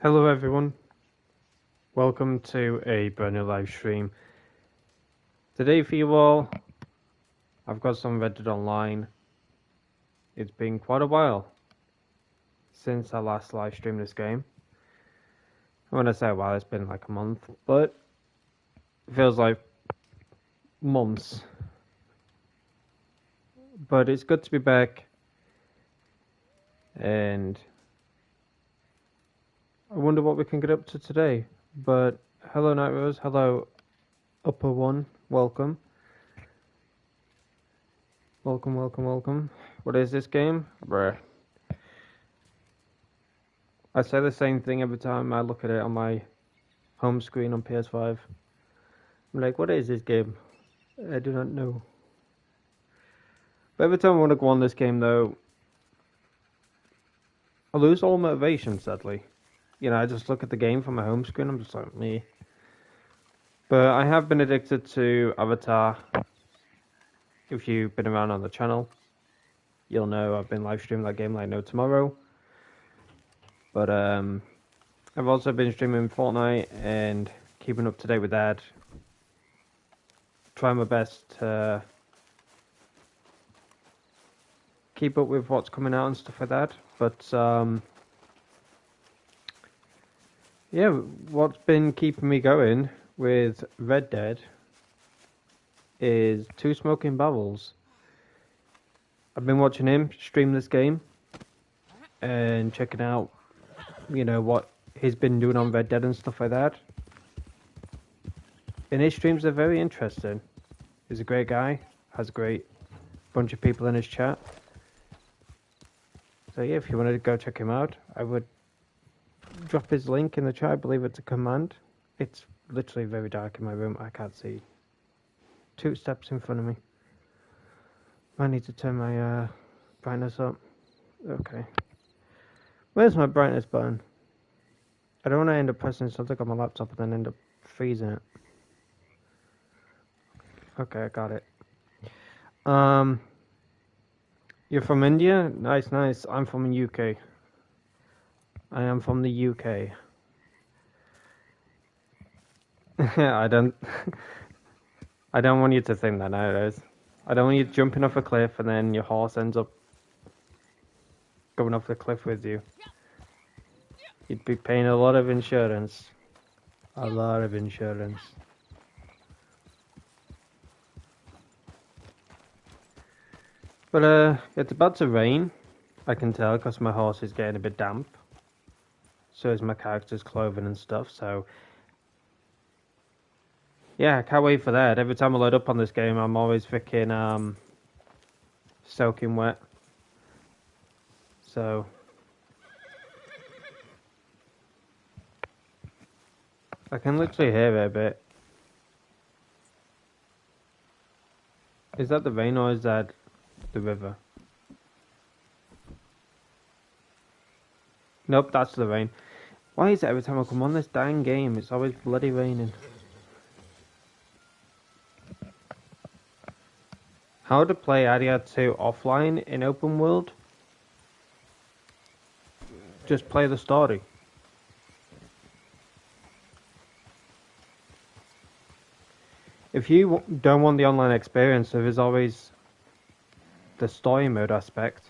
Hello everyone, welcome to a brand new live stream. Today for you all, I've got some Reddit online. It's been quite a while since I last live streamed this game. When I say a while, it's been like a month, but it feels like months. But it's good to be back, and I wonder what we can get up to today. But hello Night Rose, hello Upper One, welcome. Welcome. What is this game? Bruh. I say the same thing every time I look at it on my home screen on PS5. I'm like, what is this game? I do not know. But every time I want to go on this game, though, I lose all motivation, sadly. You know, I just look at the game from my home screen, I'm just like, me. But I have been addicted to Avatar. If you've been around on the channel, you'll know I've been live streaming that game like no tomorrow. But I've also been streaming Fortnite and keeping up to date with that. Trying my best to keep up with what's coming out and stuff like that. But yeah, what's been keeping me going with Red Dead is Two Smoking Barrels. I've been watching him stream this game and checking out, you know, what he's been doing on Red Dead and stuff like that. And his streams are very interesting. He's a great guy, has a great bunch of people in his chat. So yeah, if you wanted to go check him out, I would drop his link in the chat. I believe it's a command. It's literally very dark in my room. I can't see 2 steps in front of me. I need to turn my brightness up. Okay. Where's my brightness button? I don't want to end up pressing something on my laptop and then end up freezing it. Okay, I got it. You're from India? Nice. I'm from the UK. I am from the UK. I don't want you to think that nowadays. I don't want you jumping off a cliff and then your horse ends up going off the cliff with you. You'd be paying a lot of insurance. A lot of insurance. But it's about to rain. I can tell because my horse is getting a bit damp. So is my character's clothing and stuff, so yeah, I can't wait for that. Every time I load up on this game, I'm always freaking soaking wet. So I can literally hear it a bit. Is that the rain or is that the river? Nope, that's the rain. Why is it every time I come on this dang game, it's always bloody raining? How to play Aidan 2 offline in open world? Just play the story. If you don't want the online experience, there is always the story mode aspect.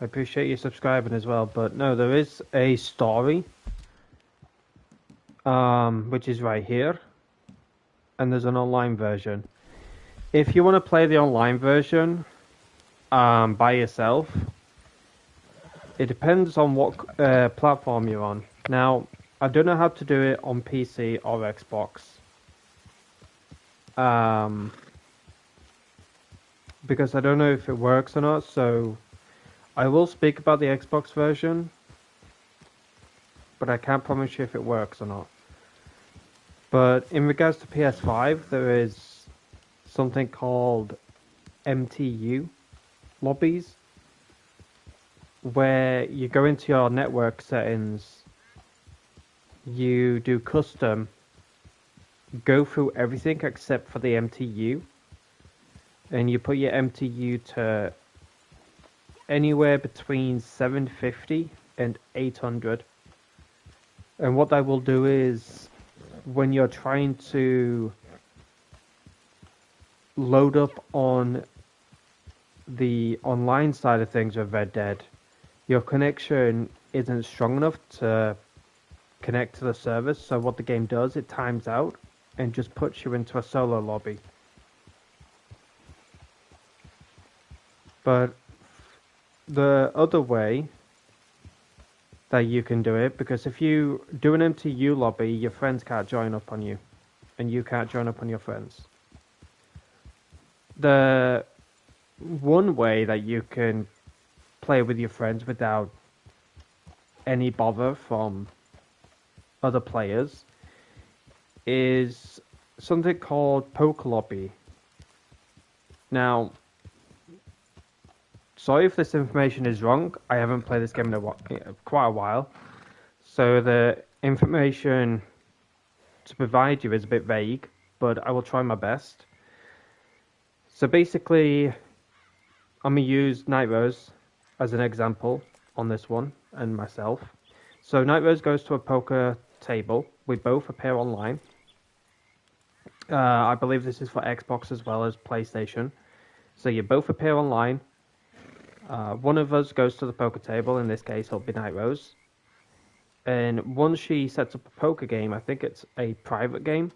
I appreciate you subscribing as well, but no, there is a story, which is right here, and there's an online version. If you want to play the online version by yourself, it depends on what platform you're on. Now, I don't know how to do it on PC or Xbox. Because I don't know if it works or not, so I will speak about the Xbox version, but I can't promise you if it works or not. But in regards to PS5, there is something called MTU lobbies, where you go into your network settings, you do custom, go through everything except for the MTU, and you put your MTU to anywhere between 750 and 800. And what that will do is, when you're trying to load up on the online side of things with Red Dead, your connection isn't strong enough to connect to the servers. So what the game does, it times out and just puts you into a solo lobby. But the other way that you can do it, because if you do an MTU lobby, your friends can't join up on you, and you can't join up on your friends. The one way that you can play with your friends without any bother from other players is something called Poker Lobby. Now, sorry if this information is wrong. I haven't played this game in quite a while, so the information to provide you is a bit vague, but I will try my best. So basically, I'm going to use Night Rose as an example on this one, and myself. So Night Rose goes to a poker table. We both appear online. I believe this is for Xbox as well as PlayStation. So you both appear online. One of us goes to the poker table. In this case, it'll be Night Rose. And once she sets up a poker game, I think it's a private game,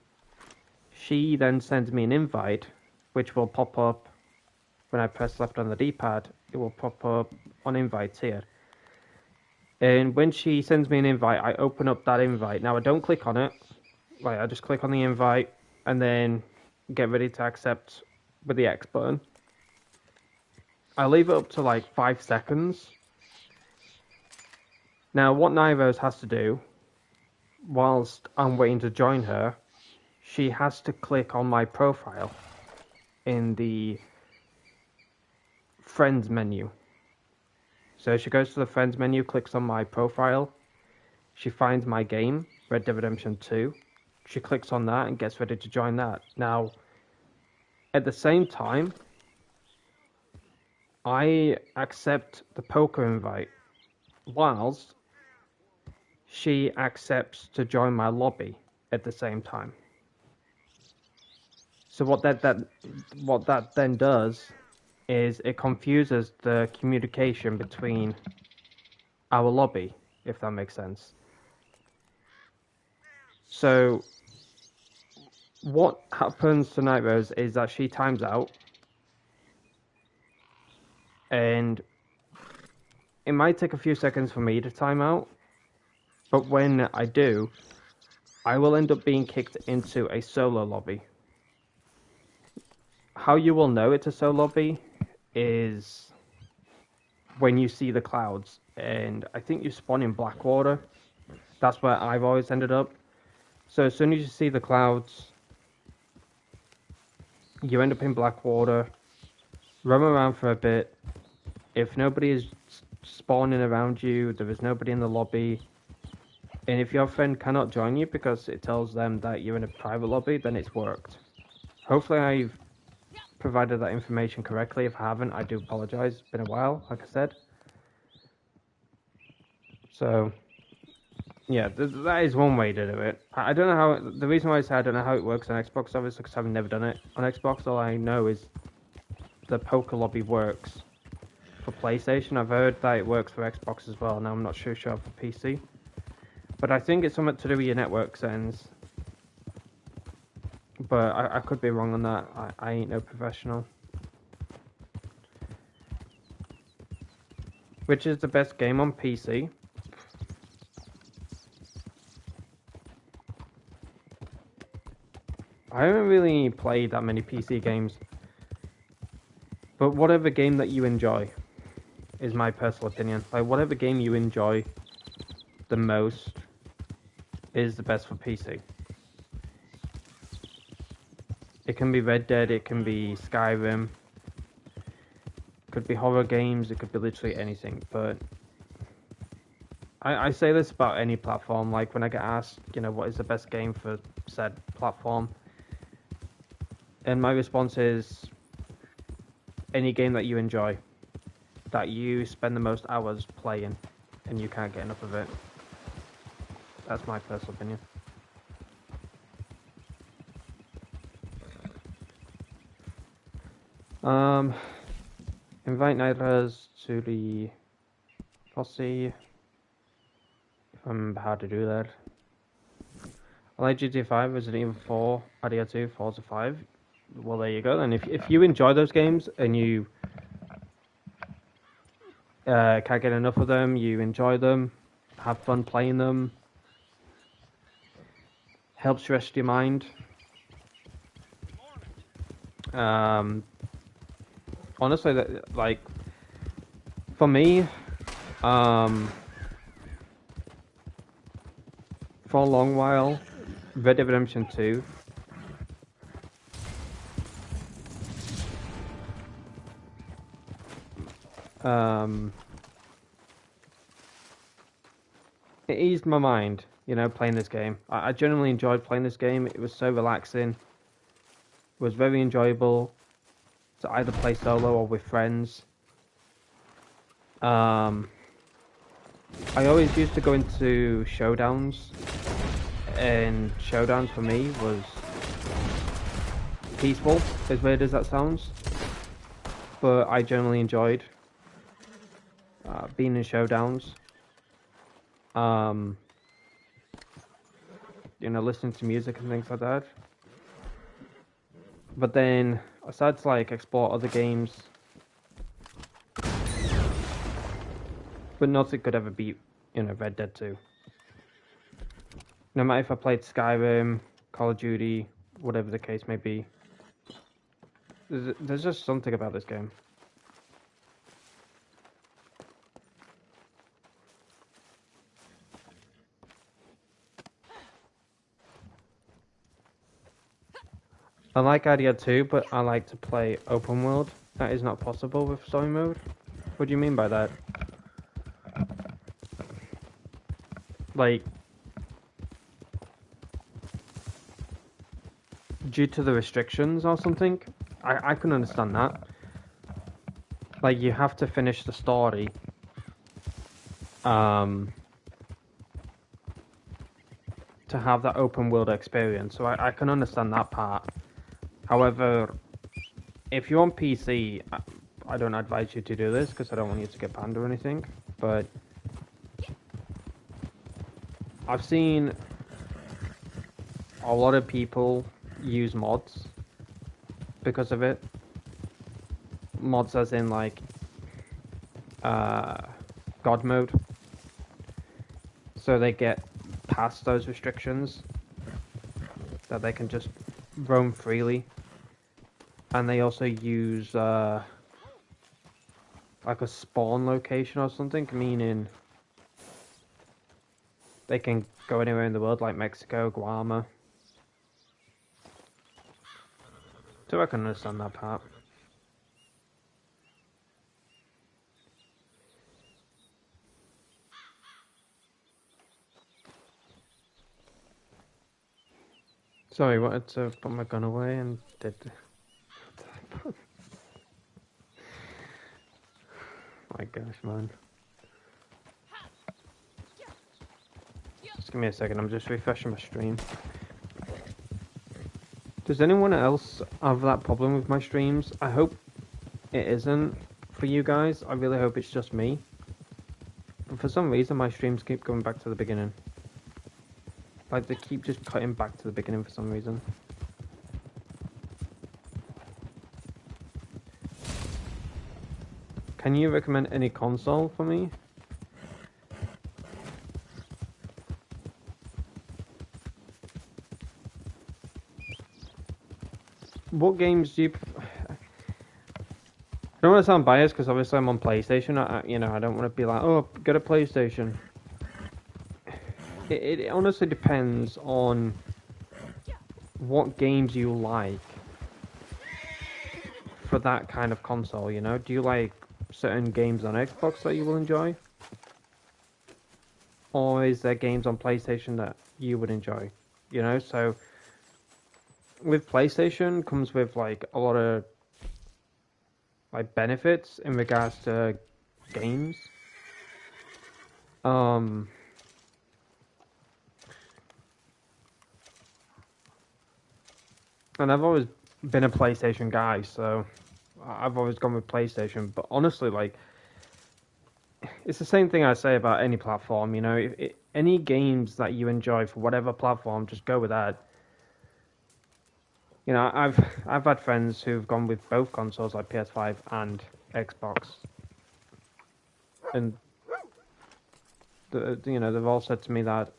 she then sends me an invite, which will pop up when I press left on the D-pad. It will pop up on invites here. And when she sends me an invite, I open up that invite. Now, I don't click on it. Right, I just click on the invite and then get ready to accept with the X button. I leave it up to like 5 seconds. Now, what Nairos has to do, whilst I'm waiting to join her, she has to click on my profile in the Friends menu. So she goes to the Friends menu, clicks on my profile, she finds my game, Red Dead Redemption 2, she clicks on that and gets ready to join that. Now, at the same time, I accept the poker invite, whilst she accepts to join my lobby at the same time. So what that then does is it confuses the communication between our lobby, if that makes sense. So what happens to Night Rose is that she times out, and it might take a few seconds for me to time out, but when I do, I will end up being kicked into a solo lobby. How you will know it's a solo lobby is when you see the clouds, and I think you spawn in Blackwater. That's where I've always ended up. So as soon as you see the clouds, you end up in Blackwater, roam around for a bit. If nobody is spawning around you, there is nobody in the lobby, and if your friend cannot join you because it tells them that you're in a private lobby, then it's worked. Hopefully I've provided that information correctly. If I haven't, I do apologize. It's been a while, like I said. So, yeah, that is one way to do it. I don't know how. The reason why I say I don't know how it works on Xbox, obviously, because I've never done it on Xbox. All I know is the poker lobby works for PlayStation. I've heard that it works for Xbox as well. Now I'm not sure for PC, but I think it's something to do with your network settings. But I could be wrong on that. I ain't no professional. Which is the best game on PC? I haven't really played that many PC games. But whatever game that you enjoy is my personal opinion. Like, whatever game you enjoy the most is the best for PC. It can be Red Dead, it can be Skyrim, it could be horror games, it could be literally anything, but I say this about any platform. Like, when I get asked, what is the best game for said platform, and my response is any game that you enjoy. that you spend the most hours playing and you can't get enough of it. That's my personal opinion. Invite neighbors to the posse. If I remember how to do that. I like GTA 5, Resident Evil 4, Idea 2, Forza 5. Well, there you go. And if you enjoy those games and you can't get enough of them, you enjoy them, have fun playing them, helps rest your mind. Honestly, like for me, for a long while, Red Dead Redemption 2. It eased my mind, you know, playing this game. I genuinely enjoyed playing this game. It was so relaxing. It was very enjoyable to either play solo or with friends. I always used to go into showdowns, and showdowns for me was peaceful, as weird as that sounds. But I generally enjoyed being in showdowns. You know, listening to music and things like that. But then I started to like explore other games, but nothing could ever beat, you know, Red Dead 2. No matter if I played Skyrim, Call of Duty, whatever the case may be, there's just something about this game. I like Idea 2, but I like to play open world. That is not possible with story mode. What do you mean by that? Like, due to the restrictions or something? I can understand that. Like, you have to finish the story. To have that open world experience. So I can understand that part. However, if you're on PC, I don't advise you to do this because I don't want you to get banned or anything. But I've seen a lot of people use mods because of it. Mods as in like God mode. So they get past those restrictions that they can just roam freely. And they also use like a spawn location or something, meaning they can go anywhere in the world, like Mexico, Guam. So I can understand that part. Sorry, I wanted to put my gun away and did. My gosh, man. Just give me a second, I'm just refreshing my stream. Does anyone else have that problem with my streams? I hope it isn't for you guys. I really hope it's just me. But for some reason, my streams keep going back to the beginning. Like, they keep just cutting back to the beginning for some reason. Can you recommend any console for me? What games do you... I don't want to sound biased because obviously I'm on PlayStation. You know, I don't want to be like, oh, get a PlayStation. It honestly depends on what games you like for that kind of console, you know? Do you like certain games on Xbox that you will enjoy? Or is there games on PlayStation that you would enjoy? You know, so with PlayStation comes with like a lot of like benefits in regards to games. And I've always been a PlayStation guy, so I've always gone with PlayStation. But honestly, like, it's the same thing I say about any platform. You know, any games that you enjoy for whatever platform, just go with that. You know, I've had friends who've gone with both consoles, like PS5 and Xbox, and you know, they've all said to me that,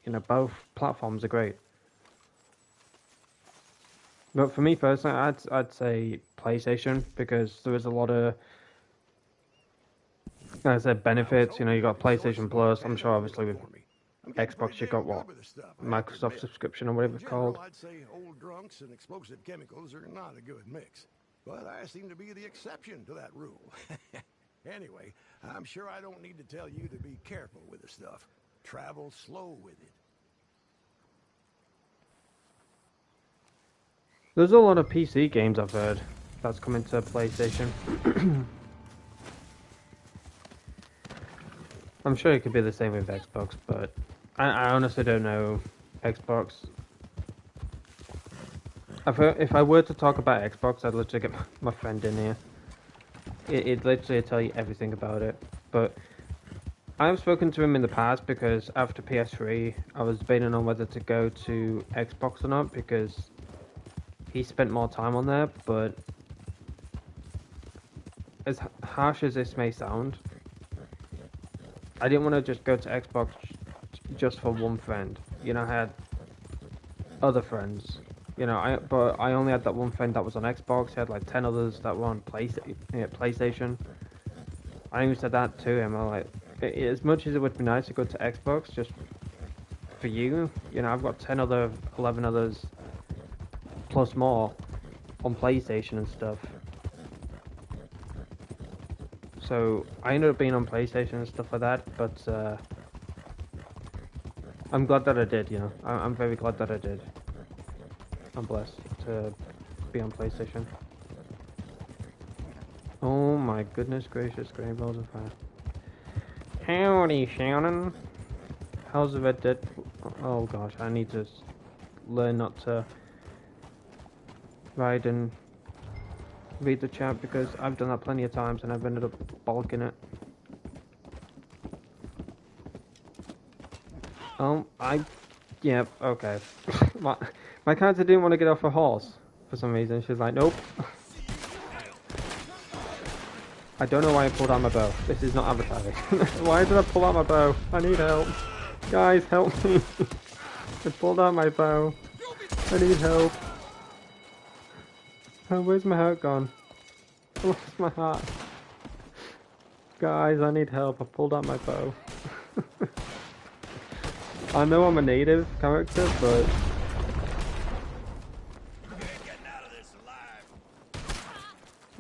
you know, both platforms are great. But for me personally, I'd say PlayStation, because there is a lot of, like I said, benefits. You know, you got PlayStation Plus. I'm sure, obviously, with Xbox, you got what, Microsoft subscription or whatever it's called. I'd say old drunks and explosive chemicals are not a good mix, but I seem to be the exception to that rule. Anyway, I'm sure I don't need to tell you to be careful with the stuff. Travel slow with it. There's a lot of PC games I've heard that's coming to PlayStation. I'm sure it could be the same with Xbox, but I honestly don't know Xbox. If I were to talk about Xbox, I'd literally get my friend in here. It'd literally tell you everything about it. But I've spoken to him in the past, because after PS3, I was debating on whether to go to Xbox or not, because he spent more time on there. But as harsh as this may sound, I didn't want to just go to Xbox just for one friend. You know, I had other friends. You know, but I only had that one friend that was on Xbox. I had like 10 others that were on PlayStation. I even said that to him. I'm like, as much as it would be nice to go to Xbox just for you, you know, I've got 11 others, plus more, on PlayStation and stuff. So I ended up being on PlayStation and stuff like that, but I'm glad that I did, you know. I'm very glad that I did. I'm blessed to be on PlayStation. Oh my goodness gracious, Grey Balls of Fire. Howdy, Shannon. How's the Red Dead? Oh gosh, I need to learn not to ride and read the chat, because I've done that plenty of times and I've ended up bollocksing it. Yeah, okay. My character didn't want to get off a horse for some reason. She's like, nope. I don't know why I pulled out my bow. This is not advertising. Why did I pull out my bow? I need help. Guys, help me. I pulled out my bow. I need help. Oh, where's my heart gone? I lost my heart. Guys, I need help. I pulled out my bow. I know I'm a native character, but...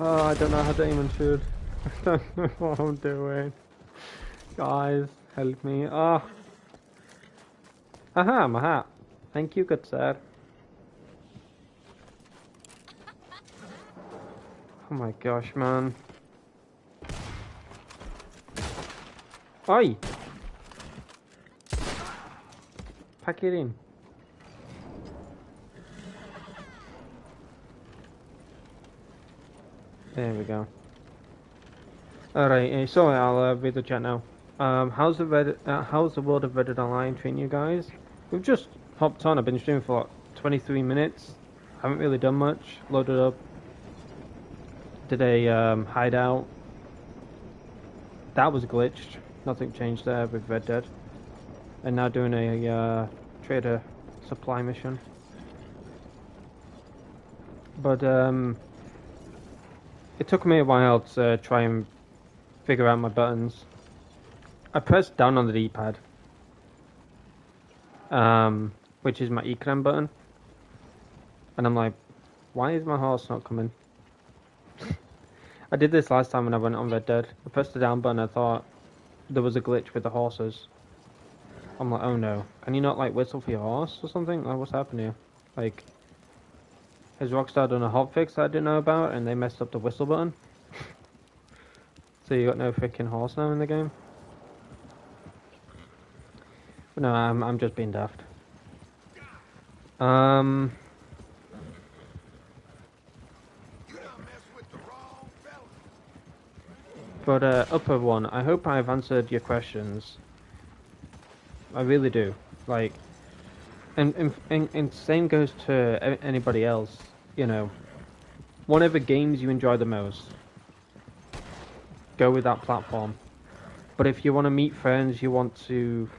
Oh, I don't know how to aim and shoot. I don't know what I'm doing. Guys, help me. Ah. Aha, my hat. Thank you, good sir. Oh my gosh, man. Oi! Pack it in. There we go. Alright, so I'll read the chat now. How's the world of Reddit Online treating you guys? We've just hopped on. I've been streaming for like 23 minutes. Haven't really done much. Loaded up. Did a hideout. That was glitched. Nothing changed there with Red Dead. And now doing a trader supply mission. But it took me a while to try and figure out my buttons. I pressed down on the D-pad, which is my ecran button, and I'm like, why is my horse not coming? I did this last time when I went on Red Dead. I pressed the down button, I thought there was a glitch with the horses. I'm like, oh no, can you not like whistle for your horse or something? Like, what's happening here? Like, has Rockstar done a hotfix that I didn't know about and they messed up the whistle button? So you got no freaking horse now in the game? No, I'm just being daft. But upper one, I hope I've answered your questions. I really do. Like, and same goes to anybody else. You know, whatever games you enjoy the most, go with that platform. But if you want to meet friends, you want to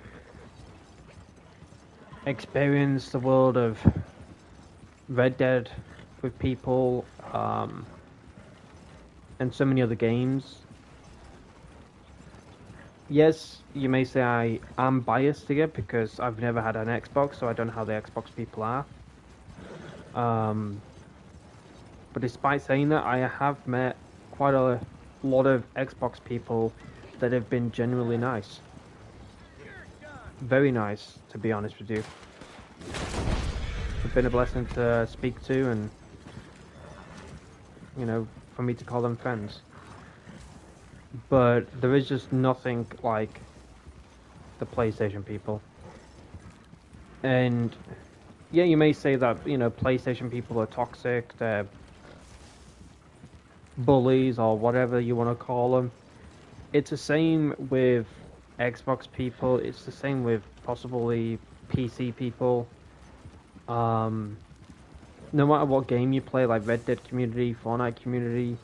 experience the world of Red Dead with people, and so many other games. Yes, you may say I am biased here because I've never had an Xbox, so I don't know how the Xbox people are. But despite saying that, I have met quite a lot of Xbox people that have been genuinely nice. Very nice, to be honest with you. It's been a blessing to speak to and, you know, for me to call them friends. But there is just nothing like the PlayStation people. And yeah, you may say that, you know, PlayStation people are toxic, they're bullies or whatever you want to call them. It's the same with Xbox people, it's the same with possibly PC people. No matter what game you play, like Red Dead community, Fortnite community,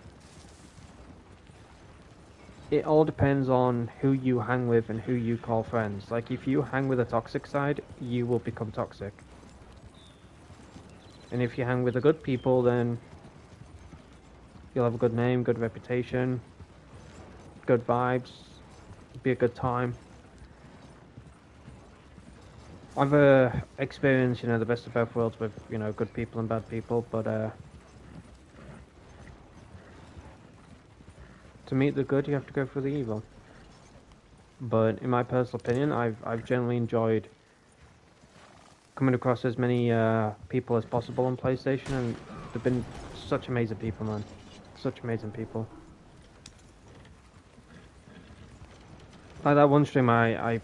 it all depends on who you hang with and who you call friends. Like, if you hang with a toxic side, you will become toxic. And if you hang with the good people, then you'll have a good name, good reputation, good vibes, be a good time. I've experienced, you know, the best of both worlds with, you know, good people and bad people, but to meet the good, you have to go through the evil. But in my personal opinion, I've generally enjoyed coming across as many people as possible on PlayStation, and they've been such amazing people, man. Such amazing people. Like that one stream I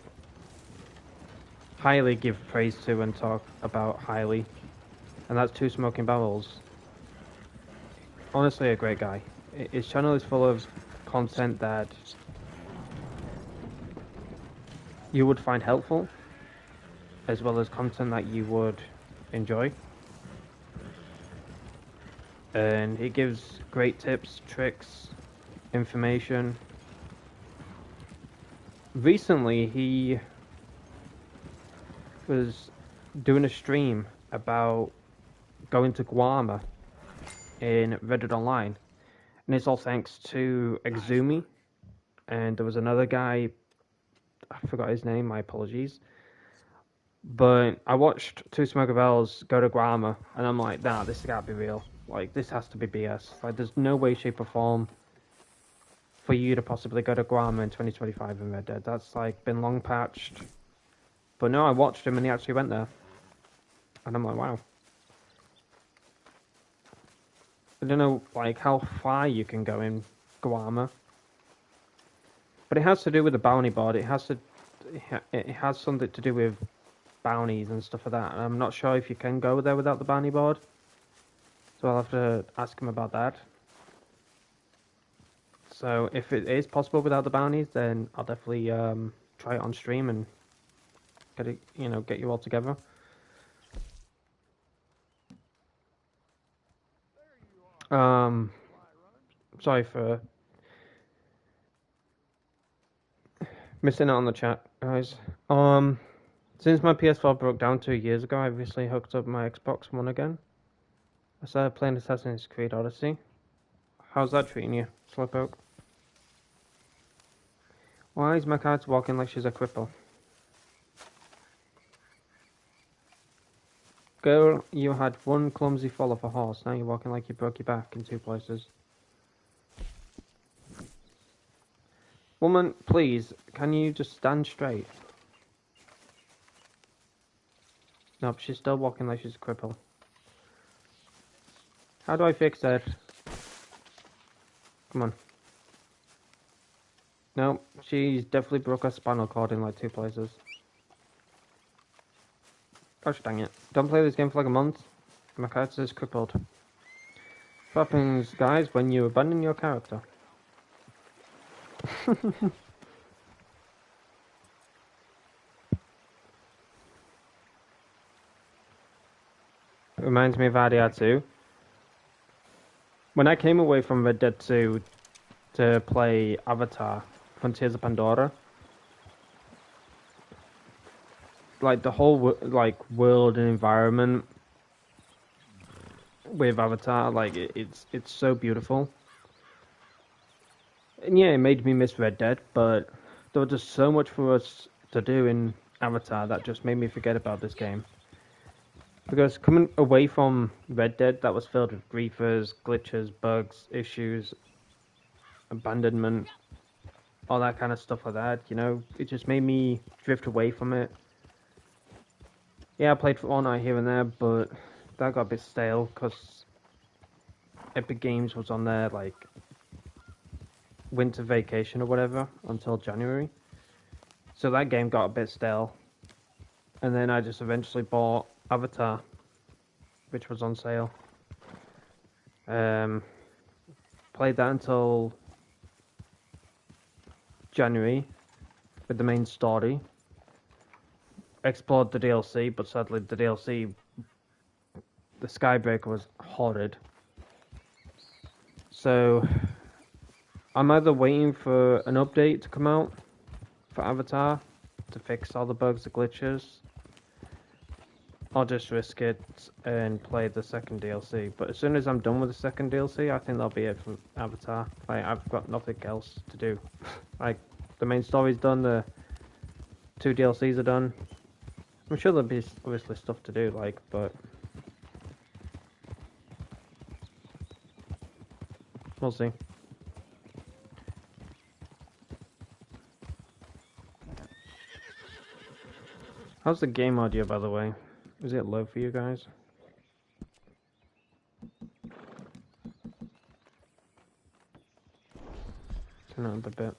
highly give praise to and talk about highly, and that's Two Smoking Barrels. Honestly, a great guy. His channel is full of content that you would find helpful, as well as content that you would enjoy. And he gives great tips, tricks, information. Recently, he was doing a stream about going to Guarma in Red Dead Online, and it's all thanks to Exumi, and there was another guy, I forgot his name, my apologies, but I watched Two Smoker Bells go to Guarma, and I'm like, nah, this can't be real, like, this has to be BS, like, there's no way, shape or form for you to possibly go to Guarma in 2025 in Red Dead. That's like been long patched. But no, I watched him and he actually went there. And I'm like, wow. I don't know like how far you can go in Guarma. But it has to do with the bounty board. It has something to do with bounties and stuff like that. And I'm not sure if you can go there without the bounty board. So I'll have to ask him about that. So if it is possible without the bounties, then I'll definitely try it on stream and get it, you know, get you all together. Sorry for missing out on the chat, guys. Since my PS4 broke down 2 years ago, I recently hooked up my Xbox One again. I started playing Assassin's Creed Odyssey. How's that treating you, Slowpoke? Why is my cat walking like she's a cripple? Girl, you had one clumsy fall off a horse, now you're walking like you broke your back in 2 places. Woman, please, can you just stand straight? Nope, she's still walking like she's a cripple. How do I fix that? Come on. No, she's definitely broke her spinal cord in like 2 places. Gosh dang it. Don't play this game for like a month. My character is crippled. What happens, guys, when you abandon your character? It reminds me of RDR 2. When I came away from Red Dead 2 to play Avatar, Frontiers of Pandora, like the whole world and environment with Avatar, like it's so beautiful. And yeah, it made me miss Red Dead, but there was just so much for us to do in Avatar that just made me forget about this game. Because coming away from Red Dead, that was filled with griefers, glitches, bugs, issues, abandonment, all that kind of stuff like that, you know? It just made me drift away from it. Yeah, I played Fortnite here and there, but that got a bit stale because Epic Games was on their, like, winter vacation or whatever until January. So that game got a bit stale. And then I just eventually bought Avatar, which was on sale. Played that until January with the main story. Explored the DLC, but sadly the DLC, the Skybreaker, was horrid. So I'm either waiting for an update to come out for Avatar to fix all the bugs, the glitches, I'll just risk it and play the second DLC. But as soon as I'm done with the second DLC, I think that'll be it for Avatar. Like, I've got nothing else to do. Like, the main story's done, the 2 DLCs are done. I'm sure there'll be obviously stuff to do, like, but we'll see. How's the game audio, by the way? Is it low for you guys? Turn it up a bit.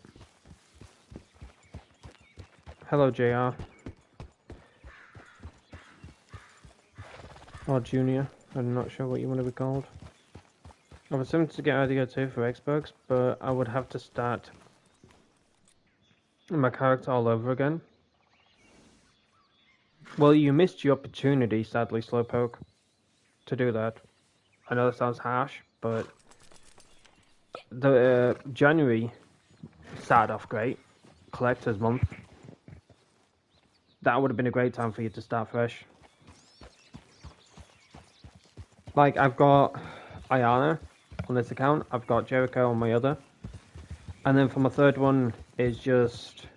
Hello, JR. Or Junior. I'm not sure what you want to be called. I was tempted to get RDR 2 for Xbox, but I would have to start my character all over again. Well, you missed your opportunity, sadly, Slowpoke, to do that. I know that sounds harsh, but the January started off great. Collector's month. That would have been a great time for you to start fresh. Like, I've got Ayana on this account, I've got Jericho on my other, and then for my third one is just...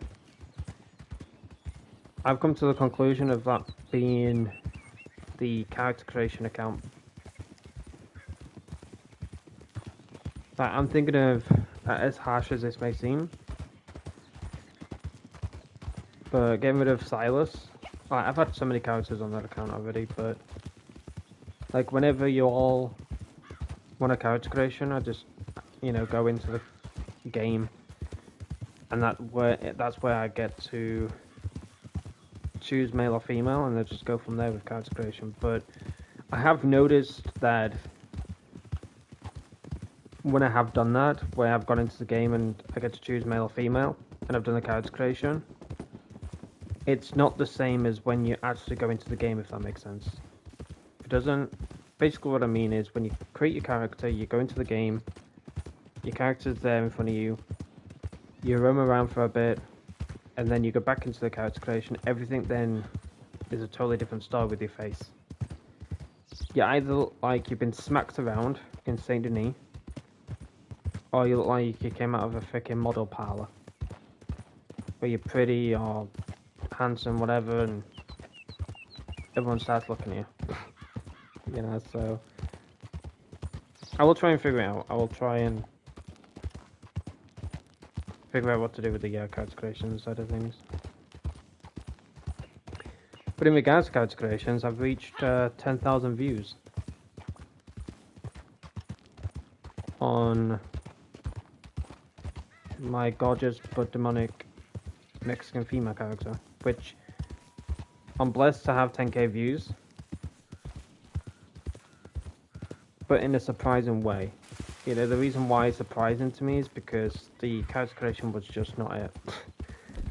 I've come to the conclusion of that being the character creation account. Like, I'm thinking of, as harsh as this may seem, but getting rid of Silas. Like, I've had so many characters on that account already, but like, whenever you all want a character creation, I just, you know, go into the game, and that's where I get to choose male or female, and then just go from there with character creation. But I have noticed that when I have done that, where I've gone into the game and I get to choose male or female, and I've done the character creation, it's not the same as when you actually go into the game, if that makes sense. If it doesn't, basically what I mean is when you create your character, you go into the game, your character's there in front of you, you roam around for a bit, and then you go back into the character creation, everything then is a totally different story with your face. You either look like you've been smacked around in Saint Denis, or you look like you came out of a freaking model parlor, where you're pretty or handsome, whatever, and everyone starts looking at you. You know, so I will try and figure it out. I will try and figure out what to do with the character creation side of things. But in regards to character creations, I've reached 10,000 views on my gorgeous but demonic Mexican female character, which I'm blessed to have 10k views, but in a surprising way. You know, the reason why it's surprising to me is because the character creation was just not it.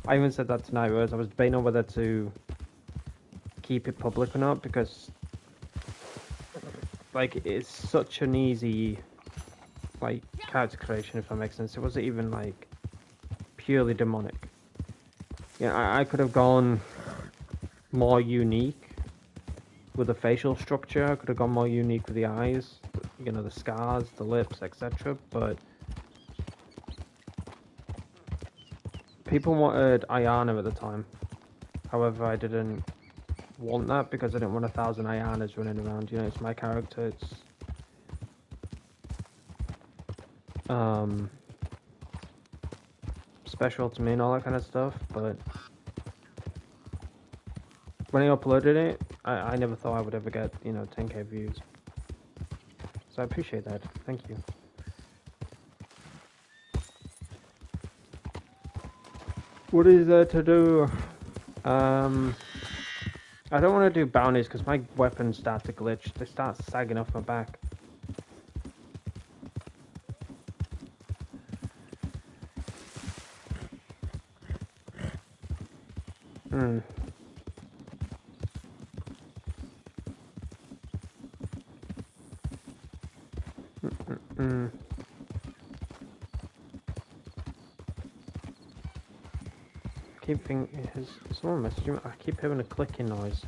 I even said that tonight, whereas I was debating on whether to keep it public or not, because like it's such an easy like character creation, if that makes sense. It wasn't even like purely demonic. Yeah, I could have gone more unique with the facial structure. I could have gone more unique with the eyes, you know, the scars, the lips, etc. But people wanted Ayana at the time. However, I didn't want that because I didn't want 1,000 Ayanas running around. You know, it's my character. It's special to me and all that kind of stuff. But when I uploaded it, I never thought I would ever get, you know, 10k views. So I appreciate that. Thank you. What is there to do? I don't want to do bounties because my weapons start to glitch. They start sagging off my back. Hmm. Keep thinking, is someone messaging me? I keep hearing a clicking noise.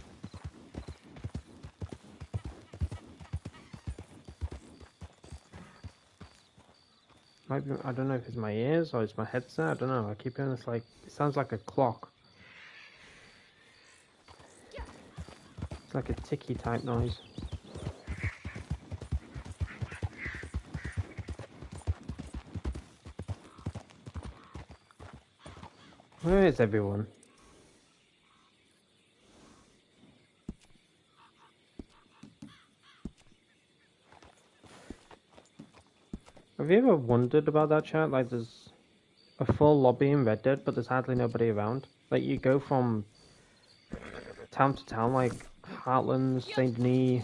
Maybe, I don't know if it's my ears or it's my headset. I don't know. I keep hearing this, like, it sounds like a clock. It's like a ticky type noise. Where is everyone? Have you ever wondered about that, chat? Like, there's a full lobby in Red Dead, but there's hardly nobody around. Like, you go from town to town, like Heartlands, Saint Denis,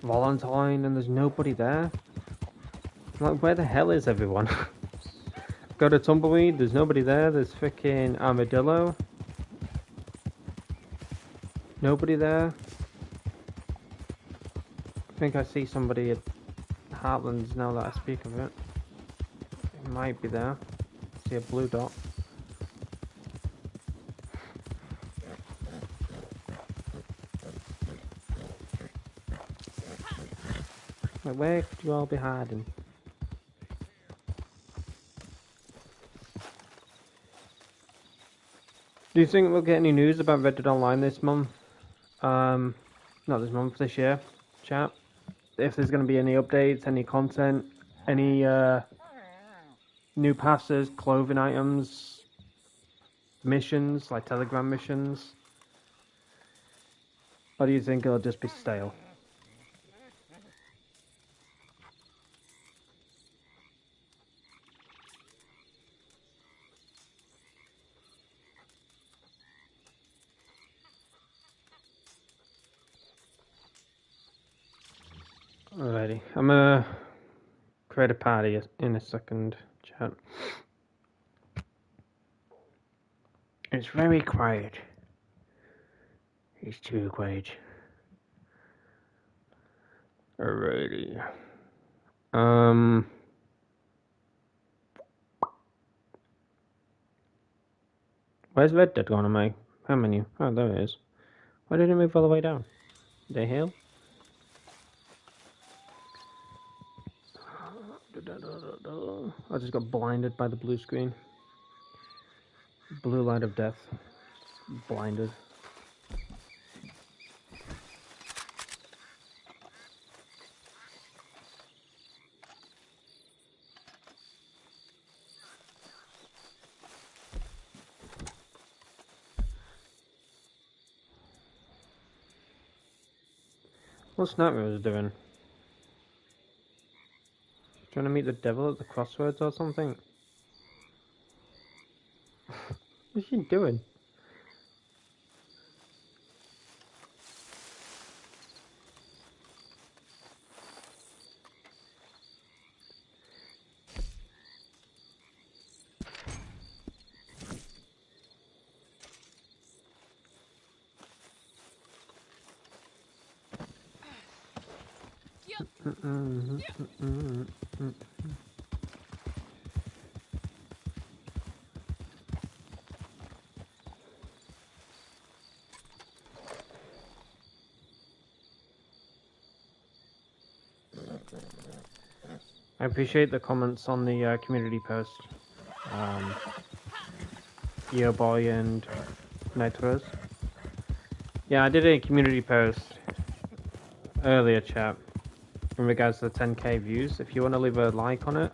Valentine, and there's nobody there. Like, where the hell is everyone? Go to Tumbleweed, there's nobody there. There's freaking Armadillo. Nobody there. I think I see somebody at Heartlands now that I speak of it. It might be there. I see a blue dot. Like, where could you all be hiding? Do you think we'll get any news about Red Dead Online this month? Not this month, this year, chat. If there's going to be any updates, any content, any new passes, clothing items, missions, like Telegram missions? Or do you think it'll just be stale? Alrighty, I'm gonna create a party in a second, chat. It's very quiet. It's too quiet. Alrighty. Where's Red Dead gone on my menu? Oh, there it is. Why did it move all the way down? The hill? I just got blinded by the blue screen. Blue light of death. Blinded. What's Nightmare doing? Trying to meet the devil at the crossroads or something? What's she doing? I appreciate the comments on the community post. Boy and Nitros. Yeah, I did a community post earlier, chat, in regards to the 10k views. If you want to leave a like on it,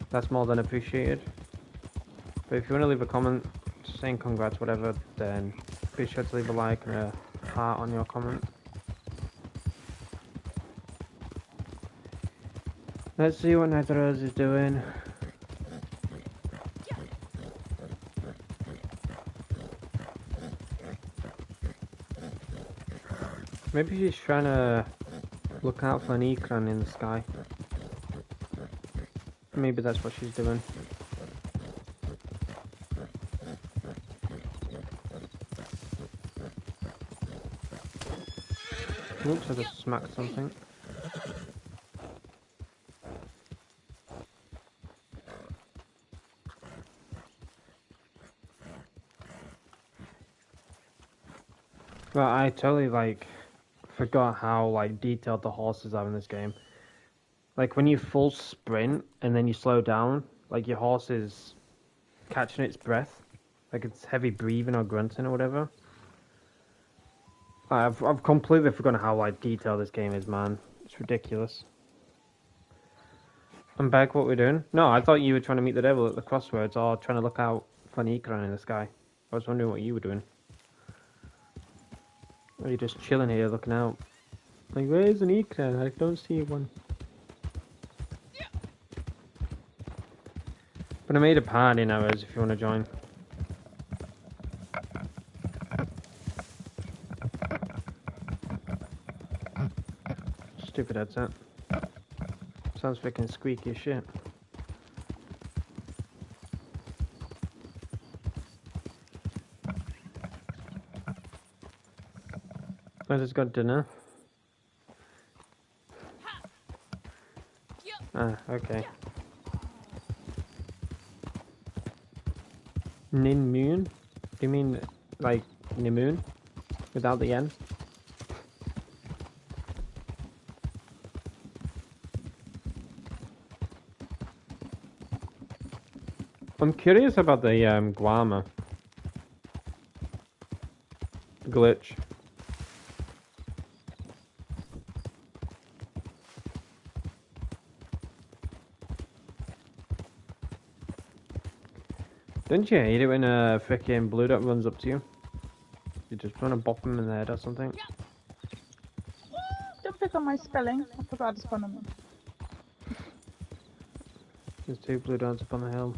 that's more than appreciated. But if you want to leave a comment saying congrats, whatever, then be sure to leave a like and a heart on your comment. Let's see what Nitros is doing. Maybe she's trying to look out for an ecran in the sky. Maybe that's what she's doing. Oops, I just smacked something. Well, I totally forgot how detailed the horses are in this game. Like when you full sprint and then you slow down, like your horse is catching its breath, like it's heavy breathing or grunting or whatever. I've completely forgotten how detailed this game is, man. It's ridiculous. I'm back. What we're doing? No, I thought you were trying to meet the devil at the crossroads or trying to look out for an ecran in the sky. I was wondering what you were doing. Or you're just chilling here looking out. Like, where's an ecran? I don't see one. But I made a party now, if you want to join. Stupid headset. Sounds freaking squeaky as shit. I just got dinner. Ah, okay. Nin Moon? Do you mean like Nimoon? Without the N? I'm curious about the Guama glitch. Don't you hate it when a freaking blue dot runs up to you? You just want to bop him in the head or something? Don't pick on my spelling. I forgot to spell them. There's two blue dots up on the hill.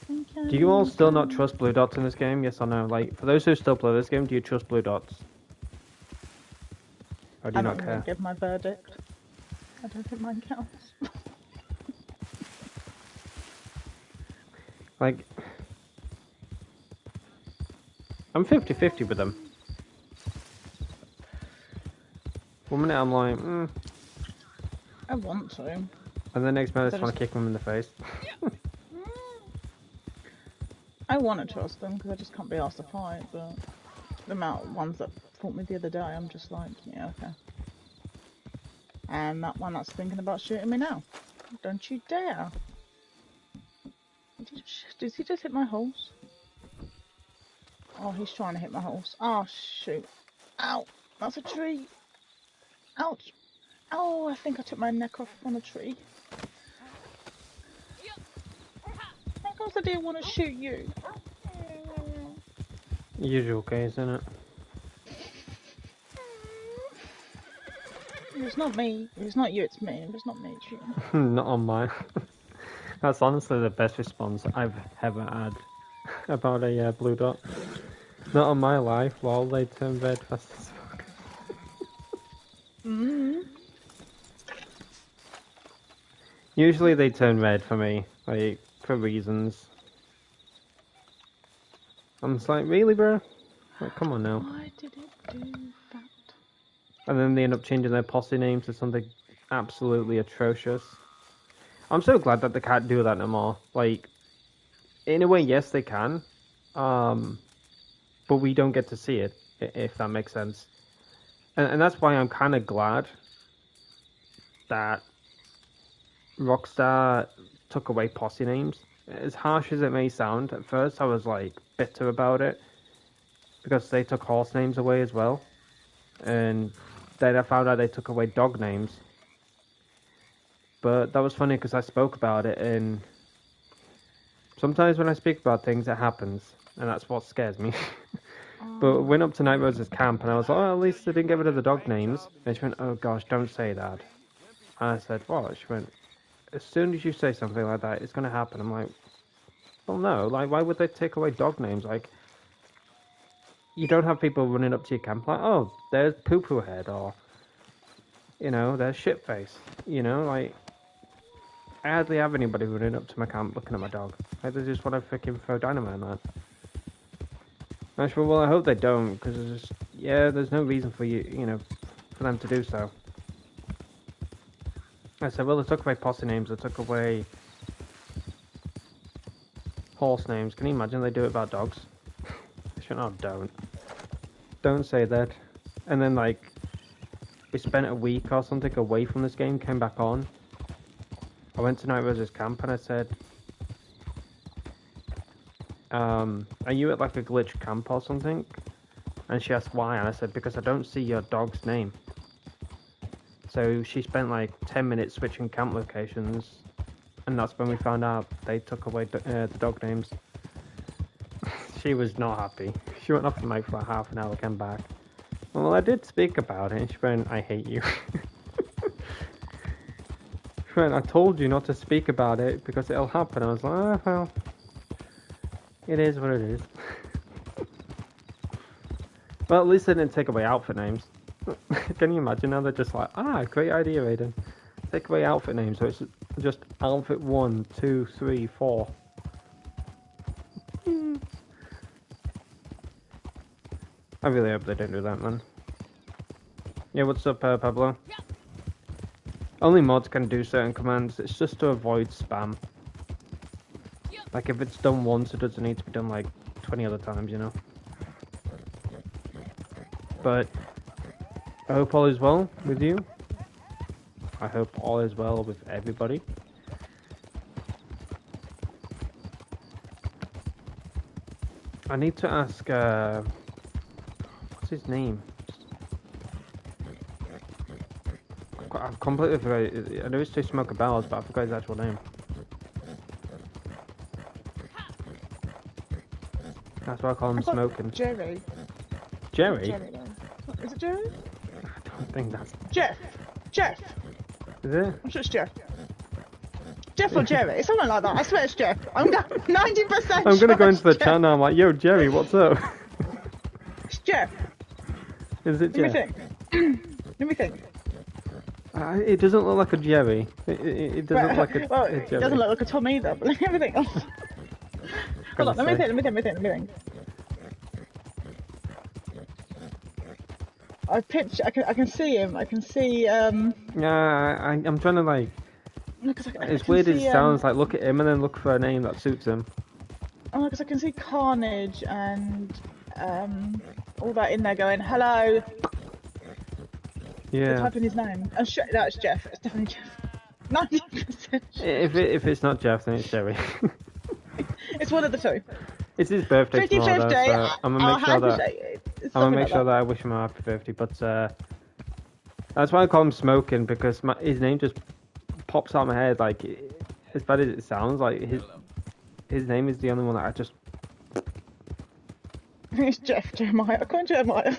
Do you all still not trust blue dots in this game? Yes or no? Like, for those who still play this game, do you trust blue dots? Or do you not care? I don't give my verdict. I don't think mine counts. Like, I'm 50-50 with them. One minute I'm like, I want to. And the next minute I just want to kick them in the face. I want to trust them because I just can't be asked to fight, but the amount of ones that fought me the other day, I'm just like, yeah, okay. And that one that's thinking about shooting me now. Don't you dare. Did he just hit my horse? Oh, he's trying to hit my horse. Oh, shoot. Ow. That's a tree. Ouch. Oh, I think I took my neck off on a tree. How comes I didn't want to shoot you? Usual case, isn't it? It's not me. It's not you, it's me. It's not me, it's you. Not on mine. That's honestly the best response I've ever had about a blue dot. Not on my life, lol, they turn red fast as fuck. Usually they turn red for me, like, for reasons. I'm just like, really, bro? Like, come on now. Why did it do that? And then they end up changing their posse names to something absolutely atrocious. I'm so glad that they can't do that no more. Like, in a way, yes, they can. But we don't get to see it, if that makes sense. And that's why I'm kind of glad that Rockstar took away posse names. As harsh as it may sound, at first I was like bitter about it because they took horse names away as well. And then I found out they took away dog names. But that was funny because I spoke about it, and sometimes when I speak about things, it happens, and that's what scares me. But went up to Night Rose's camp, and I was like, oh, at least they didn't get rid of the dog names. And she went, oh gosh, don't say that. And I said, what? She went, as soon as you say something like that, it's going to happen. I'm like, well, no, like, why would they take away dog names? Like, you don't have people running up to your camp like, oh, there's Poo Poo Head, or, you know, there's Shitface. You know, like, I hardly have anybody running up to my camp looking at my dog. Like, they just want to freaking throw dynamite on that. Actually, well, I hope they don't, because there's just, yeah, there's no reason for you know, for them to do so. I said, well, they took away posse names, they took away horse names. Can you imagine they do it about dogs? They shouldn't. Oh, don't. Don't say that. And then, like, we spent a week or something away from this game, came back on. I went to Night Rose's camp and I said, are you at like a glitch camp or something? And she asked why, and I said, because I don't see your dog's name. So she spent like 10 minutes switching camp locations, and that's when we found out they took away the dog names. She was not happy. She went off the mic for like half an hour, came back. Well, I did speak about it, and she went, I hate you. She went, I told you not to speak about it because it'll happen. I was like, oh, well, it is what it is. Well, at least they didn't take away outfit names. Can you imagine now? They're just like, great idea, Aidan. Take away outfit names, so it's just outfit 1, 2, 3, 4. I really hope they don't do that, man. Yeah, what's up, Pablo? Only mods can do certain commands. It's just to avoid spam. Like, if it's done once, it doesn't need to be done like 20 other times, you know? But I hope all is well with you. I hope all is well with everybody. I need to ask, what's his name? I've completely forgot. I know it's to Smoker Bells, but I forgot his actual name. That's why I call him Smoking. Jerry. Jerry? Jerry, is it Jerry? I don't think that's... Jeff. Is it? I'm sure it's Jeff. Jeff or Jerry? It's something like that. I swear it's Jeff. I'm 90%. I'm gonna go into the chat now. I'm like, yo, Jerry, what's up? It's Jeff. Is it Jeff? Let me think. It doesn't look like a Jerry. It doesn't look like a Jerry. It doesn't look like a Tom either, but let me think. Hold on, let me think. I can see him. I can see. Yeah, I'm trying to like. It's weird as it sounds. Like, look at him and then look for a name that suits him. Oh, because I can see Carnage and all that in there going hello. Yeah. Type in his name. That's Jeff. It's definitely Jeff. 90%. If it's not Jeff, then it's Jerry. It's one of the two. It's his birthday tomorrow, though, so I'm gonna make sure that I wish him a happy birthday. But that's why I call him Smoking, because his name just pops out of my head. Like, as bad as it sounds, like his name is the only one that I just. It's Jeremiah. I call him Jeremiah.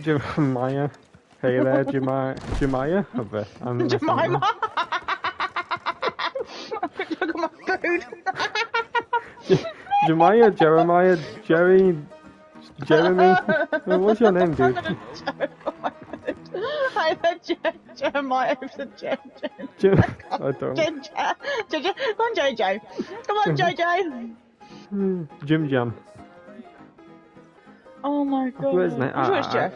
Jeremiah. Hey there, Jemima. Jemima. food. Jeremiah, Jeremiah, Jerry, Jeremy. What's your name, dude? I said Jeremiah over Jen. I don't. Jojo. Come on, Jojo. Come on, Jojo. Jim Jam. Oh my god. Where's name? I'm sure it's Jeff.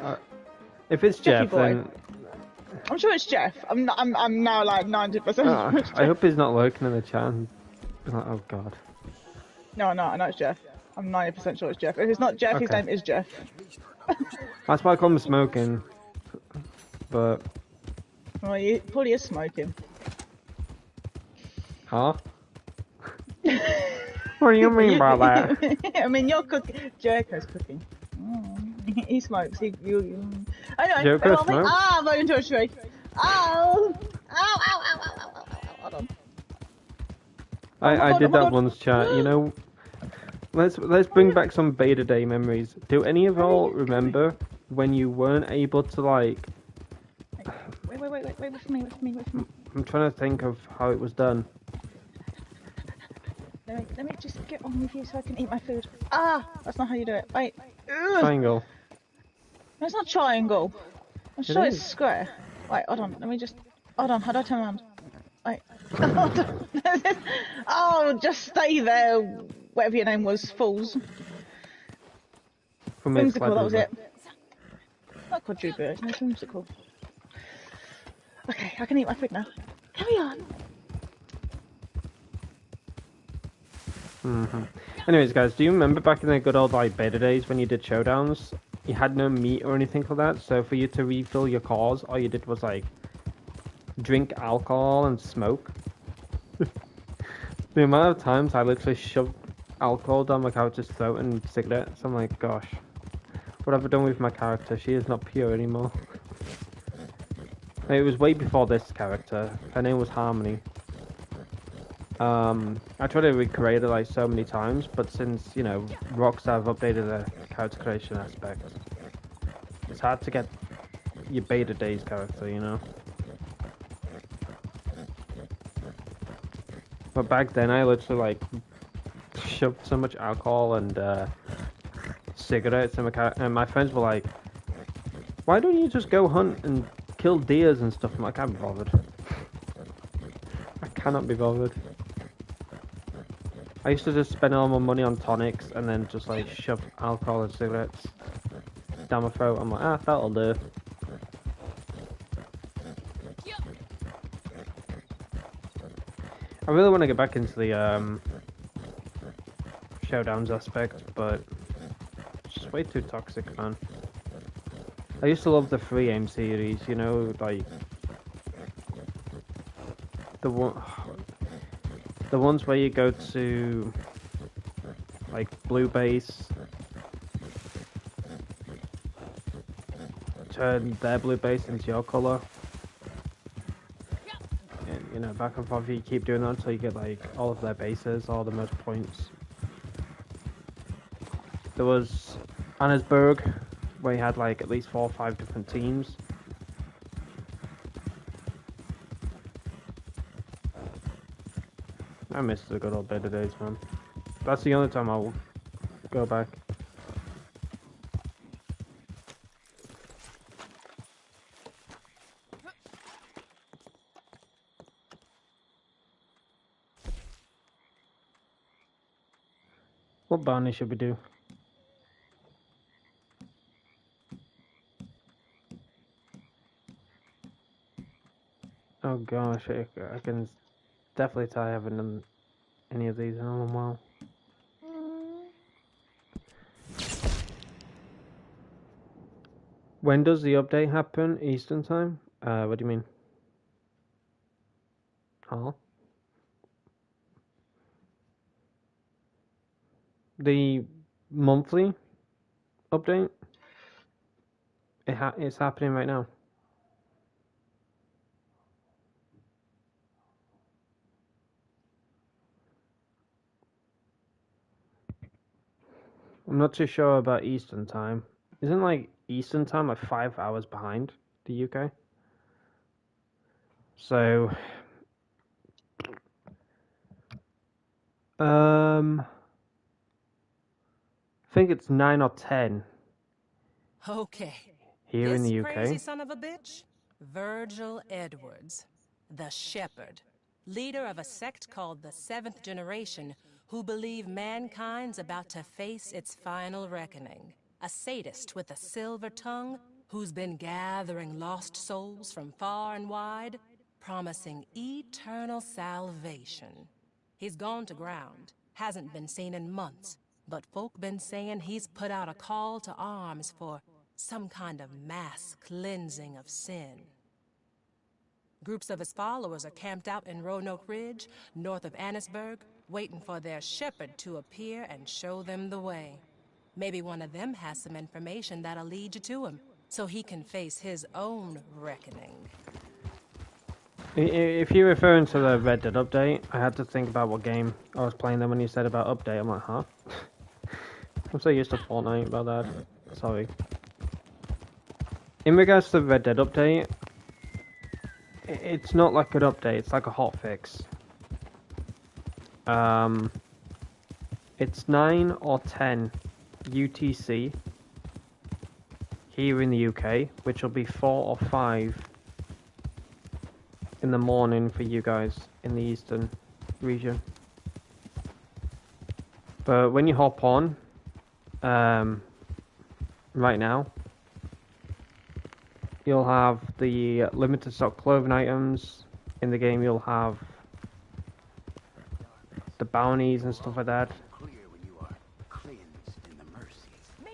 If it's Jeffy Jeff, boy. then I'm sure it's Jeff. I'm now like 90%. I hope he's not lurking in the chat. And be like, oh god. No, I know it's Jeff. I'm 90% sure it's Jeff. If it's not Jeff, his Okay. name is Jeff. That's why I call him smoking. But Well, you probably is smoking. huh? What do you mean by that? I mean, you're cooking. Jericho's cooking. He smokes. Anyway, Jericho where are we? smokes? Ah, I'm going into a tree. Oh! Ow. Hold on. I did hold that on. once, chat. You know, let's bring back some beta day memories. Do any of y'all remember when you weren't able to like? Wait for me. I'm trying to think of how it was done. Let me just get on with you so I can eat my food. Ah, that's not how you do it. Wait. Ugh. Triangle. No, it's not triangle. I'm sure it's is. square. Wait, hold on. Let me just. Hold on. How do I turn around? Wait. Hold on. Oh, just stay there. Whatever your name was, fools. For me, it's Whimsical, that was quadruple. it. Not quadruple, it's whimsical. Okay, I can eat my food now. Carry on. Anyways, guys, do you remember back in the good old like beta days when you did showdowns? You had no meat or anything like that, so for you to refill your cars, all you did was like drink alcohol and smoke. The amount of times I literally shoved alcohol down my character's throat and cigarettes, I'm like, gosh, what have I done with my character? She is not pure anymore. It was way before this character. Her name was Harmony. I tried to recreate it like so many times, but since, you know, Rockstar have updated the character creation aspect, it's hard to get your beta days character, you know? But back then I literally like shoved so much alcohol and cigarettes in my character, and my friends were like, why don't you just go hunt and kill deers and stuff? I'm like, I can't be bothered. I cannot be bothered. I used to just spend all my money on tonics and then just like shove alcohol and cigarettes down my throat. I'm like, that'll do. I really want to get back into the showdowns aspect, but it's just way too toxic, man. I used to love the free aim series, you know, like the ones where you go to like blue base, turn their blue base into your color, and you know, back and forth. You keep doing that until you get like all of their bases, all the most points. There was Annesburg, where you had like at least 4 or 5 different teams. I miss the good old beta days, man. That's the only time I will go back. What bounty should we do? Oh gosh, I can definitely tell I haven't done any of these in a while. When does the update happen? Eastern time? What do you mean? Huh? The monthly update? It's happening right now. I'm not too sure about Eastern time. Isn't like Eastern time like 5 hours behind the UK? So I think it's 9 or 10 Okay. here in This the crazy UK. son of a bitch? Virgil Edwards, the Shepherd, leader of a sect called the Seventh Generation, who believe mankind's about to face its final reckoning. A sadist with a silver tongue who's been gathering lost souls from far and wide, promising eternal salvation. He's gone to ground, hasn't been seen in months, but folk been saying he's put out a call to arms for some kind of mass cleansing of sin. Groups of his followers are camped out in Roanoke Ridge, north of Annisburg, waiting for their shepherd to appear and show them the way. Maybe one of them has some information that'll lead you to him, so he can face his own reckoning. If you're referring to the Red Dead update, I had to think about what game I was playing then when you said about update. I'm like, huh? I'm so used to Fortnite about that. Sorry. In regards to the Red Dead update, it's not like an update, it's like a hotfix. It's 9 or 10 UTC here in the UK, which will be 4 or 5 in the morning for you guys in the eastern region. But when you hop on, right now, you'll have the limited stock clothing items in the game. You'll have the bounties and stuff like that. Clear when you are cleansed in the mercies. Me?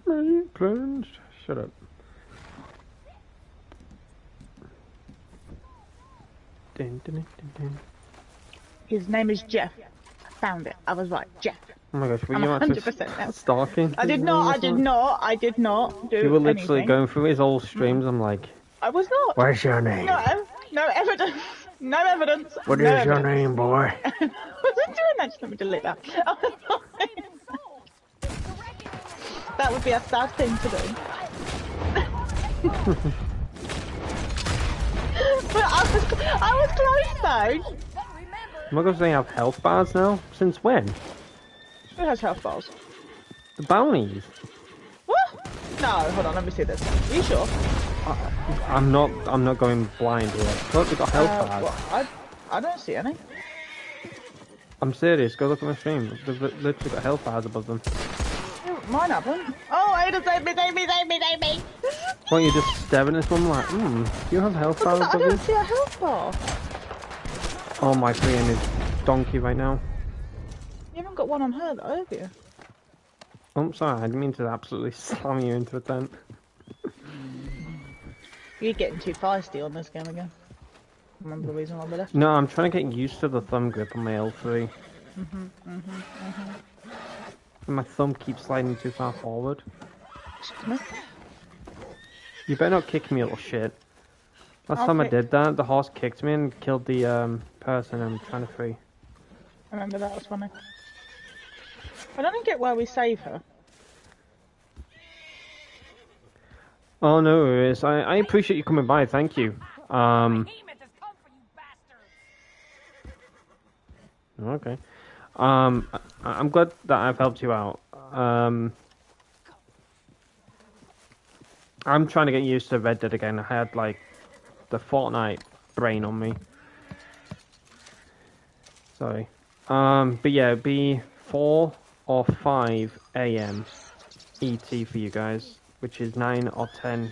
Cleansed? Cleansed. Shut up. Dun, dun, dun, dun, dun. His name is Jeff. I found it. I was right, Jeff. Oh my gosh, were I'm you actually 100% now. stalking? I did not do You were literally anything. going through his old streams. I'm like, I was not. where's your name? No evidence. No evidence. What no is your evidence. name, boy? I wasn't doing that. Just let me delete that. That would be a sad thing to do. But I was close though. Oh my gosh, they have health bars now? Since when? Who has health bars? The bounties. What? No, hold on, let me see this. Are you sure? I'm not going blind here. Look, they've got health bars. Well, I don't see any. I'm serious, go look at my stream. They've literally got health bars above them. Mine haven't. Oh, Aidan, save me. Why don't you just staring at this one like, do you have health bars I above don't you? see a health bar. Oh, my friend is donkey right now. You haven't got one on her though, have you? Oh, sorry, I didn't mean to absolutely slam you into a tent. You're getting too feisty on this game again. Remember the reason why we left? No, I'm trying to get used to the thumb grip on my L3. And my thumb keeps sliding too far forward. Excuse me? You better not kick me, little shit. Last I'll time I kick- did that, the horse kicked me and killed the person I'm trying to free. I remember that was funny. I don't get why we save her. Oh no, worries. I appreciate you coming by, thank you. Okay. I'm glad that I've helped you out. I'm trying to get used to Red Dead again. I had like the Fortnite brain on me. Sorry. But yeah, it'd be 4 or 5 a.m. ET for you guys, which is 9 or 10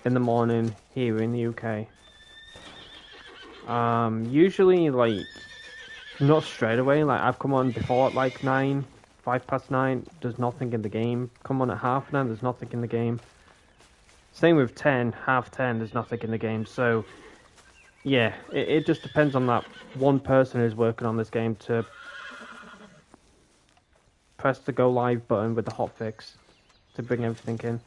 in the morning here in the UK. Usually like not straight away. Like I've come on before at like 9, 5 past 9. There's nothing in the game. Come on at 9:30. There's nothing in the game. Same with 10, 10:30. There's nothing in the game. So yeah, it just depends on that one person who's working on this game to press the go live button with the hotfix to bring everything in.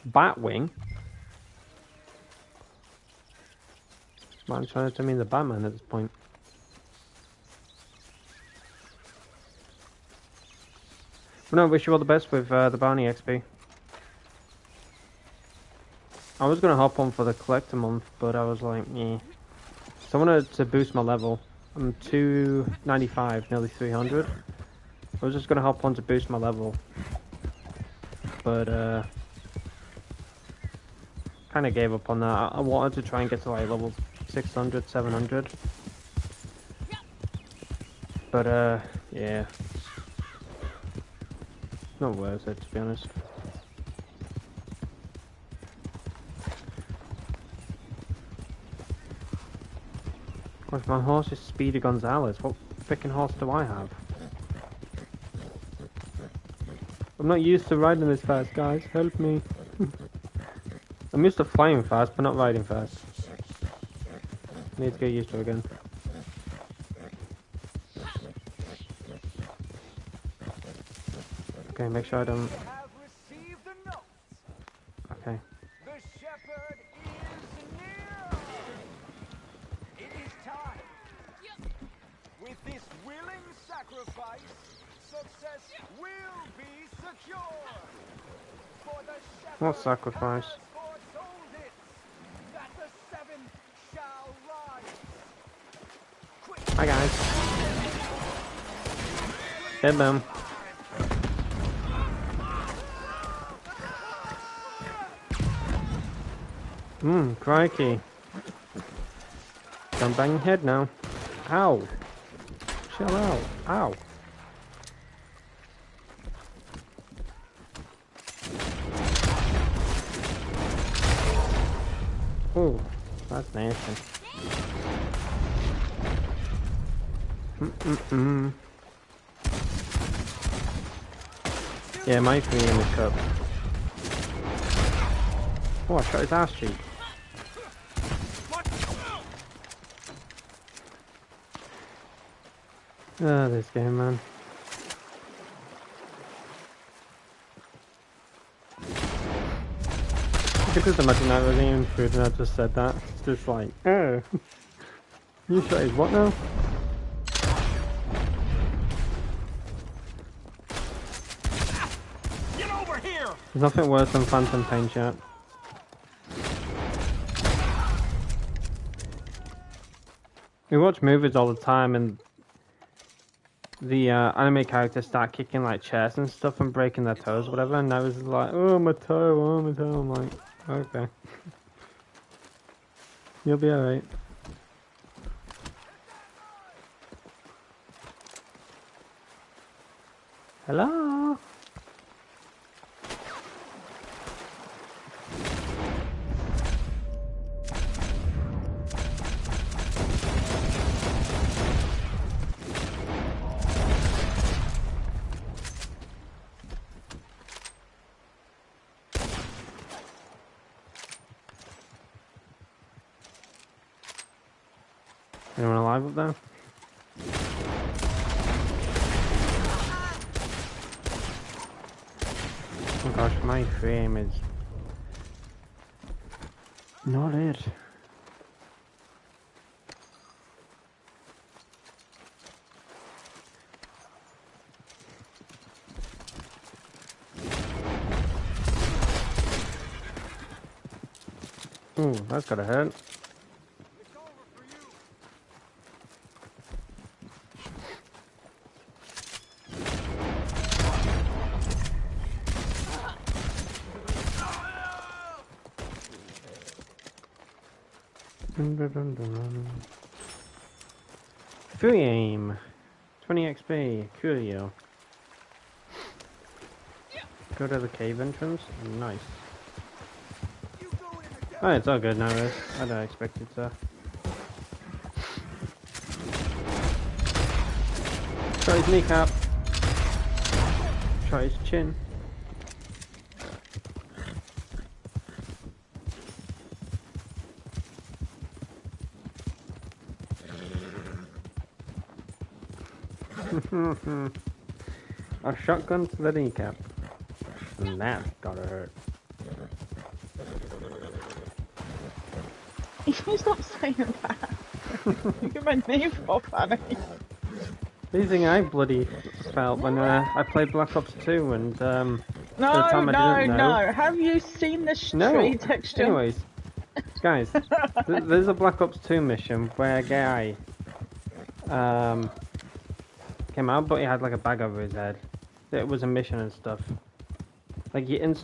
Batwing? I'm trying to mean the Batman at this point. But no, wish you all the best with the bounty XP. I was gonna hop on for the collector month, but I was like, yeah. So I wanted to boost my level. I'm 295, nearly 300. I was just gonna hop on to boost my level, but kind of gave up on that. I wanted to try and get to like level 600, 700, but yeah, not worth it to be honest. Gosh, my horse is Speedy Gonzales. What freaking horse do I have? I'm not used to riding this fast, guys. Help me. I'm used to flying fast, but not riding fast. Need to get used to it again. Okay, make sure I don't... Okay. The shepherd is near. It is time. With this willing sacrifice, success will be secure. For the shepherd What sacrifice? has foretold it, that the seven shall rise. Hi guys. Hit them. Crikey. Don't bang your head now. Ow. Chill out. Ow. Oh, that's nasty. Yeah, my free aim is cut. Oh, I shot his ass cheek. Ah, this game, man. I could just imagine I was aiming food and I just said that. It's just like, oh. You shot his what now? Get over here! There's nothing worse than phantom pain chat. We watch movies all the time and the anime characters start kicking like chairs and stuff and breaking their toes or whatever, and I was like, oh my toe, oh my toe. I'm like, okay. You'll be alright. Hello? Anyone alive up there? Oh gosh, my frame is not it. Ooh, that's gotta hurt. Free aim. 20 XP. Coolio. Go to the cave entrance. Nice. Oh, it's all good now, Riz. I don't expect it to. Shot his kneecap. Shot his chin. A shotgun to the kneecap. And that's gotta hurt. You stop saying that. You get my name for funny. The thing I bloody felt when I played Black Ops 2 and By the No, time I no, didn't know. no. Have you seen the No. tree texture? Anyways, guys, there's a Black Ops 2 mission where a guy came out, but he had like a bag over his head. It was a mission and stuff. Like he I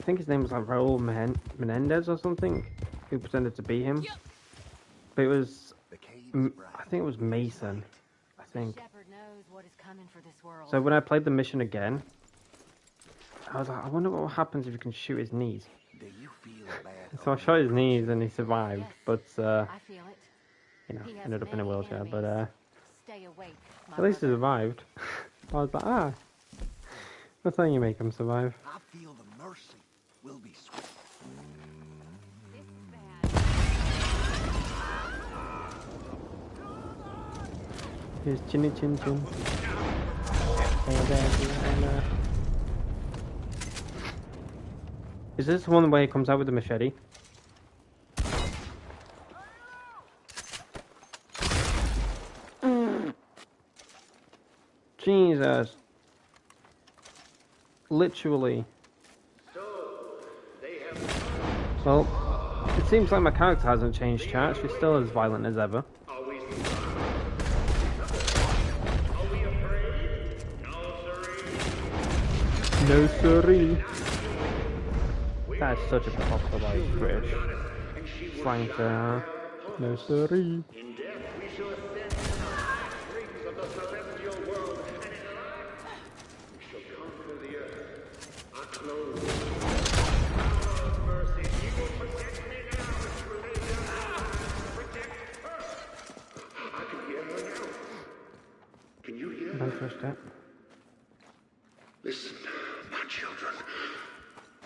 think his name was like Raul Menendez or something, who pretended to be him. But it was, I think it was Mason. I think. Shepherd knows what is coming for this world. So when I played the mission again, I was like, I wonder what happens if you can shoot his knees. Do you feel bad? So I shot his knees and he survived, but I feel it. you know, He has ended up in a many wheelchair. But enemies. Stay awake, my at least he brother. survived. I was like, that's how you make him survive. I feel the mercy will be swift. Here's Chinny Chin Chin. Is this the one where he comes out with the machete? Jesus. Literally. Well, it seems like my character hasn't changed, chat. She's still as violent as ever. No siree. That's such a proper like British slang to no siree. In death we shall ascend to the high springs of the celestial world, and in life we shall conquer the earth. I close. Power of mercy, you will protect me now as you lay down your life. Protect her. I can hear her now. Can you hear No her? first step. Listen, my children.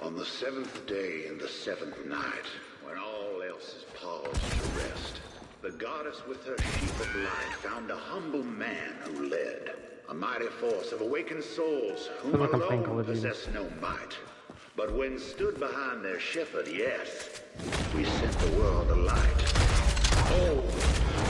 On the seventh day and the seventh night, when all else is paused to rest, the goddess with her sheep of light found a humble man who led a mighty force of awakened souls whom Feel like I'm playing alone Call of Duty. possess no might. But when stood behind their shepherd, yes, we sent the world a light. Oh,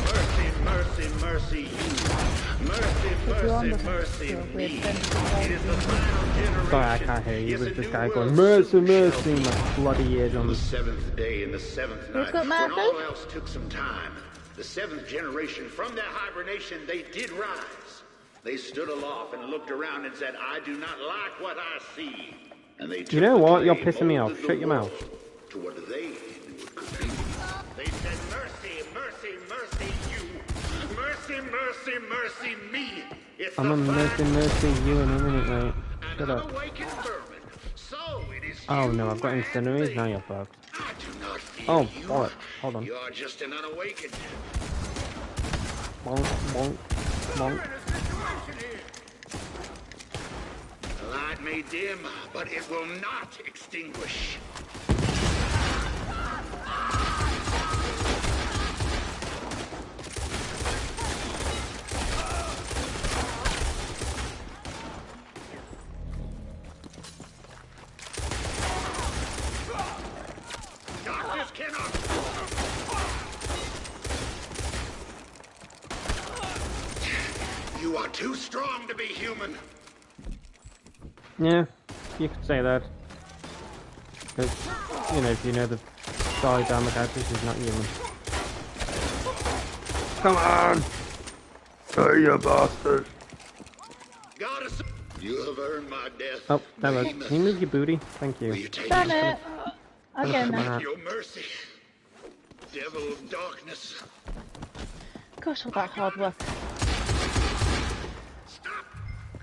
mercy, mercy, mercy, you. Mercy, mercy, mercy, me. It is the final generation. Sorry, I can't hear you Yes, with a this new guy world going, mercy, soon shall mercy, be. my bloody ears On on the the... seventh day and the seventh night, got when Matthew? all else took some time, the seventh generation, from their hibernation, they did rise. They stood aloft and looked around and said, I do not like what I see. And they You know took the what? You're clay, pissing me off. molded the Shut your mouth. world to what they knew it could be. They said, mercy, mercy, mercy, you. Mercy, mercy, mercy, me. It's I'm the a mercy, final mercy you in a minute, mate. and Shut up. unawakened vermin. So it is Oh you no, I've got and incendiaries, me. now you're fucked. I do not fear Oh, you. bollock. Hold on. You are just an unawakened. Bonk, bonk, bonk. The light may dim, but it will not extinguish. Darkness cannot. You are too strong to be human. Yeah, you could say that. Because, you know, if you know the story down the character, she's not human. Come on! Hey, you bastard! Goddess, you have earned my death. Oh, hello. Can you move your booty? Thank Will you. you take Damn it? it! Again, Come now. on. Your mercy, devil of darkness. Gosh, all that hard work. Stop!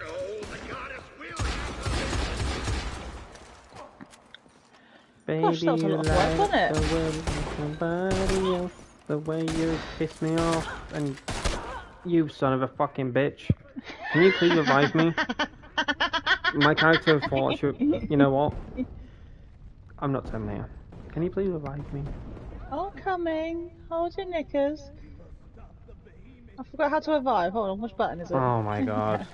Oh, the goddess will have Baby, Gosh, that was a you lot of work, like wasn't it? the way somebody else, the way you piss me off, and you son of a fucking bitch. Can you please revive me? My character thought she would, you know what? I'm not Terminator. Can you please revive me? Oh, coming. Hold your knickers. I forgot how to revive. Hold on, which button is it? Oh my god.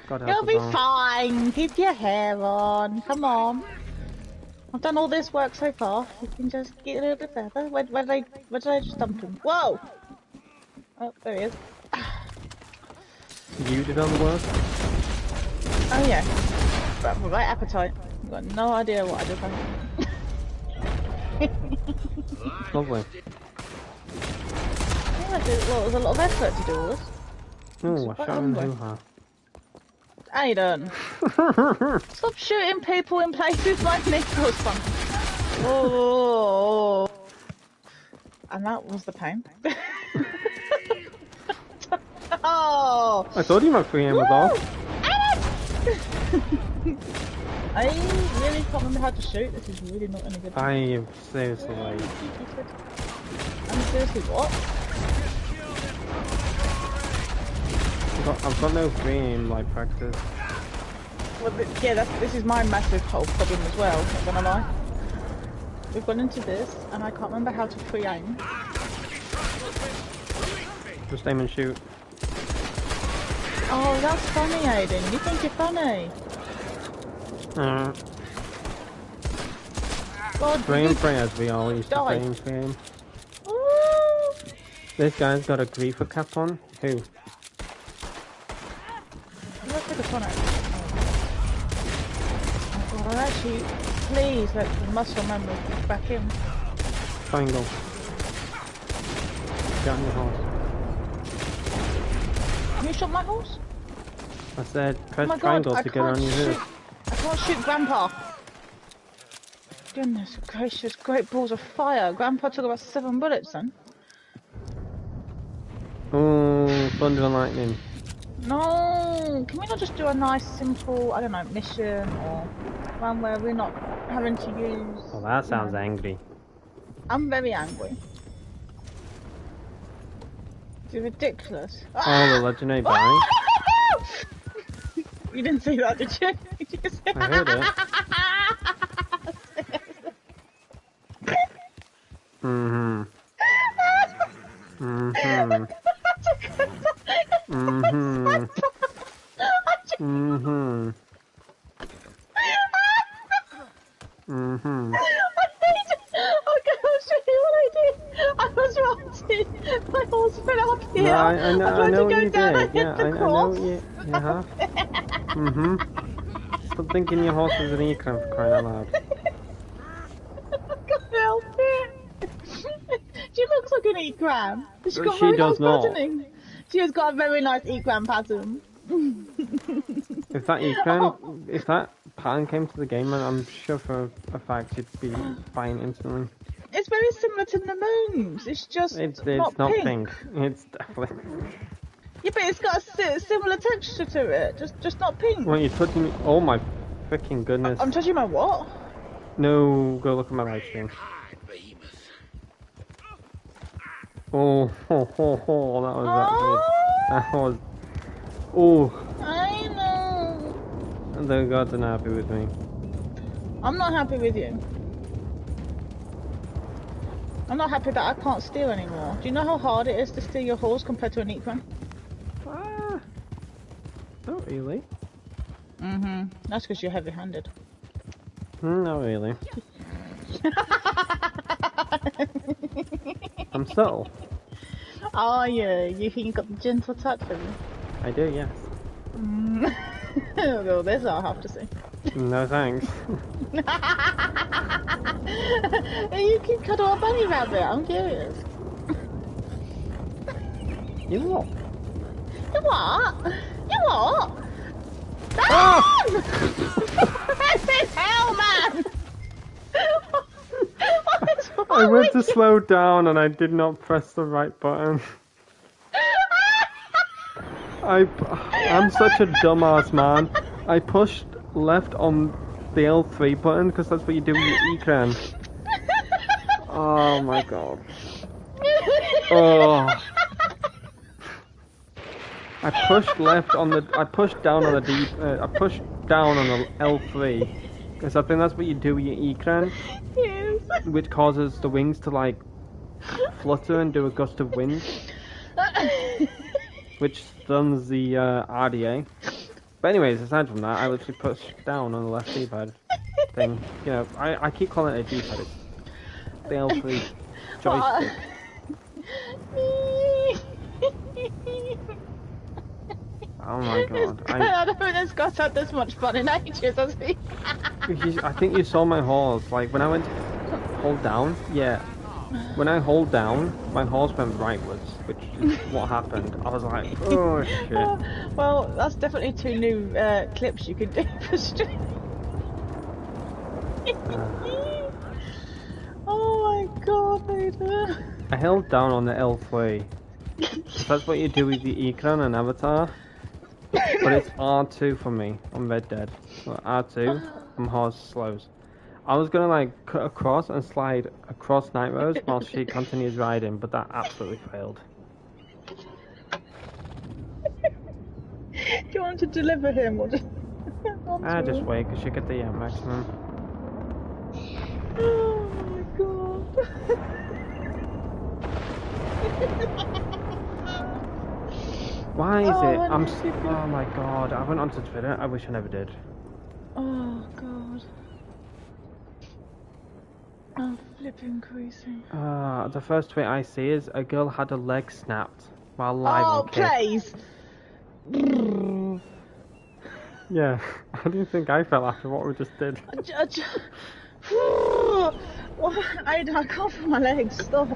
God help You'll us be all. fine. Keep your hair on. Come on. I've done all this work so far. You can just get a little bit further. Where did I just dump him? Whoa! Oh, there he is. You did all the work? Oh yeah. But right appetite. I've got no idea what I just had. Lovely. Yeah, well, it was a lot of effort to do all this. Ooh, I quite shot in the hungry. hoo-ha. Aidan, stop shooting people in places my nipples fun. Oh, and that was the pain. Oh, I told you my free aim was off. I really can't remember how to shoot. This is really not any good. I am seriously like... I'm seriously what? I've got no free aim like practice. Well, yeah, this is my massive whole problem as well, not gonna lie. We've gone into this, and I can't remember how to free aim. Just aim and shoot. Oh, that's funny, Aidan. You think you're funny. God, Free aim, free as we all used to free aim, free aim. Ooh. This guy's got a griefer cap on. Who? Let's take a fun out. Oh God, actually, please let the muscle memory back in. Triangle. Get on your horse. You shot my horse? I said press Oh my God, triangle I to get on can't your shoot. horse. I can't shoot Grandpa. Goodness gracious, great balls of fire. Grandpa took about 7 bullets then. Oh, thunder and lightning. No, can we not just do a nice simple, I don't know, mission or one where we're not having to use... Oh, that sounds angry. I'm very angry. It's ridiculous. Oh, the legendary Barney. You didn't see that, did you? Did you see I heard it. Mm-hmm. Mm-hmm. Mm-hmm. Mm-hmm. Mm-hmm. Okay, I'll show you what I did. I was riding. My horse fell up here. No, I know tried to what go you down, did. I hit Yeah, the I know cross. what you have. Mm-hmm. Stop thinking your horse is an ecran for crying out loud. I can't help it. She looks like an egg-gram. She's got She very does nice not. patterning. She has got a very nice egg-gram pattern. If that ecran, if that pattern came to the game, I'm sure for a fact you'd be buying instantly. It's very similar to the moons. It's just It's not not pink. pink. It's definitely. Yeah, but it's got a similar texture to it. Just not pink. Well, you're touching me. Oh my freaking goodness. I'm touching my what? No, go look at my live stream. Oh, that was that was. Oh, I know. the gods are not happy with me. I'm not happy with you. I'm not happy that I can't steal anymore. Do you know how hard it is to steal your horse compared to an equine? Not really. Mm-hmm. That's because you're heavy-handed. Not really. I'm subtle. Oh, yeah. You think you got the gentle touch of me? I do, yes. Well, this I'll have to see. No thanks. You can cuddle a bunny rabbit. I'm curious. You what? You what? You what? Ah! What hell, man? What is wrong I went to with you? slow down and I did not press the right button. I'm such a dumbass, man. I pushed left on the L3 button because that's what you do with your ecran. Oh my god. Oh. I pushed left on the. I pushed down on the D. I pushed down on the L3 because I think that's what you do with your ecran, Yes. which causes the wings to like flutter and do a gust of wind, which stuns the RDA. But anyways, aside from that, I literally pushed down on the left D-pad thing. You know, I keep calling it a D-pad. It's the L3 joystick. Oh my god. I don't think this guy's had this much fun in ages, has he? I think you saw my horse. Like when I went to hold down, yeah. When I hold down, my horse went rightwards, which is what happened. I was like, oh shit. Well, that's definitely 2 new clips you could do for stream. Oh my god, Aidan. I held down on the L3. Because that's what you do with the Ecran and Avatar. But it's R2 for me on Red Dead. So R2, and horse slows. I was gonna like cut across and slide across Night Rose while she continues riding, but that absolutely failed. Do you want to deliver him or just... Just wait, because she get the maximum. Oh my god. Why is it? Oh my god, I went onto Twitter. I wish I never did. Oh god. I'm flipping creasing. The first tweet I see is a girl had a leg snapped while live on Ketch. Please! Yeah, I didn't think I fell after what we just did. I can't feel my legs. Stop.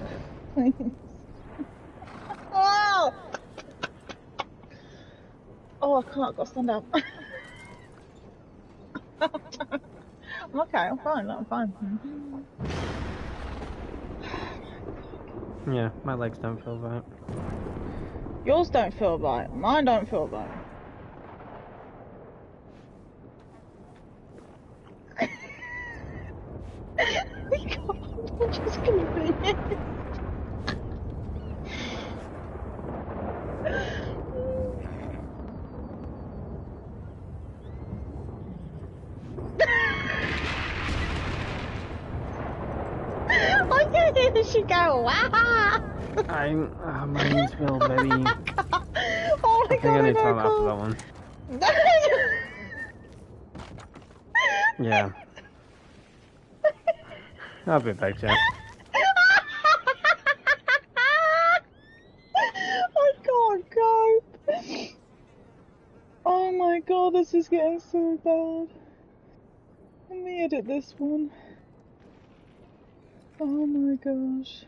Please. Oh! Oh, I can't. I've got to stand up. I'm okay. I'm fine. I'm fine. Yeah, my legs don't feel right. Yours don't feel right. Mine don't feel right. I'm just gonna be it. I can hear she go, wow! My knees feel very... Oh my god, I need to tell after that one. Yeah. I'll be back, Jack. I can't go. Oh my god, this is getting so bad. Let me edit this one. Oh my gosh.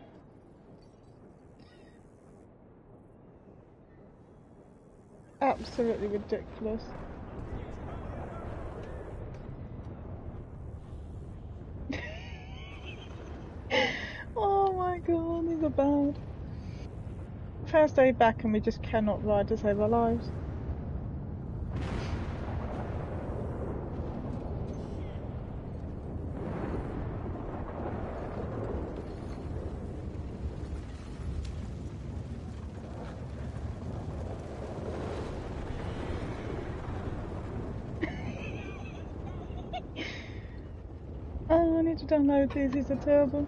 Absolutely ridiculous. Oh my god, these are bad. First day back and we just cannot ride to save our lives. Oh, I need to download these are terrible.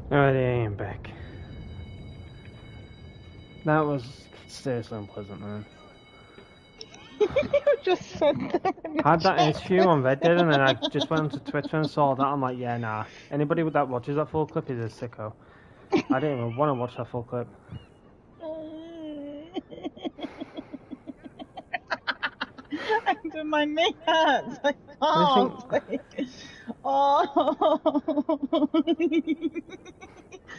Alright, I am back. That was seriously unpleasant, man. You just said that. Had that issue on Red Dead, and then I just went onto Twitter and saw that. I'm like, yeah, nah. Anybody that watches that full clip is a sicko. I didn't even want to watch that full clip. And my knee hurts. I can't. Oh.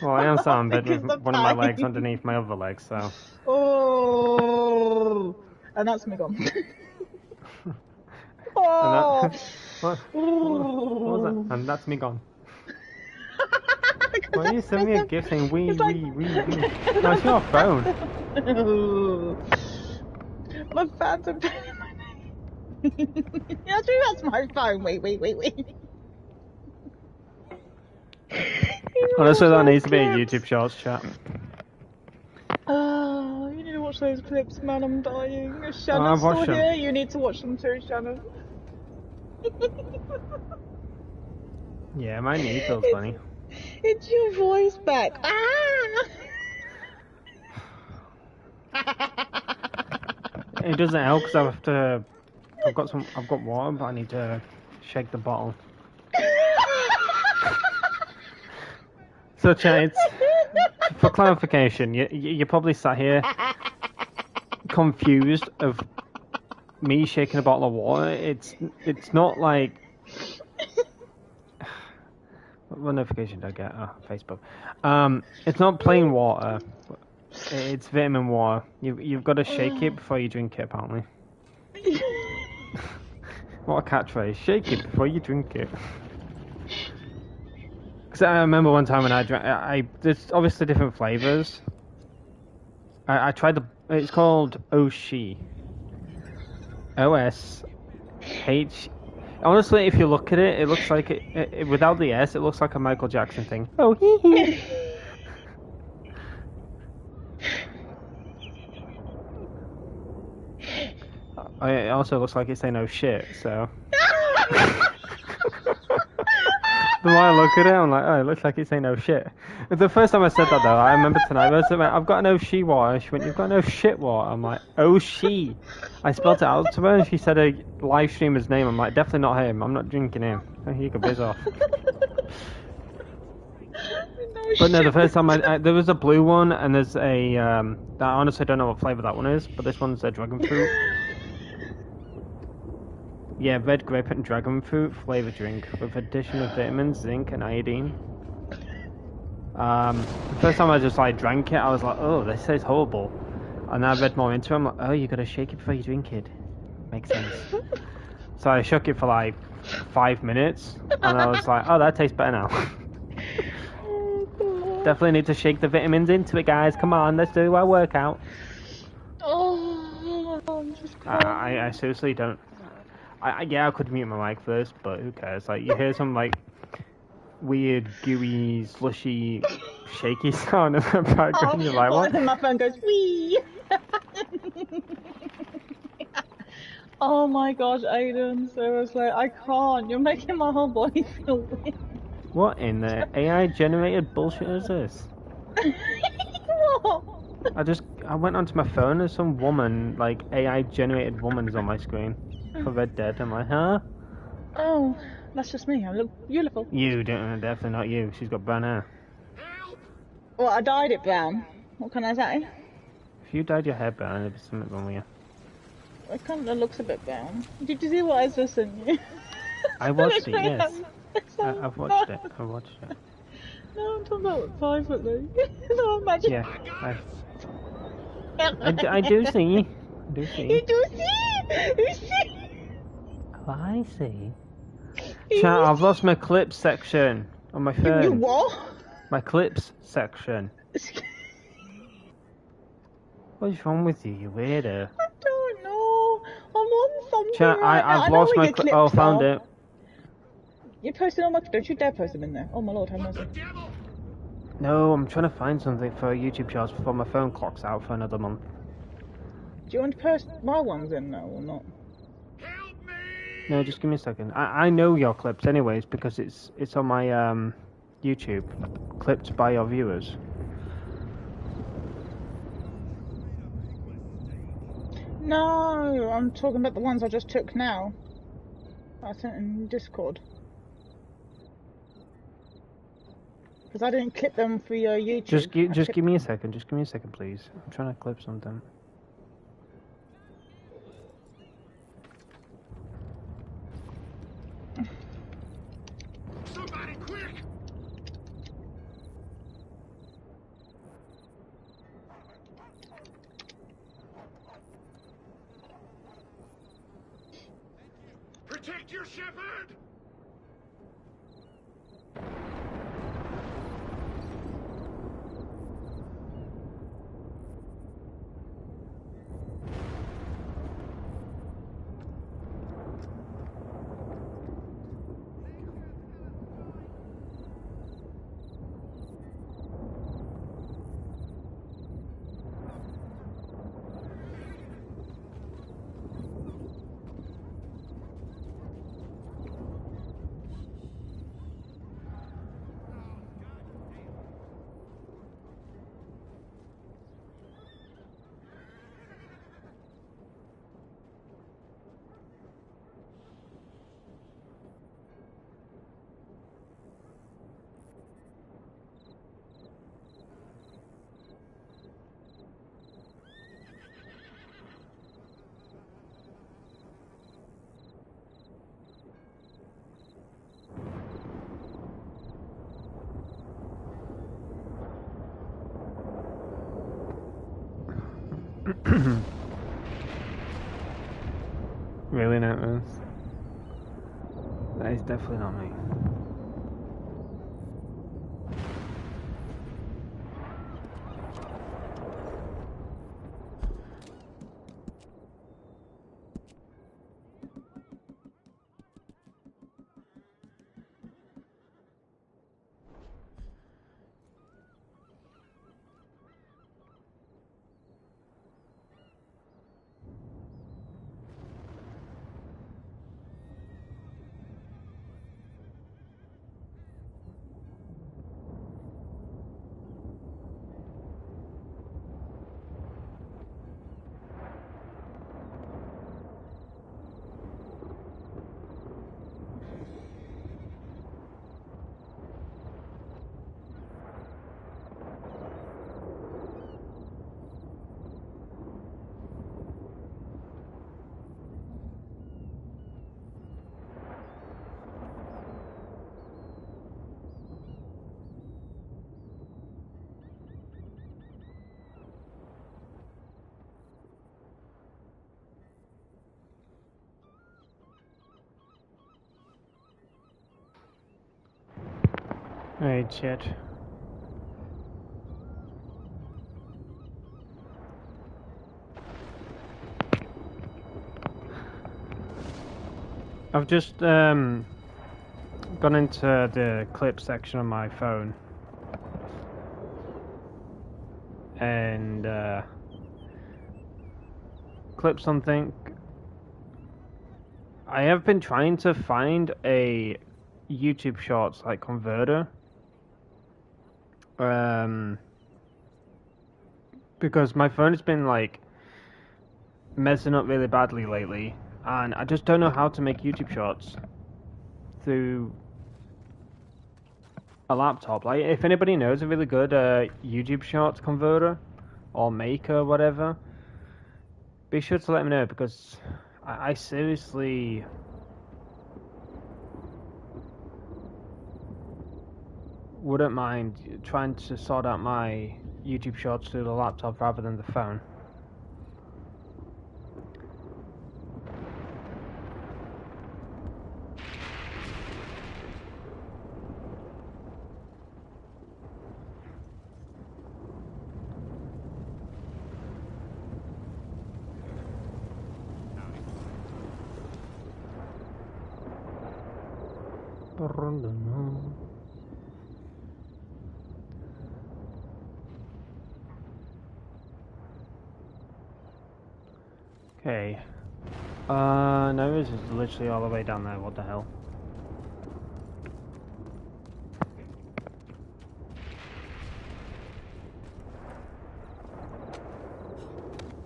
Well, I am sat on bed with one of my legs underneath my other leg, so. Oh. And that's me gone. Oh. And that, what was that? And that's me gone. Why are you sending me a gift saying wee. No, it's your phone. My phantom. Yeah, that's my phone. Wait. Honestly, that needs to be a YouTube Shorts chat. Oh, you need to watch those clips, man. I'm dying. Is Shannon still here? You need to watch them too, Shannon. Yeah, my knee feels funny. It's your voice back. It doesn't help because I've got water, but I need to shake the bottle. So, chat, for clarification, you probably sat here confused of me shaking a bottle of water. It's not like. What notification did I get? Oh, Facebook. It's not plain water. It's vitamin water. You've got to shake it before you drink it, apparently. What a catchphrase. Shake it before you drink it. Because I remember one time when I drank... there's obviously different flavours. I tried it's called Oshi. O-S-H... Honestly, if you look at it, it looks like it without the S, it looks like a Michael Jackson thing. Oh, hee hee. It also looks like it's saying oh shit, so. The more I look at it, I'm like, oh, it looks like it's saying oh shit. The first time I said that though, I remember tonight, I said, I've got an oh she water. She went, you've got an oh shit water. I'm like, oh she. I spelled it out to her and she said a live streamer's name. I'm like, definitely not him. I'm not drinking him. You can biz off. But no, the first time there was a blue one and there's a, I honestly don't know what flavour that one is, but this one's a dragon fruit. Yeah, red grape and dragon fruit flavour drink with addition of vitamins, zinc and iodine. The first time I just drank it, I was like, oh, this tastes horrible. And then I read more into it, I'm like, oh, you gotta shake it before you drink it. Makes sense. So I shook it for 5 minutes, and I was like, oh, that tastes better now. Definitely need to shake the vitamins into it, guys. Come on, let's do our workout. Oh, I'm just I seriously don't. Yeah, I could mute my mic first, but who cares? You hear some weird, gooey, slushy, shaky sound in the background. You're like, what? And then my phone goes wee. Oh my gosh, Aidan, seriously, I can't. You're making my whole body feel weird. What in the AI generated bullshit is this? What? I went onto my phone and there's some woman, AI generated woman's on my screen for Red Dead. I'm like, huh? Oh, that's just me. I look beautiful. You don't, definitely not you. She's got brown hair. Well, I dyed it brown. What can I say? If you dyed your hair brown, there'd be something wrong with you. It kind of looks a bit brown. Did you see what I just sent you? I watched it, yes. I've watched it. No, I'm talking about privately. No, imagine. Yeah, I do see. I do see. You do see? You see? Oh, I see. Chat, I've lost my clips section on my phone. You what? My clips section. What is wrong with you, you weirdo? I don't know. I'm on something. Chat, I've lost my clips. Oh, found it. You posted on my... Don't you dare post them in there. Oh my lord, have mercy. No, I'm trying to find something for YouTube Shorts before my phone clocks out for another month. Do you want to post my ones in now or not? No, just give me a second. I know your clips anyways because it's on my YouTube clipped by your viewers? No, I'm talking about the ones I just took now. I sent in Discord. Because I didn't clip them for your YouTube. Just give me a second. Just give me a second, please. I'm trying to clip something. Somebody quick! Protect your shepherd! Really, Nightmares? That is definitely not me. Alright, shit. I've just gone into the clip section on my phone and clip something. I have been trying to find a YouTube Shorts like converter, because my phone has been like messing up really badly lately, and I just don't know how to make YouTube Shorts through a laptop. Like, if anybody knows a really good YouTube Shorts converter or maker, whatever, be sure to let me know, because I seriously wouldn't mind trying to sort out my YouTube Shorts through the laptop rather than the phone. Okay. No, this is literally all the way down there. What the hell?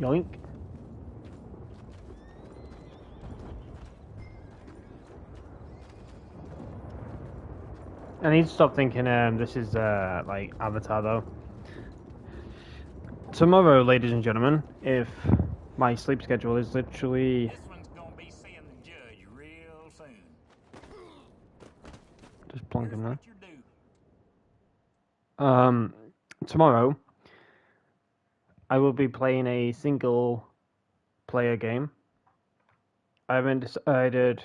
Yoink. I need to stop thinking this is like Avatar though. Tomorrow, ladies and gentlemen, if my sleep schedule is literally This one's gonna be seeing the judge real soon. just Here's plonking there. what you do. Tomorrow I will be playing a single player game. I haven't decided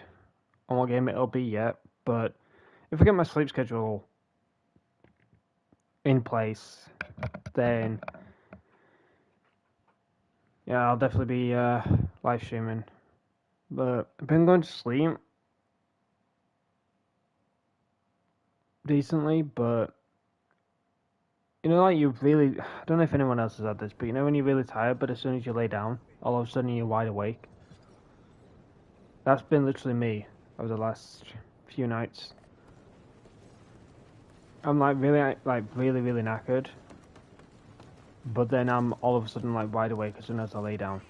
on what game it'll be yet, but if I get my sleep schedule in place, then yeah, I'll definitely be live streaming. But I've been going to sleep decently, but you know, like you really, I don't know if anyone else has had this, but you know when you're really tired, but as soon as you lay down, all of a sudden you're wide awake. That's been literally me over the last few nights. I'm like really knackered, but then I'm all of a sudden like wide awake as soon as I lay down.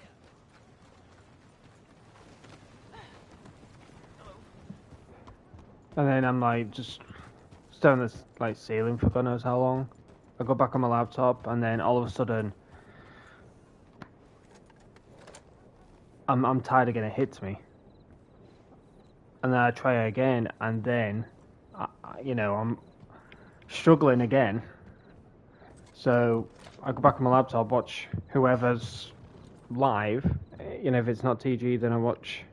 And then I'm like just staring at this like ceiling for God knows how long. I go back on my laptop, and then all of a sudden I'm tired again. It hits me, and then I try again, and then I'm struggling again. So I go back on my laptop, watch whoever's live. You know, if it's not TG, then I watch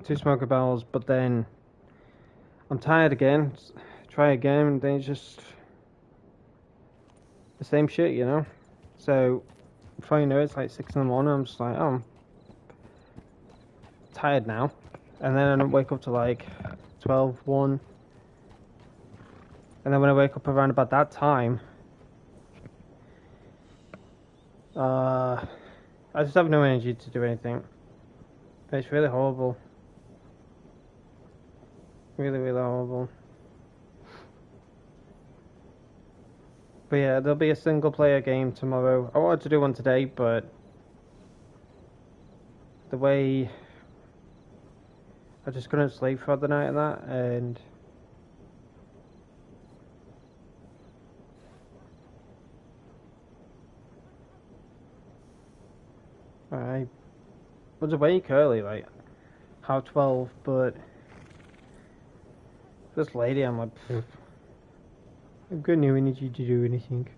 Two Smoker Bells. But then I'm tired again. Try again, and then it's just the same shit, you know. So before you know it, it's like 6 in the morning. I'm just like, oh, I'm tired now, and then I don't wake up to like 12, 1. And then when I wake up around about that time, I just have no energy to do anything. It's really horrible. Really, really horrible. But yeah, there'll be a single player game tomorrow. I wanted to do one today, but the way I just couldn't sleep for the night and that, and I was awake early, like 12, but this lady, I'm like, I've got no energy to do anything.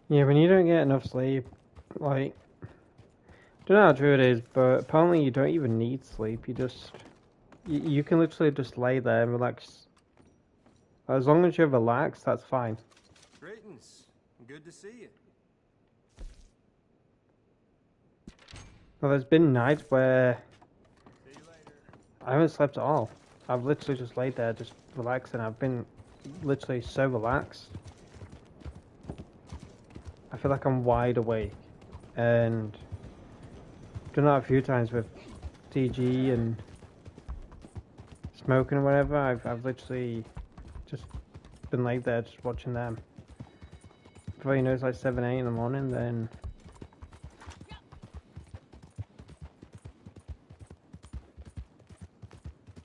Yeah, when you don't get enough sleep, like, I don't know how true it is, but apparently you don't even need sleep. You can literally just lay there and relax. As long as you're relaxed, that's fine. Greetings. Good to see you. Well, there's been nights where I haven't slept at all. I've literally just laid there, just relaxing. I've been literally so relaxed. I feel like I'm wide awake, and I've done that a few times with TG and smoking or whatever. I've literally just been laid there, just watching them. Before you know, it's like 7, 8 in the morning. Then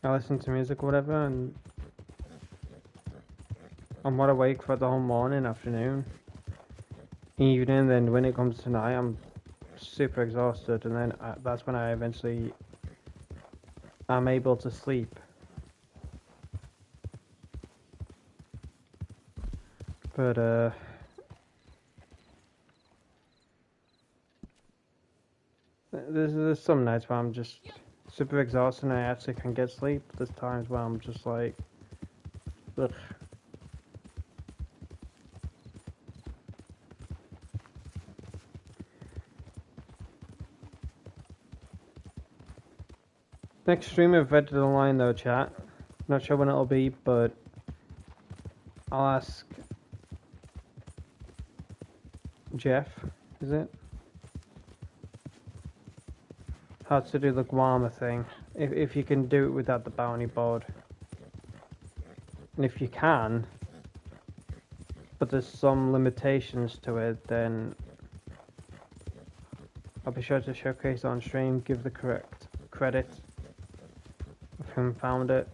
I listen to music or whatever, and I'm wide awake for the whole morning, afternoon, evening. Then when it comes to night, I'm super exhausted, and then that's when I eventually am able to sleep. But there's some nights where I'm just super exhausted and I actually can get sleep. There's times where I'm just like, ugh. Next stream of Red Dead Online though, chat. Not sure when it'll be, but I'll ask Jeff, is it? How to do the Guarma thing. If you can do it without the bounty board. And if you can, but there's some limitations to it, then I'll be sure to showcase it on stream, give the correct credit of whom found it.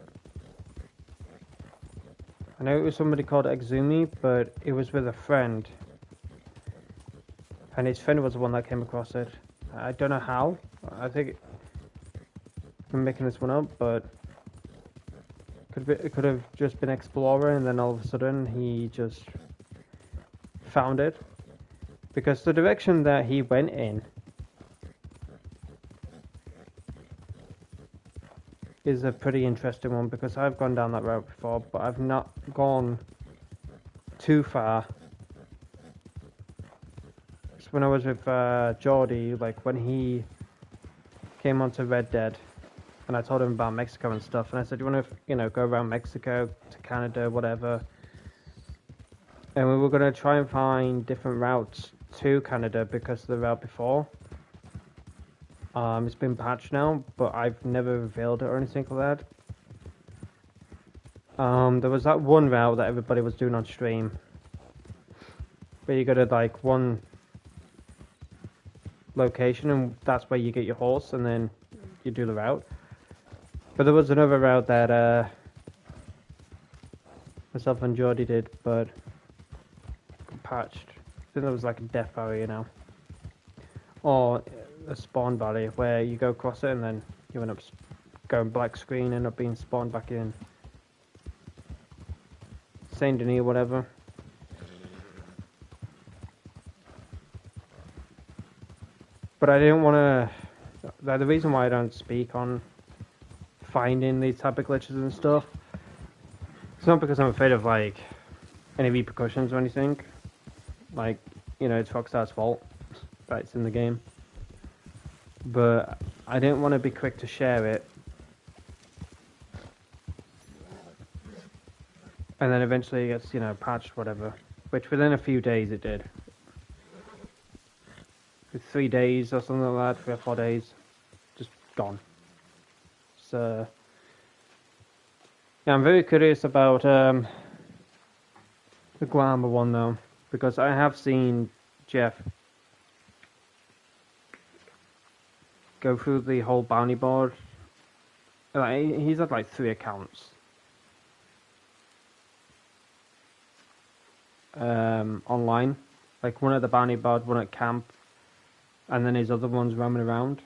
I know it was somebody called Exumi, but it was with a friend. And his friend was the one that came across it. I don't know how. I think I'm making this one up, but it could have just been exploring, and then all of a sudden he just found it. Because the direction that he went in is a pretty interesting one, because I've gone down that route before, but I've not gone too far. So when I was with Geordie, like when he came onto Red Dead, and I told him about Mexico and stuff, and I said, "You want to, go around Mexico to Canada, whatever?" And we were gonna try and find different routes to Canada because of the route before. It's been patched now, but I've never revealed it or anything like that. There was that one route that everybody was doing on stream, where you go to like one location and that's where you get your horse and then you do the route. But there was another route that myself and Geordie did, but got patched. I think there was like a death barrier now. Or a spawn valley where you go across it and then you end up going black screen and up being spawned back in Saint Denis or whatever. But I didn't want to. The reason why I don't speak on finding these type of glitches and stuff, it's not because I'm afraid of like any repercussions or anything. Like, it's Rockstar's fault that it's in the game. But I didn't want to be quick to share it, and then eventually it gets, patched, whatever. Which within a few days it did. With 3 days or something like that, 3 or 4 days, just gone. So yeah, I'm very curious about the Guarma one though, because I have seen Jeff go through the whole bounty board. He's had like 3 accounts. Online. Like one at the bounty board, one at camp, and then his other ones roaming around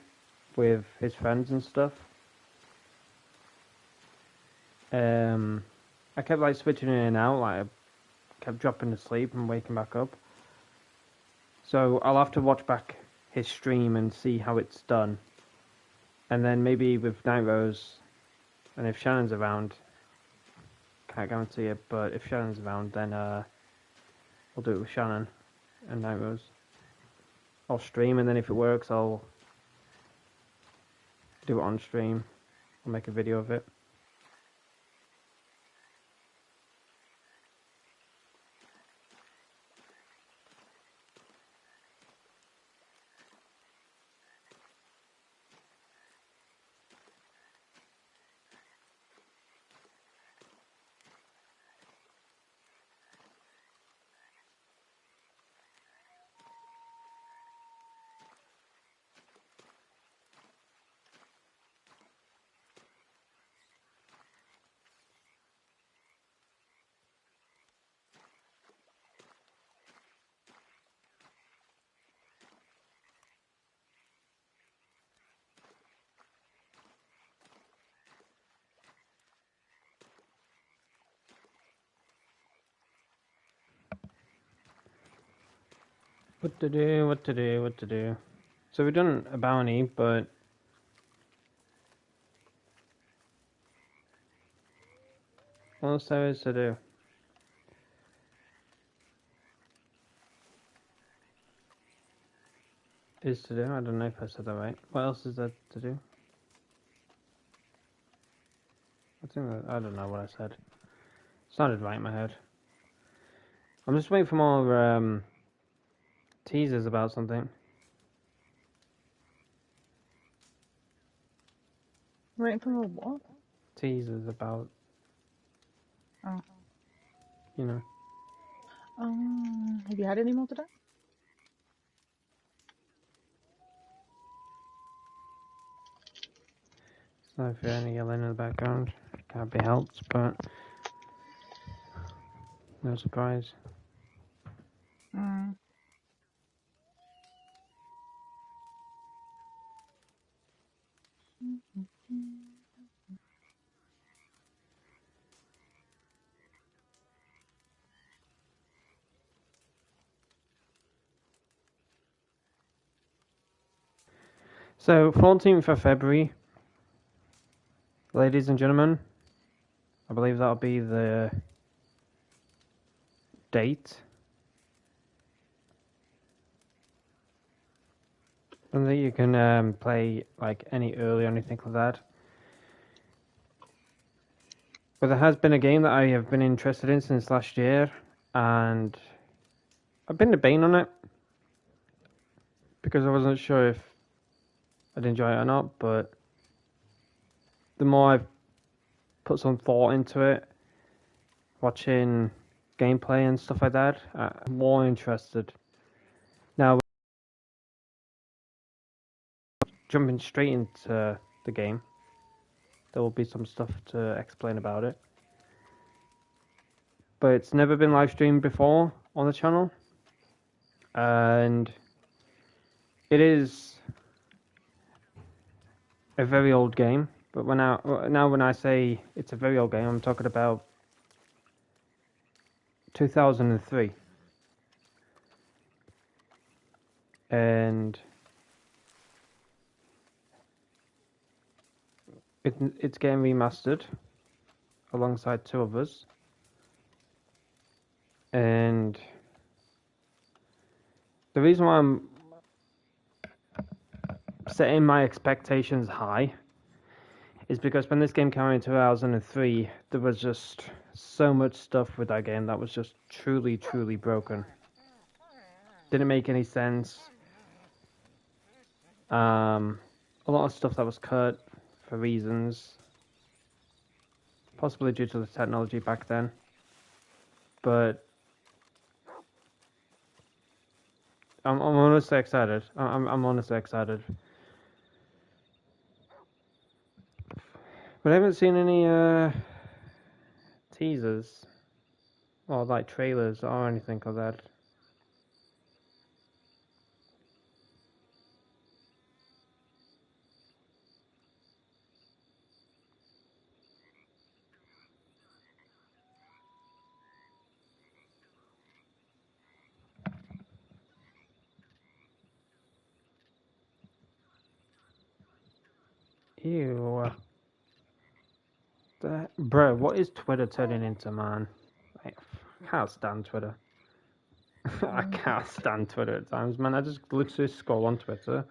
with his friends and stuff. I kept like switching in and out, like I kept dropping to sleep and waking back up. So I'll have to watch back his stream and see how it's done. And then maybe with Night Rose, and if Shannon's around, can't guarantee it, but if Shannon's around, then I'll do it with Shannon and Night Rose. I'll stream, and then if it works, I'll do it on stream. I'll make a video of it. What to do. So we've done a bounty, but What else there is to do? Is to do? I don't know if I said that right. What else is there to do? I don't know what I said. Sounded right in my head. I'm just waiting for more teasers about something. Waiting for more what? Teasers about, Oh. you know. Have you had any more today? So if you hear any yelling in the background, can't be helped, but no surprise. So 14th of February, ladies and gentlemen, I believe that'll be the date. And that you can play like any early or anything like that. But there has been a game that I have been interested in since last year, and I've been debating on it because I wasn't sure if I'd enjoy it or not, but the more I've put some thought into it, watching gameplay and stuff like that, I'm more interested. Now, jumping straight into the game, there will be some stuff to explain about it. But it's never been live streamed before on the channel, and it is a very old game. But when I say it's a very old game, I'm talking about 2003, and it's getting remastered alongside two others, and the reason why I'm setting my expectations high is because when this game came out in 2003, there was just so much stuff with that game that was just truly, truly broken. Didn't make any sense. A lot of stuff that was cut for reasons, possibly due to the technology back then. But I'm honestly excited. I'm honestly excited. But I haven't seen any teasers or like trailers or anything like that. Ew. Bro, what is Twitter turning into, man? I can't stand Twitter. I can't stand Twitter at times, man. I just literally scroll on Twitter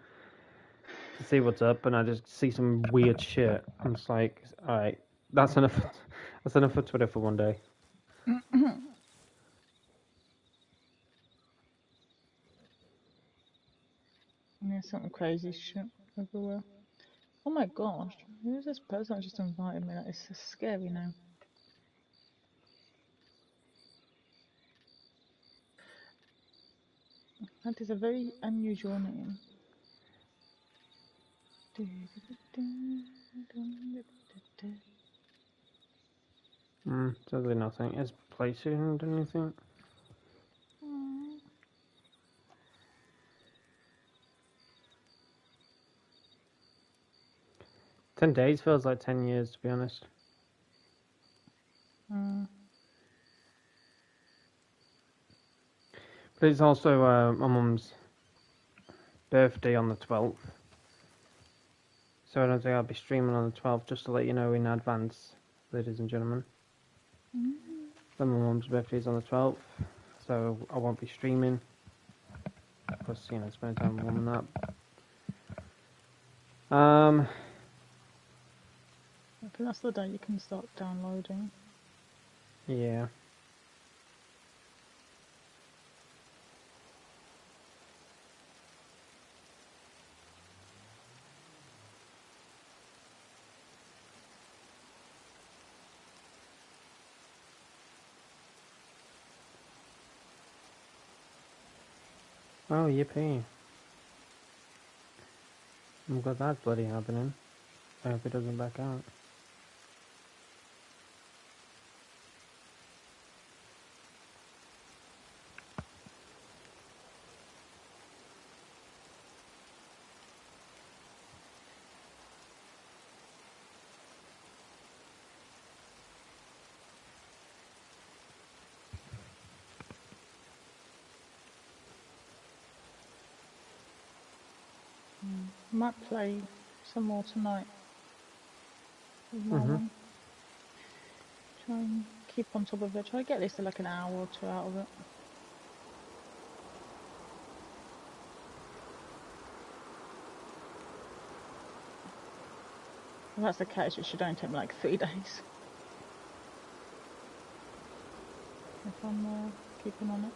to see what's up, and I just see some weird shit. I'm just like, alright, that's enough. That's enough for Twitter for one day. Yeah, something crazy shit everywhere. Oh my gosh, who's this person that just invited me? That is so scary now. That is a very unusual name. Totally nothing. Is PlayStation doing anything? 10 days feels like 10 years, to be honest. But it's also my mum's birthday on the 12th. So I don't think I'll be streaming on the 12th, just to let you know in advance, ladies and gentlemen. Then my mum's birthday is on the 12th, so I won't be streaming. Plus, you know, spending time with mum and that. I think that's the day you can start downloading. Yeah. Oh, yippee. I'm glad that's bloody happening. I hope it doesn't back out. Might play some more tonight with Marlon. Try and keep on top of it. Try to get at least like an hour or two out of it. If that's the case, it should only take me like 3 days. If I'm keeping on it.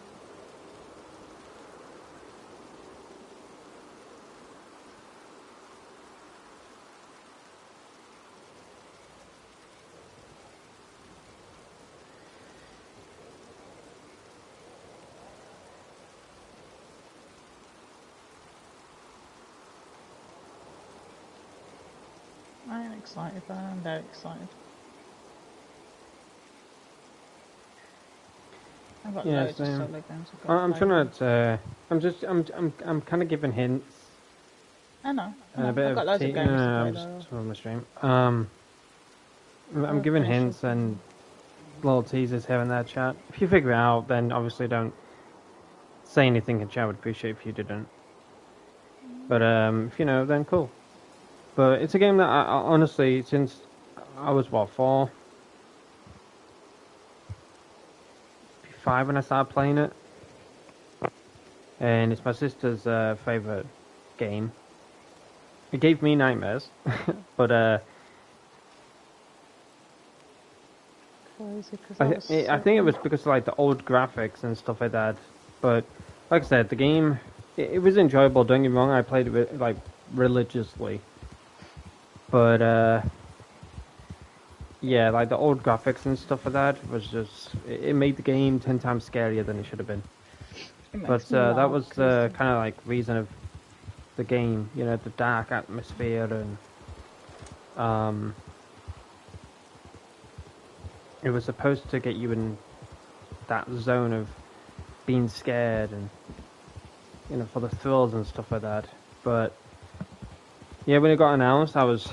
I am excited, but I'm very excited. I've got Yeah, loads of same. solo games. I'm trying to. I'm kind of giving hints. I know. And a bit I've got loads of games to play I'm though. just on the stream. I'm giving hints and little teasers here and there, chat. If you figure it out, then obviously don't say anything in chat. I would appreciate if you didn't. But if you know, then cool. But it's a game that I honestly, since I was 4, 5 when I started playing it, and it's my sister's favorite game. It gave me nightmares, but Crazy, I think it was because of, like, the old graphics and stuff like that. But like I said, the game it was enjoyable. Don't get me wrong, I played it like religiously. But yeah, like the old graphics and stuff like that was just it made the game 10 times scarier than it should have been. But that was the kind of like reason of the game, you know, the dark atmosphere and it was supposed to get you in that zone of being scared and, you know, for the thrills and stuff like that. But yeah, when it got announced, I was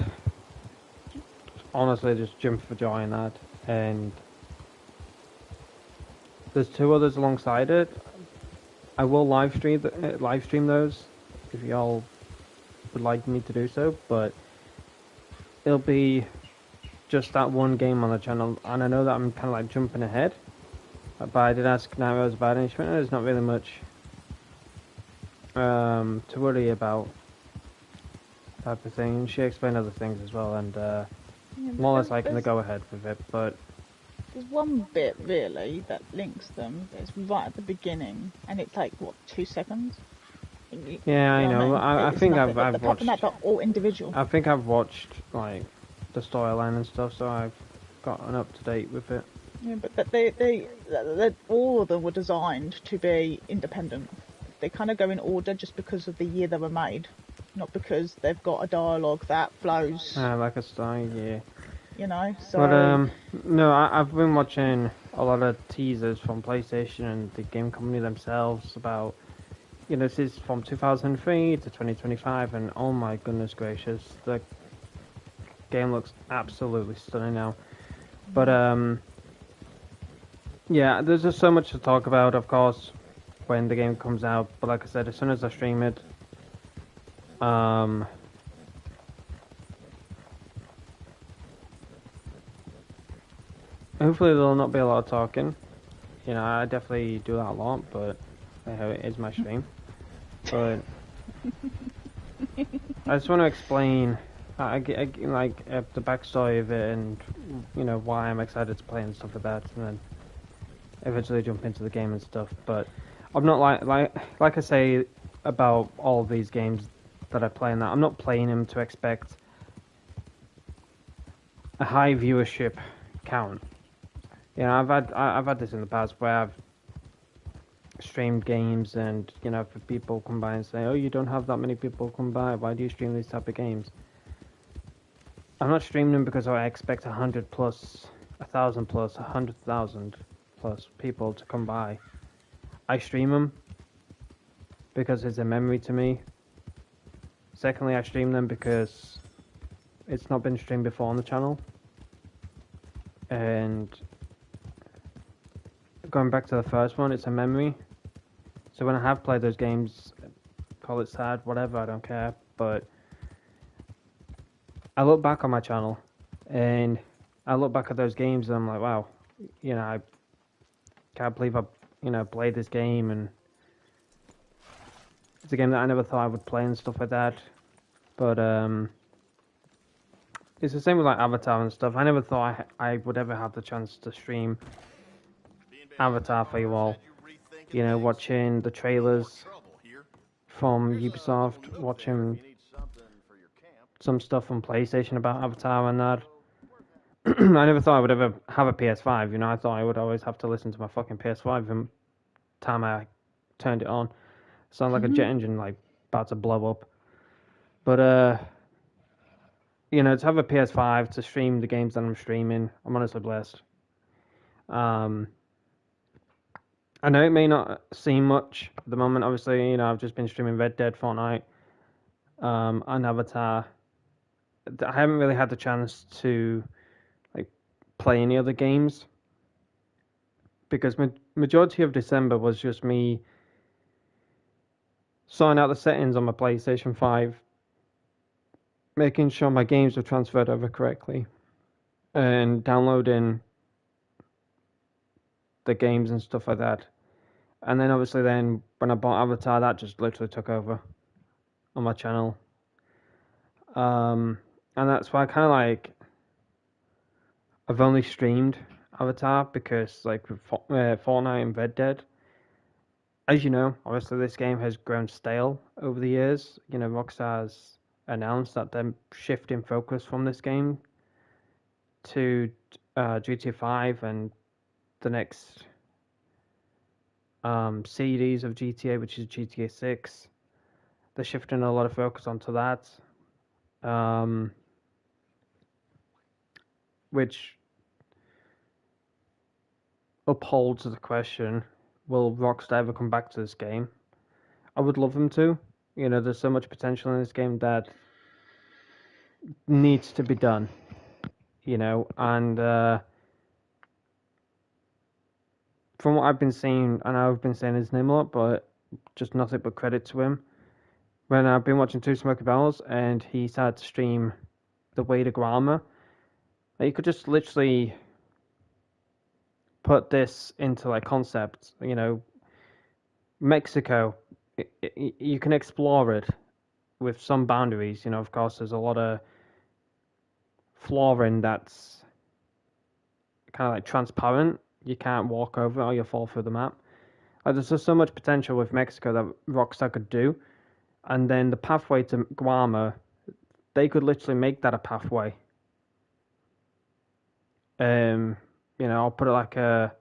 honestly just jumped for joy in that. And there's 2 others alongside it. I will live stream those if y'all would like me to do so, but it'll be just that one game on the channel, and I know that I'm kind of like jumping ahead, but I did ask Naros about it, and she went, there's not really much to worry about, type of thing. And she explained other things as well, and more or less I can go ahead with it, but there's one bit really that links them. It's right at the beginning, and it's like what 2 seconds. Yeah, I know. I think I've apart watched. From that, they're all individual. I think I've watched like the storyline and stuff, so I've gotten up to date with it. Yeah, but they all of them were designed to be independent. They kind of go in order just because of the year they were made, not because they've got a dialogue that flows. Like a style, yeah. You know, so. But no, I've been watching a lot of teasers from PlayStation and the game company themselves about, you know, this is from 2003 to 2025, and oh my goodness gracious, the game looks absolutely stunning now. But yeah, there's just so much to talk about, of course, when the game comes out. But like I said, as soon as I stream it, hopefully there'll not be a lot of talking. You know, I definitely do that a lot, but it is my stream. But I just want to explain, the backstory of it, and you know why I'm excited to play and stuff like that, and then eventually jump into the game and stuff. But I'm not like I say about all of these games that I play, and that I'm not playing them to expect a high viewership count. You know, I've had this in the past where I've streamed games, and you know, if people come by and say, "Oh, you don't have that many people come by. Why do you stream these type of games?" I'm not streaming them because I expect 100 plus, 1,000 plus, 100,000 plus people to come by. I stream them because it's a memory to me. Secondly, I stream them because it's not been streamed before on the channel. And going back to the first one, it's a memory. So when I have played those games, call it sad, whatever, I don't care. But I look back on my channel, and I look back at those games, and I'm like, wow, you know, I can't believe I, you know, played this game, and it's a game that I never thought I would play and stuff like that. But it's the same with like Avatar and stuff. I never thought I would ever have the chance to stream Avatar for you all. You know, watching the trailers from Ubisoft, watching some stuff on PlayStation about Avatar and that. I never thought I would ever have a PS5, you know, I thought I would always have to listen to my fucking PS5 every time I turned it on. Sound like a jet engine, like, about to blow up. But, you know, to have a PS5 to stream the games that I'm streaming, I'm honestly blessed. I know it may not seem much at the moment, obviously, you know, I've just been streaming Red Dead, Fortnite, and Avatar. I haven't really had the chance to like play any other games because majority of December was just me sorting out the settings on my PlayStation 5, making sure my games were transferred over correctly, and downloading the games and stuff like that. And then obviously then when I bought Avatar, that just literally took over on my channel. And that's why I kind of like, I've only streamed Avatar because like with Fortnite and Red Dead, as you know, obviously this game has grown stale over the years. You know, Rockstar's announced that they're shifting focus from this game to GTA 5 and the next series of GTA, which is GTA 6. They're shifting a lot of focus onto that. Which upholds the question, will Rockstar ever come back to this game? I would love them to. You know, there's so much potential in this game that needs to be done. You know, and from what I've been seeing, and I've been saying his name a lot, but just nothing but credit to him. When I've been watching Two Smoky Barrels, and he started to stream The Way to Guarma, you could just literally put this into like concept. You know, Mexico, you can explore it with some boundaries. You know, of course, there's a lot of flooring that's kind of like transparent. You can't walk over it or you'll fall through the map. Like, there's just so much potential with Mexico that Rockstar could do. And then the pathway to Guarma, they could literally make that a pathway. You know, I'll put it like a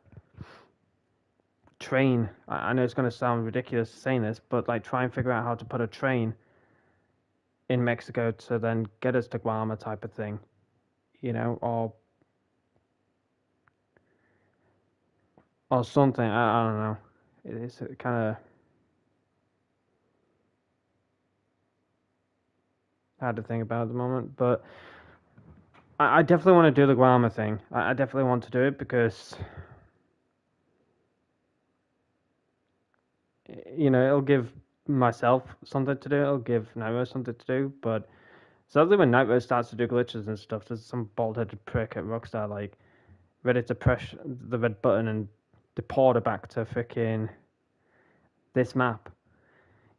train. I know it's going to sound ridiculous saying this, but like try and figure out how to put a train in Mexico to then get us to Guarma type of thing. You know, or something. I don't know. It's kind of hard to think about at the moment, but I definitely want to do the Guarma thing. I definitely want to do it because, you know, it'll give myself something to do. It'll give Nightmare something to do. But sadly, when Nightmare starts to do glitches and stuff, there's some bald-headed prick at Rockstar like ready to press the red button and deport her back to freaking this map.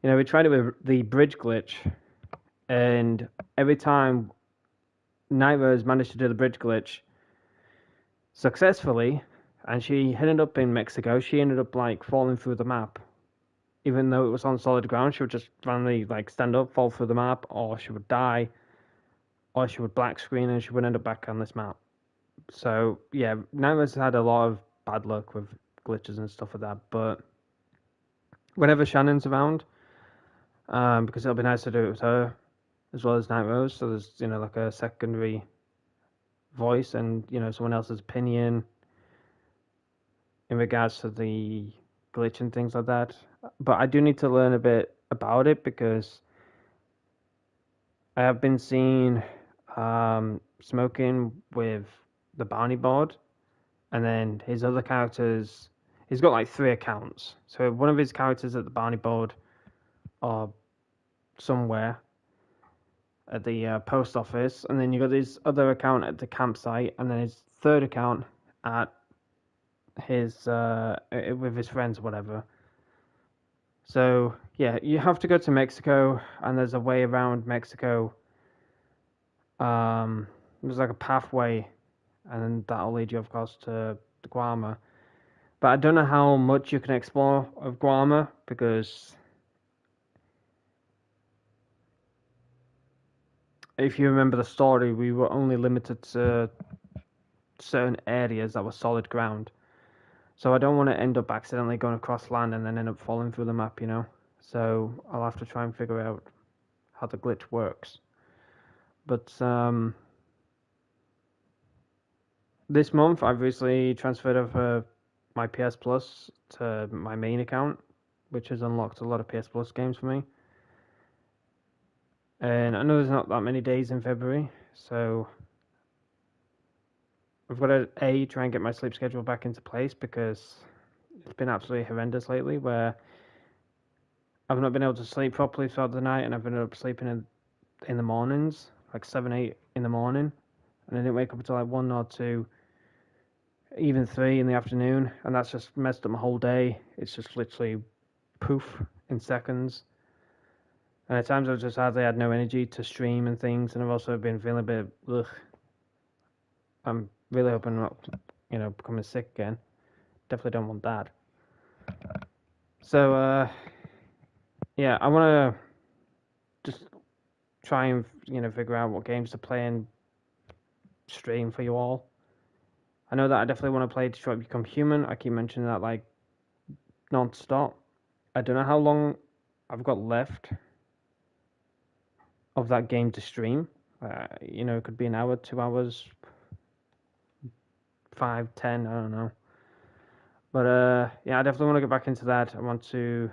You know, we tried it with the bridge glitch, and every time Night Rose managed to do the bridge glitch successfully, and she ended up in Mexico, she ended up like falling through the map. Even though it was on solid ground, she would just randomly like stand up, fall through the map, or she would die, or she would black screen and she would end up back on this map. So yeah, Night Rose had a lot of bad luck with glitches and stuff like that. But whenever Shannon's around, because it'll be nice to do it with her as well as Night Rose. So there's like a secondary voice and someone else's opinion in regards to the glitch and things like that. But I do need to learn a bit about it because I have been seen smoking with the Barney board, and then his other characters. He's got like 3 accounts. So one of his characters at the Barney board or somewhere at the post office, and then you got his other account at the campsite, and then his third account at his with his friends or whatever. So yeah, you have to go to Mexico, and there's a way around Mexico. There's like a pathway, and that'll lead you, of course, to Guarma. But I don't know how much you can explore of Guarma because if you remember the story, we were only limited to certain areas that were solid ground. So I don't want to end up accidentally going across land and then end up falling through the map, So I'll have to try and figure out how the glitch works. But this month I've recently transferred over my PS Plus to my main account, which has unlocked a lot of PS Plus games for me. And I know there's not that many days in February, so I've got to try and get my sleep schedule back into place because it's been absolutely horrendous lately where I've not been able to sleep properly throughout the night and I've ended up sleeping in the mornings, like 7, 8 in the morning, and I didn't wake up until like 1 or 2, even 3 in the afternoon, and that's just messed up my whole day. It's just literally poof in seconds. And at times I've just hardly had no energy to stream and things, and I've also been feeling a bit ugh. I'm really hoping I'm not, becoming sick again. Definitely don't want that. So, yeah, I want to just try and, figure out what games to play and stream for you all. I know that I definitely want to play Detroit Become Human. I keep mentioning that, like, non-stop. I don't know how long I've got left of that game to stream. It could be an hour, 2 hours, 5, 10, I don't know. But yeah, I definitely want to get back into that. I want to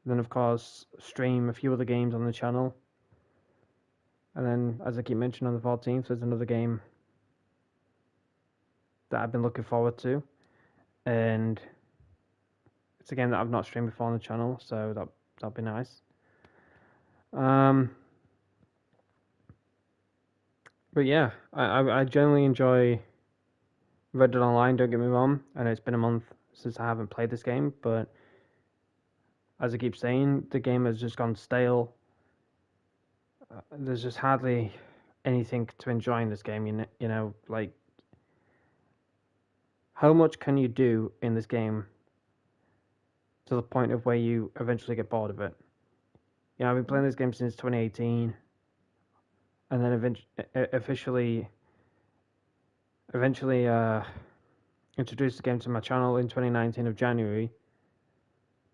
then, of course, stream a few other games on the channel. And then, as I keep mentioning, on the 14th, there's another game that I've been looking forward to. And it's a game that I've not streamed before on the channel, so that'll be nice. But yeah, I generally enjoy Red Dead Online, don't get me wrong. I know it's been a month since I haven't played this game, but as I keep saying, the game has just gone stale. There's just hardly anything to enjoy in this game, like, how much can you do in this game to the point of where you eventually get bored of it? I've been playing this game since 2018, and then eventually introduced the game to my channel in 2019 of January.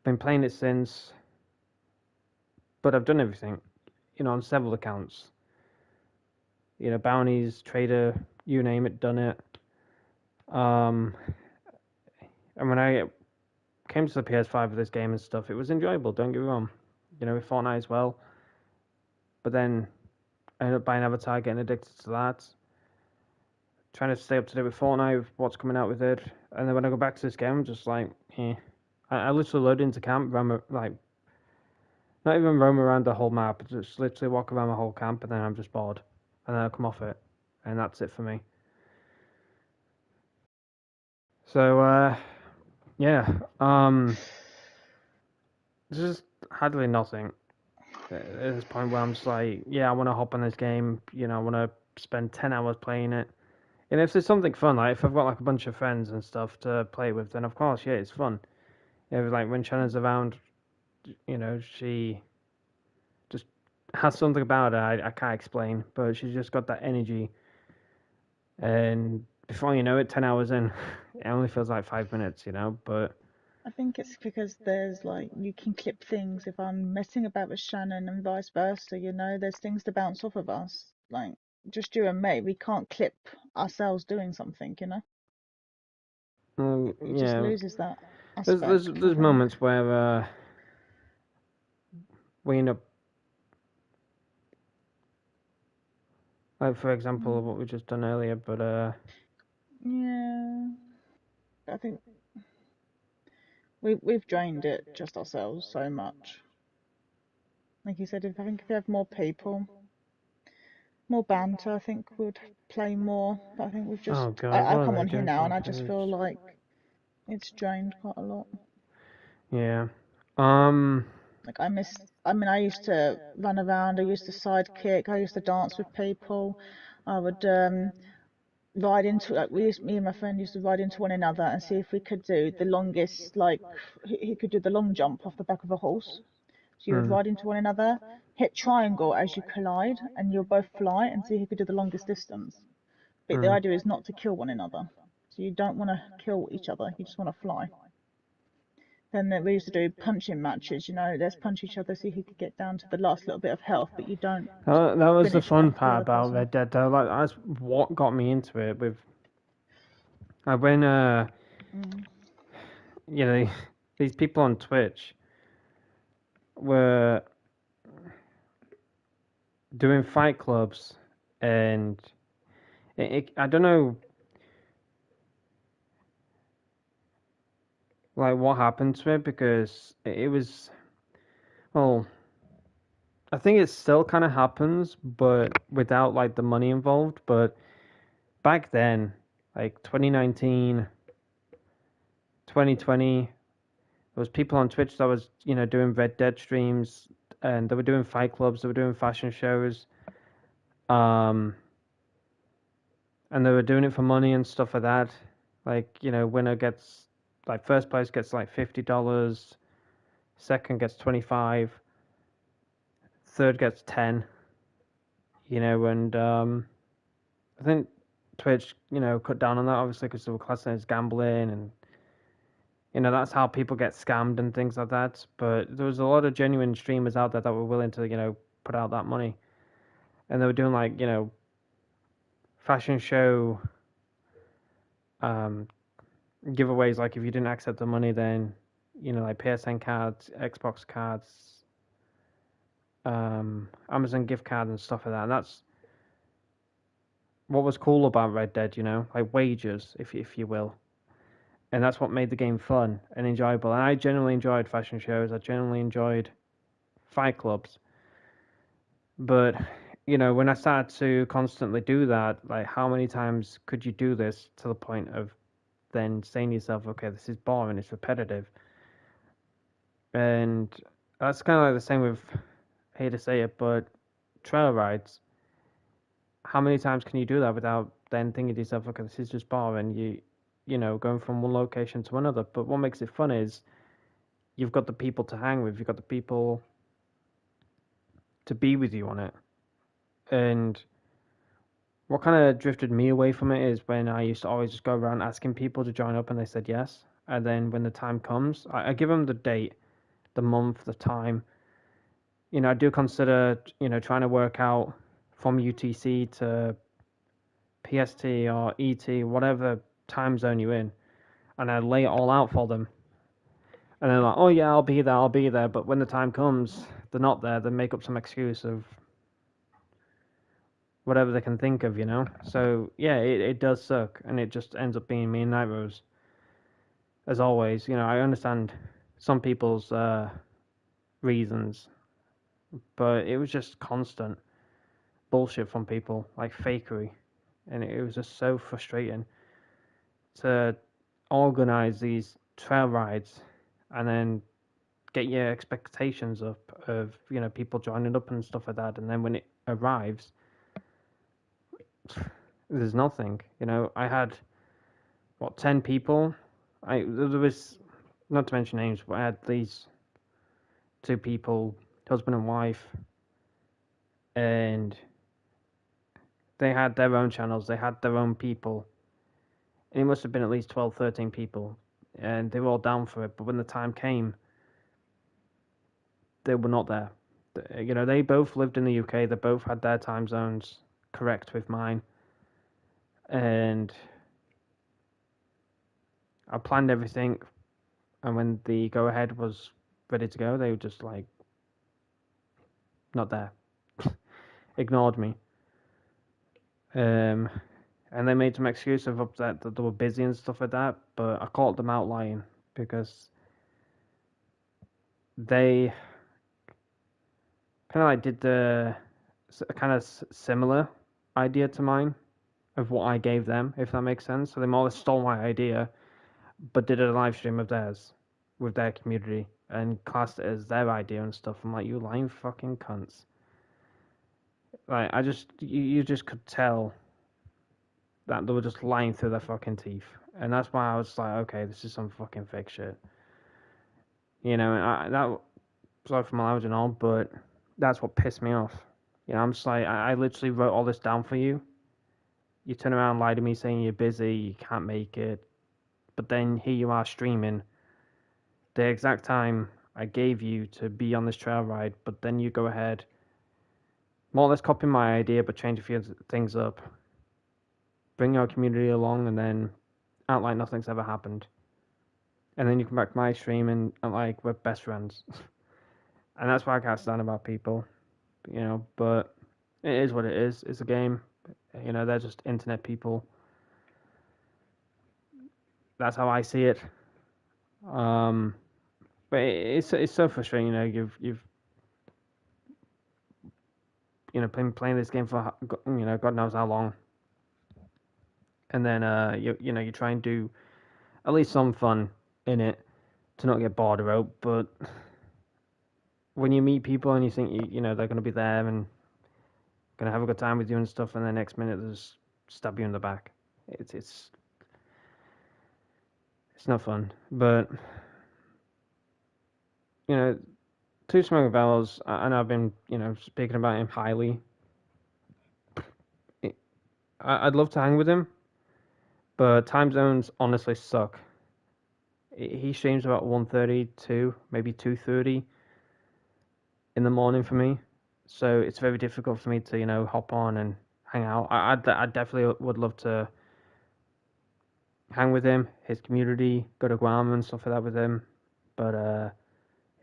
Been playing it since, but I've done everything, on several accounts. Bounties, trader, you name it, done it. And when I came to the PS5 with this game and stuff, it was enjoyable, don't get me wrong. With Fortnite as well. But then I ended up buying Avatar, getting addicted to that. Trying to stay up to date with Fortnite, with what's coming out with it. And then when I go back to this game, I'm just like, eh. I literally load into camp, not even roam around the whole map, just literally walk around the whole camp, and then I'm just bored. And then I'll come off it. And that's it for me. So, yeah, there's just hardly nothing at this point where I'm just like, yeah, I want to hop on this game. I want to spend 10 hours playing it. And if there's something fun, like if I've got like a bunch of friends and stuff to play with, then of course, yeah, it's fun. Like when Shanna's around, she just has something about her I can't explain, but she's just got that energy. And before you know it, 10 hours in, it only feels like 5 minutes, But I think it's because there's like you can clip things if I'm messing about with Shannon and vice versa, there's things to bounce off of us. Like just you and me, we can't clip ourselves doing something. It just yeah, loses that there's aspect, I there's think. moments where we end up, like for example, Mm. what we just done earlier. But Yeah, I think we've drained it just ourselves so much. Like you said, if we have more people, more banter, I think we'd play more. But I think we've just oh god, I what are come they on here doing to now my and I just feel page? like it's drained quite a lot. Yeah. Um. Like I used to run around, I used to sidekick, I used to dance with people. I would ride into like me and my friend used to ride into one another and see if we could do the longest like he could do the long jump off the back of a horse. So you would Hmm. ride into one another, hit triangle as you collide, and you'll both fly and see who could do the longest distance. But the Hmm. idea is not to kill one another. So you don't want to kill each other, you just want to fly. Then we used to do punching matches, let's punch each other, see who could get down to the last little bit of health, but you don't That was the finish fun off the part other about person. Red Dead, though. Like that's what got me into it. With when Mm. you know these people on Twitch were doing fight clubs, and I don't know like what happened to it because it was, well, I think it still kind of happens, but without like the money involved. But back then, like 2019, 2020, there was people on Twitch that was doing Red Dead streams, and they were doing fight clubs, they were doing fashion shows, um, and they were doing it for money and stuff like that. Like winner gets, like, first place gets like $50, second gets 25, third gets 10. And I think Twitch cut down on that obviously because they were classing it as gambling, and that's how people get scammed and things like that. But there was a lot of genuine streamers out there that were willing to put out that money, and they were doing like fashion show um, giveaways. Like if you didn't accept the money, then like PSN cards, Xbox cards, Amazon gift card and stuff like that. And that's what was cool about Red Dead, like wages, if you will. And that's what made the game fun and enjoyable. And I generally enjoyed fashion shows. I generally enjoyed fight clubs. But when I started to constantly do that, like how many times could you do this to the point of then saying to yourself, okay, this is boring, it's repetitive. And that's kind of like the same with, I hate to say it, but trail rides. How many times can you do that without then thinking to yourself, okay, this is just boring? Going from one location to another. But what makes it fun is you've got the people to hang with, you've got the people to be with you on it. And what kind of drifted me away from it is when I used to always just go around asking people to join up and they said yes. And then when the time comes, I give them the date, the month, the time. I do consider, trying to work out from UTC to PST or ET, whatever time zone you're in. And I lay it all out for them. And they're like, oh yeah, I'll be there, I'll be there. But when the time comes, they're not there. They make up some excuse of whatever they can think of. So yeah, it does suck, and it just ends up being me and Night Rose. As always, I understand some people's reasons, but it was just constant bullshit from people, like fakery, and it was just so frustrating to organize these trail rides and then get your expectations up of, you know, people joining up and stuff like that, and then when it arrives, there's nothing. You know, I had 10 people. There was, not to mention names, but I had these two people, husband and wife, and they had their own channels, they had their own people, and it must have been at least 12, 13 people, and they were all down for it. But when the time came, they were not there. You know, they both lived in the UK, they both had their time zones correct with mine, and I planned everything, and when the go-ahead was ready to go, they were just like, not there. Ignored me. And they made some excuse of upset that they were busy and stuff like that, but I caught them out lying, because they kind of like did the kind of similar idea to mine of what I gave them, if that makes sense. So they more or less stole my idea, but did a live stream of theirs with their community and classed it as their idea and stuff. I'm like, you lying fucking cunts. Like, you just could tell that they were just lying through their fucking teeth. And that's why I was like, okay, this is some fucking fake shit. You know, that, sorry for my language and all, but that's what pissed me off. You know, I'm just like, I literally wrote all this down for you. You turn around and lie to me saying you're busy, you can't make it. But then here you are streaming the exact time I gave you to be on this trail ride, but then you go ahead, more or less copy my idea, but change a few things up. Bring your community along, and then act like nothing's ever happened. And then you come back to my stream and act like we're best friends. And that's why I can't stand about people, you know, but it is what it is. It's a game. You know, they're just internet people. That's how I see it. But it's so frustrating, you know, you've you know, been playing this game for, you know, God knows how long. And then you know, you try and do at least some fun in it to not get bored out, but when you meet people and you think you know they're going to be there and going to have a good time with you and stuff, and the next minute they just stab you in the back, it's not fun. But you know, Two Smoking Barrels, and I've been, you know, speaking about him highly. I'd love to hang with him, but time zones honestly suck. He streams about 1:30 to maybe 2:30 in the morning for me, so it's very difficult for me to, you know, hop on and hang out. I definitely would love to hang with him, his community, go to Guam and stuff like that with him, but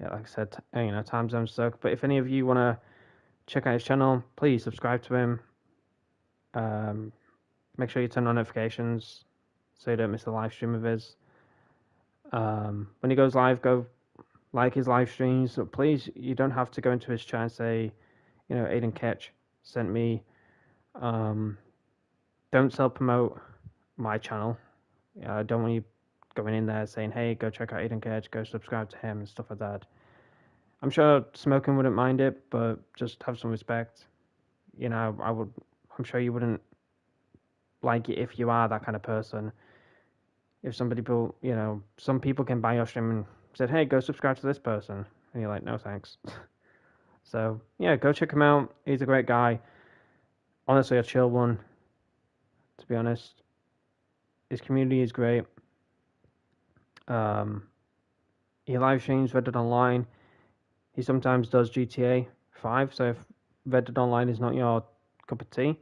yeah, like I said, you know, time zones suck. But if any of you want to check out his channel, please subscribe to him. Make sure you turn on notifications so you don't miss the live stream of his. When he goes live, go like his live streams. So please, you don't have to go into his chat and say, you know, Aidan Ketch sent me. Don't self-promote my channel. I don't want you going in there saying, hey, go check out Aidan Ketch, go subscribe to him and stuff like that. I'm sure Smoking wouldn't mind it, but just have some respect. You know, I'm sure you wouldn't like it if you are that kind of person. If you know, some people can buy your stream and said, hey, go subscribe to this person. And you're like, no, thanks. So, yeah, go check him out. He's a great guy. Honestly, a chill one, to be honest. His community is great. He live streams Red Dead Online. He sometimes does GTA 5, so if Red Dead Online is not your cup of tea,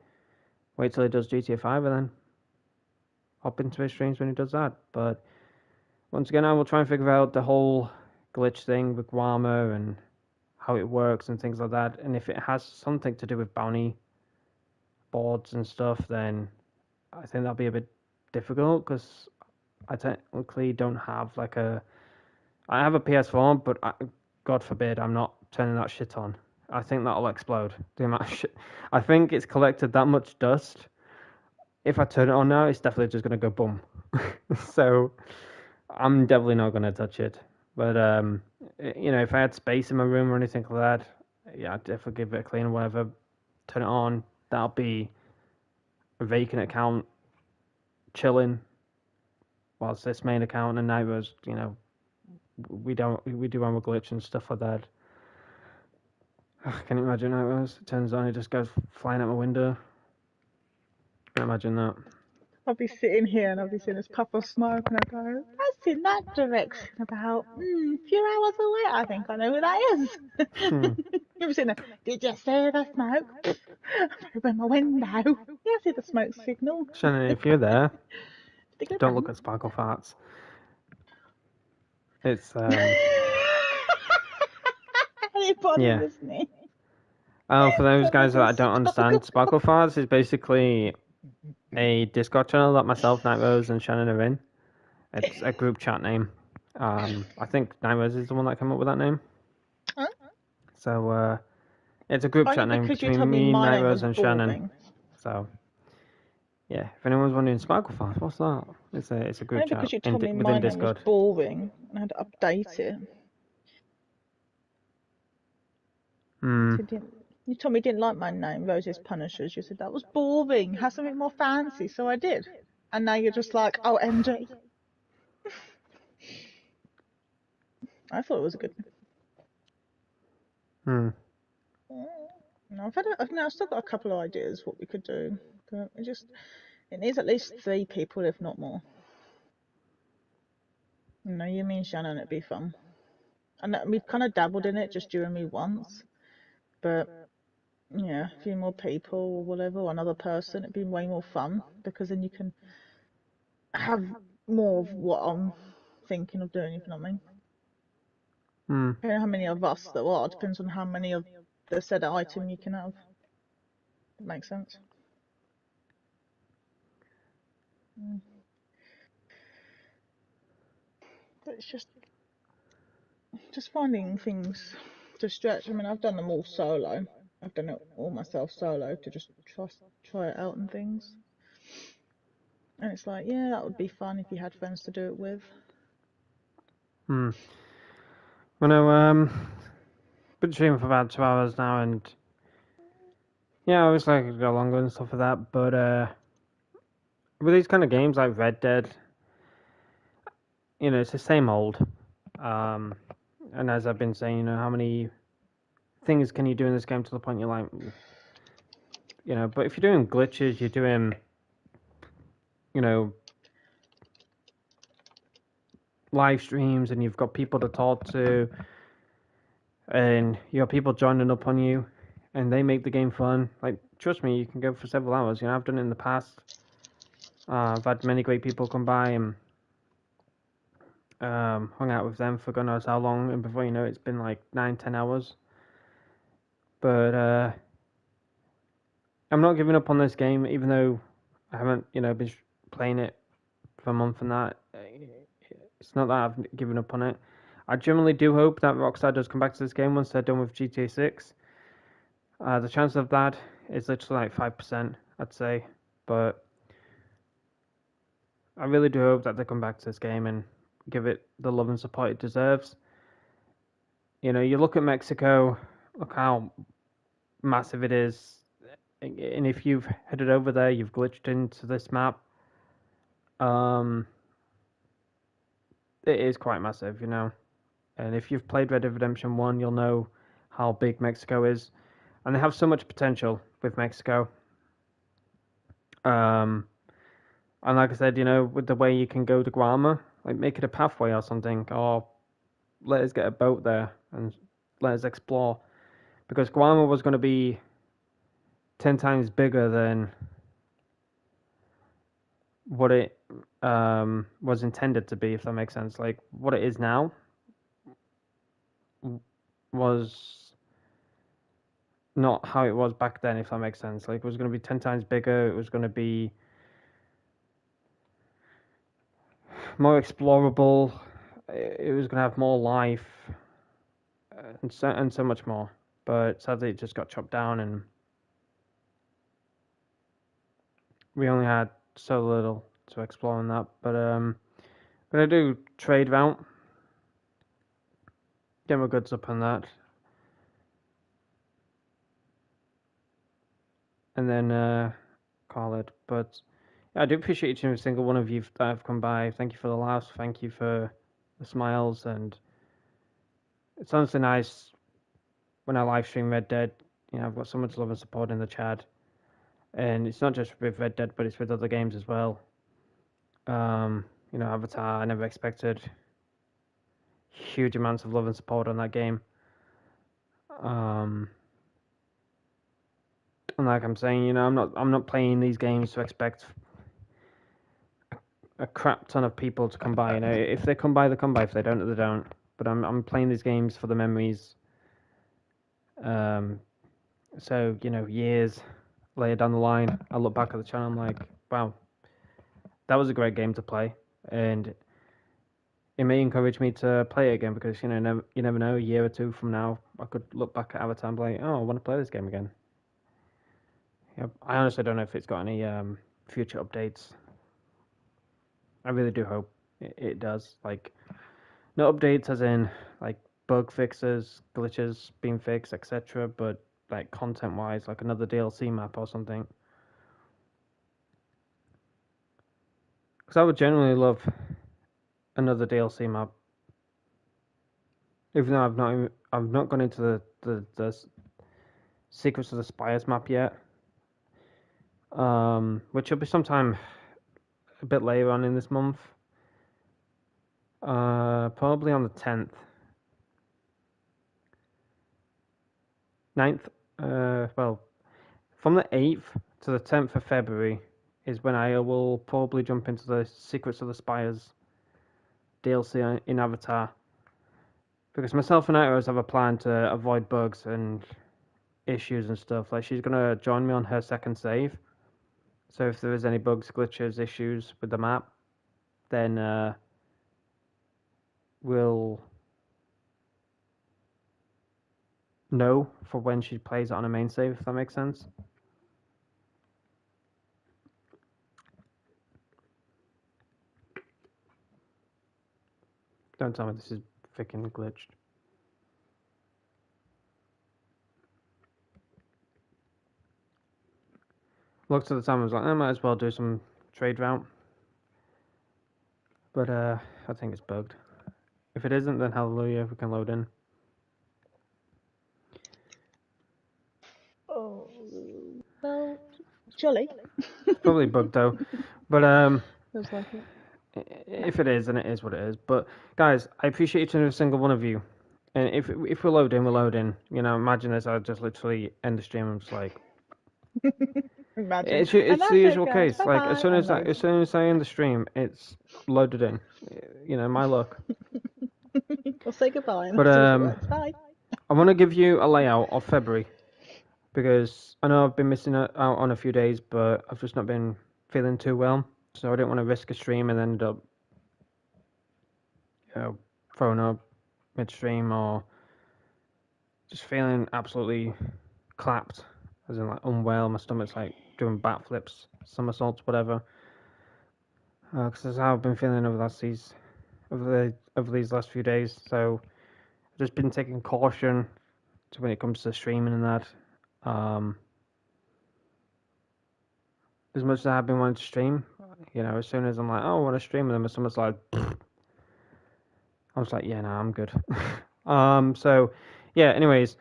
wait till he does GTA 5 and then hop into his streams when he does that. But once again, I will try and figure out the whole glitch thing with Guama and how it works and things like that. And if it has something to do with bounty boards and stuff, then I think that'll be a bit difficult, because I technically don't have like I have a PS4, but God forbid I'm not turning that shit on. I think that'll explode. The amount of shit. I think it's collected that much dust. If I turn it on now, it's definitely just going to go boom. So I'm definitely not going to touch it. But if I had space in my room or anything like that, yeah, I'd definitely give it a clean or whatever. Turn it on. That'll be a vacant account chilling, whilst this main account and Nightmares, we do our glitch and stuff like that. Can you imagine how it was? It turns on, it just goes flying out my window. Can you imagine that? I'll be sitting here and I'll be seeing this puff of smoke and I'll go, that's in that direction about a few hours away. I think I know who that is. Hmm. You'll be sitting there, did you see the smoke? Open my window. Yeah, I see the smoke signal. Shannon, if you're there, Did it go don't down? look at Sparkle Farts. It's Anybody yeah. listening? For those guys that I don't understand, Sparkle. Sparkle Farts is basically a Discord channel that myself, Nightrose, and Shannon are in. It's a group chat name. I think Nightrose is the one that came up with that name. Huh? So it's a group Only chat name because you between told me me, my name was Nightrose, and Shannon. boring. So yeah, if anyone's wondering, Sparkle Farts, what's that? It's a group Only chat because you told me my within name was Discord. boring and I had to update it. Hmm. You told me you didn't like my name, Rose's Punishers. You said that was boring. Have something more fancy, so I did. And now you're just like, oh, MG. I thought it was a good Hmm. No, I've still got a couple of ideas what we could do, but it needs at least 3 people, if not more. You mean Shannon, it'd be fun. And we've kind of dabbled in it just during me once, but yeah, a few more people or whatever, or another person, it'd be way more fun because then you can have more of what I'm thinking of doing, if you know what I mean. Hmm. Depending on how many of us there are, depends on how many of the said item you can have. That makes sense. But it's just finding things to stretch. I mean, I've done them all solo. I've done it all myself solo to just try it out and things. And it's like, yeah, that would be fun if you had friends to do it with. Hmm. Well, no, been streaming for about 2 hours now, and yeah, obviously I could go longer and stuff like that, but with these kind of games like Red Dead, it's the same old. And as I've been saying, how many things can you do in this game to the point you're like, but if you're doing glitches, you're doing, you know, live streams and you've got people to talk to and you have people joining up on you and they make the game fun. Like, trust me, you can go for several hours. I've done it in the past. I've had many great people come by and hung out with them for God knows how long, and before you know it, it's been like 9-10 hours. But I'm not giving up on this game, even though I haven't, been playing it for a month and that. It's not that I've given up on it. I generally do hope that Rockstar does come back to this game once they're done with GTA 6. The chance of that is literally like 5%, I'd say. But I really do hope that they come back to this game and give it the love and support it deserves. You look at Mexico, look how massive it is. And if you've headed over there, you've glitched into this map. It is quite massive, And if you've played Red Dead Redemption 1, you'll know how big Mexico is. And they have so much potential with Mexico. And like I said, with the way you can go to Guarma, like make it a pathway or something, or let us get a boat there and let us explore. Because Guarma was going to be 10 times bigger than what it was intended to be, if that makes sense. Like, what it is now was not how it was back then, if that makes sense. Like, it was going to be 10 times bigger. It was going to be more explorable. It was going to have more life and so much more. But sadly, it just got chopped down, and we only had so little to exploring that. But gonna do trade route. Get my goods up on that. And then call it. But yeah, I do appreciate each and every single one of you that have come by. Thank you for the laughs. Thank you for the smiles. And it's honestly nice when I live stream Red Dead. You know, I've got so much love and support in the chat. And it's not just with Red Dead, but it's with other games as well. You know, Avatar, I never expected huge amounts of love and support on that game. And like I'm saying, you know, I'm not playing these games to expect a crap ton of people to come by. You know, if they come by, they come by. If they don't, they don't. But I'm playing these games for the memories. So you know, years later down the line, I look back at the channel. I'm like, wow, that was a great game to play, and it may encourage me to play it again because you know, you never know. A year or two from now, I could look back at Avatar and be like, oh, I want to play this game again. Yeah, I honestly don't know if it's got any future updates. I really do hope it does. Like, no updates as in like bug fixes, glitches being fixed, etc. But like content-wise, like another DLC map or something. Because I would generally love another DLC map. Even though I've not gone into the Secrets of the Spires map yet. Which will be sometime a bit later on in this month. Probably on the 10th. 9th. Well, from the 8th to the 10th of February is when I will probably jump into the Secrets of the Spires DLC in Avatar. Because myself and Iris have a plan to avoid bugs and issues and stuff. Like, she's going to join me on her second save. So if there is any bugs, glitches, issues with the map, then we'll know for when she plays it on a main save, if that makes sense. Don't tell me this is freaking glitched. Looked at the time, I was like, I might as well do some trade route. But I think it's bugged. If it isn't, then hallelujah, we can load in. Oh, well, jolly. It's probably bugged though. But Feels like it. if it is, then it is what it is. But guys, I appreciate each and every single one of you. And if we load in, we'll load in. You know, imagine this, I'll just literally end the stream and just like Imagine. it's And that's the it, usual guys. case. Like Bye-bye. as soon as I end the stream, it's loaded in. You know, my luck. We'll say goodbye. But Bye. I want to give you a layout of February because I know I've been missing out on a few days, but I've just not been feeling too well, so I didn't want to risk a stream and end up, you know, throwing up midstream or just feeling absolutely clapped, as in like unwell. My stomach's like doing backflips, somersaults, whatever. Because that's how I've been feeling over these last few days. So I've just been taking caution to when it comes to streaming and that. As much as I've been wanting to stream, you know, as soon as I'm like, oh, I want to stream, and then someone's like, I was like, yeah, no, I'm good. So, yeah, anyways,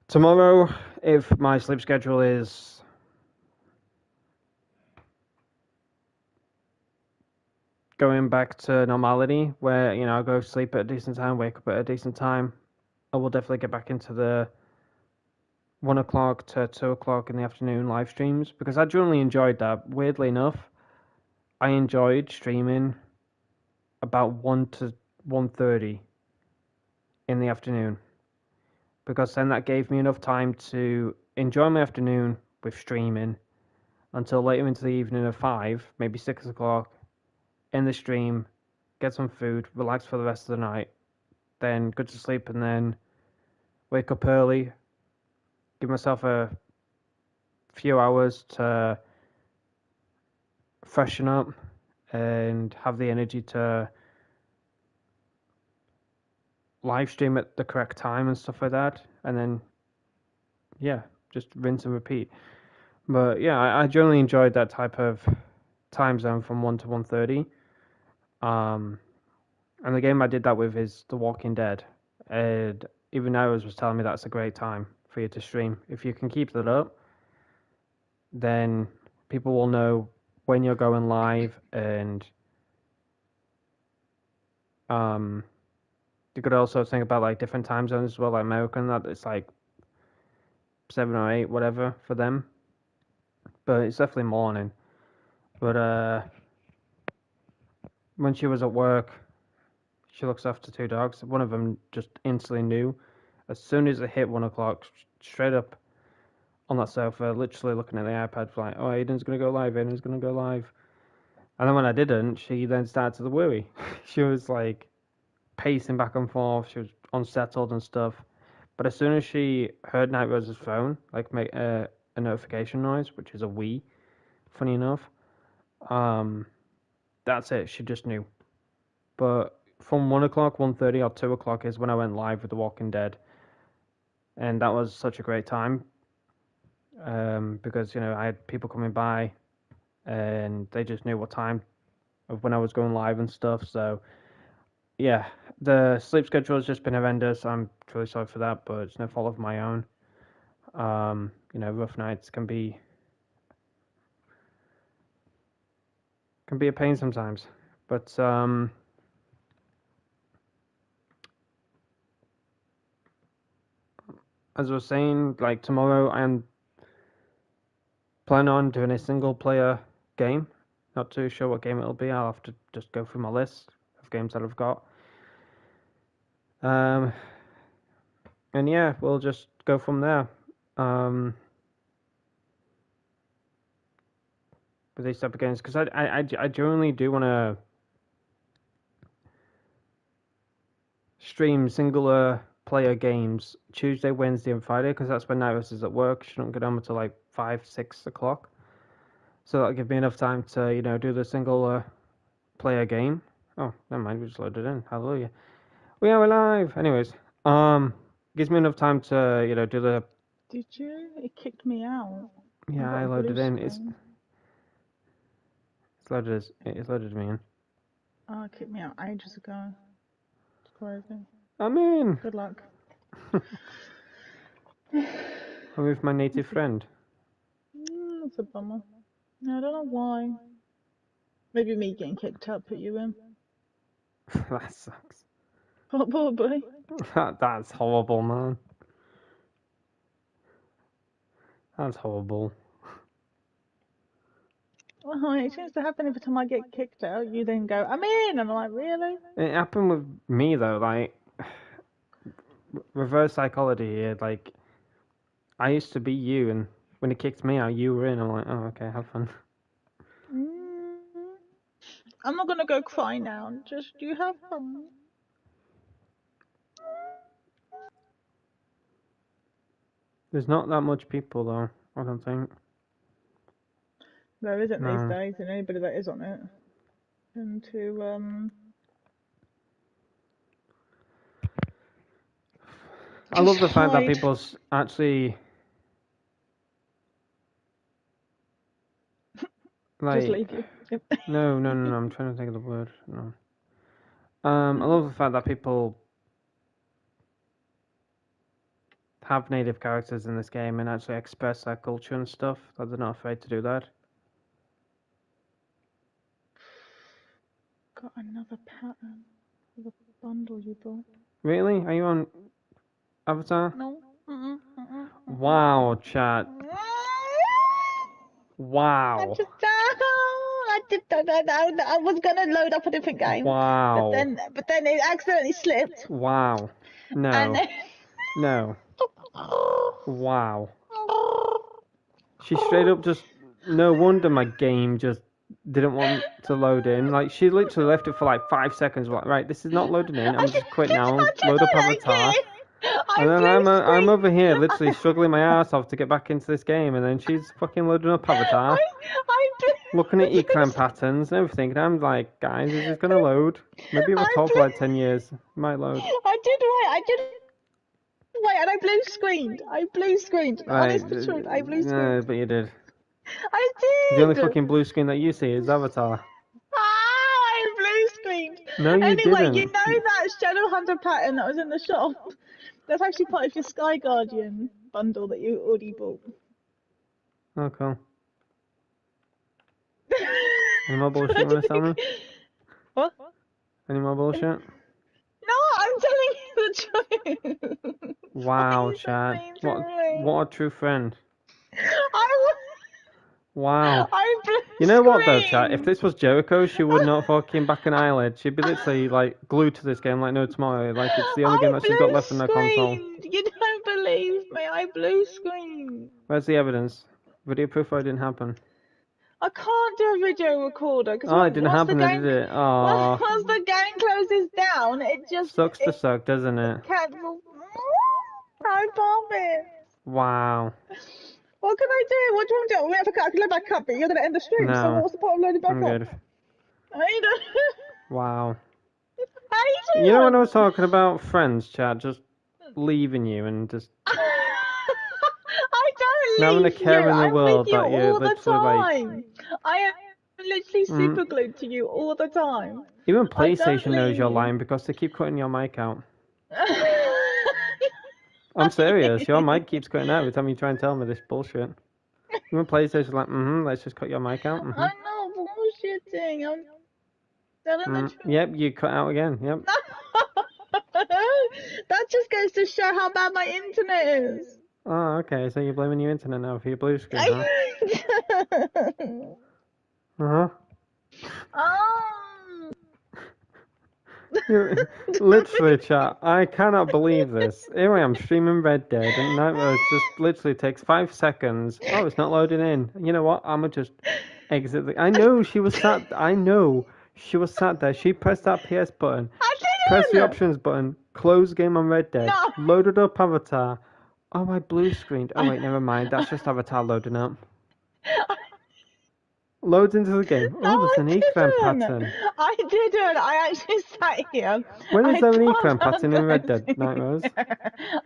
tomorrow, if my sleep schedule is going back to normality, where, you know, I go to sleep at a decent time, wake up at a decent time, I will definitely get back into the 1 o'clock to 2 o'clock in the afternoon live streams, because I generally enjoyed that. Weirdly enough, I enjoyed streaming about 1 to 1:30 in the afternoon, because then that gave me enough time to enjoy my afternoon with streaming until later into the evening at 5, maybe 6 o'clock, end the stream, get some food, relax for the rest of the night, then go to sleep, and then wake up early, give myself a few hours to freshen up and have the energy to live stream at the correct time and stuff like that, and then yeah, just rinse and repeat. But yeah, I generally enjoyed that type of time zone from 1 to 1:30. Um, and the game I did that with is The Walking Dead, and even Noah's was telling me that's a great time for you to stream. If you can keep that up, then people will know when you're going live, and you could also think about like different time zones as well, like American, that it's like 7 or 8, whatever for them. But it's definitely morning. But when she was at work, she looks after 2 dogs. One of them just instantly knew. As soon as it hit 1 o'clock, straight up on that sofa, literally looking at the iPad, like, oh, Aidan's going to go live, Aidan's going to go live. And then when I didn't, she then started to worry. She was like pacing back and forth. She was unsettled and stuff. But as soon as she heard Night Rose's phone, like make a notification noise, which is a wee, funny enough, that's it. She just knew. But from 1 o'clock, 1:30, or 2 o'clock is when I went live with The Walking Dead, and that was such a great time. Because I had people coming by, and they just knew what time of when I was going live and stuff. So yeah, the sleep schedule has just been horrendous. I'm truly sorry for that, but it's no fault of my own. Rough nights can be a pain sometimes. But as I was saying, like tomorrow I'm planning on doing a single player game. Not too sure what game it'll be. I'll have to just go through my list of games that I've got. And yeah, we'll just go from there. With these type of games, because I generally do want to stream singular player games Tuesday, Wednesday, and Friday, because that's when Iris is at work. She don't get home until like 5-6 o'clock. So that'll give me enough time to do the single player game. Oh, never mind, we just loaded in. Hallelujah. We are alive. Anyways, gives me enough time to do the. Did you? It kicked me out. Yeah, I loaded in. It's loaded. It's loaded me in. Oh, it kicked me out ages ago. It's crazy. I'm in. Good luck. I'm with my native friend. That's a bummer. No, I don't know why. Maybe me getting kicked out put you in. That sucks. Probably. That's horrible, man. That's horrible. Well, it seems to happen every time I get kicked out. You then go, I'm in, and I'm like, really? It happened with me though. Like reverse psychology here. Like I used to be you, and when it kicked me out, you were in. I'm like, oh, okay, have fun. I'm not gonna go cry now. Just you have fun. There's not that much people though. I don't think. There isn't No. these days, and anybody that is on it. And to I love the fact that hide. people actually like. Just leave you. Yep. No. I'm trying to think of the word. No. I love the fact that people have native characters in this game and actually express their culture and stuff. That they're not afraid to do that. Got another pattern for the bundle you bought. Really? Are you on Avatar? No. Wow, chat. Wow. I was gonna load up a different game. Wow. But then it accidentally slipped. Wow. No. And then... No. Wow. She straight up just. No wonder my game just didn't want to load in. Like, she literally left it for like 5 seconds. Like, right, this is not loading in. I'm just quit now. Load up Avatar. And then I'm over here literally struggling my ass off to get back into this game, and then she's fucking loading up Avatar. I looking at ecran patterns and everything, and I'm like, guys, is this gonna load? Maybe if I talk for like 10 years, it might load. I did wait, and I blue screened. Right, Honest to truth, I blue screened. but you did. I The only did. fucking blue screen that you see is Avatar. I blue screened. No, you Anyway, you didn't. know that Shadowhunter pattern that was in the shop? That's actually part of your Sky Guardian bundle that you already bought. Oh, cool. Any more bullshit you want to tell me? What? Any more bullshit? No, I'm telling you the truth. Wow, Please Chad. don't mean to me. What a true friend. I Wow. blue You know what though, chat? If screened. this was Jericho, she would not fucking back an eyelid. She'd be literally like glued to this game like no tomorrow. Like it's the only game that she's got left in her console. You don't believe me. I blue screened. Where's the evidence? Video proof that it didn't happen. I can't do a video recorder because Oh, it didn't happen, did it? Oh. Once the game closes down, it just Sucks to suck, doesn't it? cancels. I promise. Wow. What can I do? What do you want to do? I can load back up, but you're going to end the stream. So No. what's the point of loading back I'm up? good. Aidan. Wow. Aidan. You know when I was talking about friends, Chad, just leaving you and just I don't not having a leave care you. in the I'm world with you that you're all the literally like. time. I am literally super glued to you all the time. Even I don't PlayStation knows leave you're you. lying because they keep cutting your mic out. I'm serious. Your mic keeps cutting out every time you try and tell me this bullshit. Even PlayStation's like, let's just cut your mic out. I'm not bullshitting. I'm telling the truth. Yep, you cut out again. Yep. That just goes to show how bad my internet is. Oh, okay. So you're blaming your internet now for your blue screen, huh? Uh-huh. Literally, chat, I cannot believe this. Here I am streaming Red Dead, and Nightmares just literally takes 5 seconds. Oh, it's not loading in. You know what? I'm gonna just exit the... I know she was sat there. She pressed that PS button, pressed the options button, close game on Red Dead, loaded up Avatar. Oh, I blue screened. Oh, wait, never mind. That's just Avatar loading up. Loads into the game. Oh, there's an ecran pattern. I didn't. I actually sat here. When is there an ecran pattern in Red Dead, Nightmares?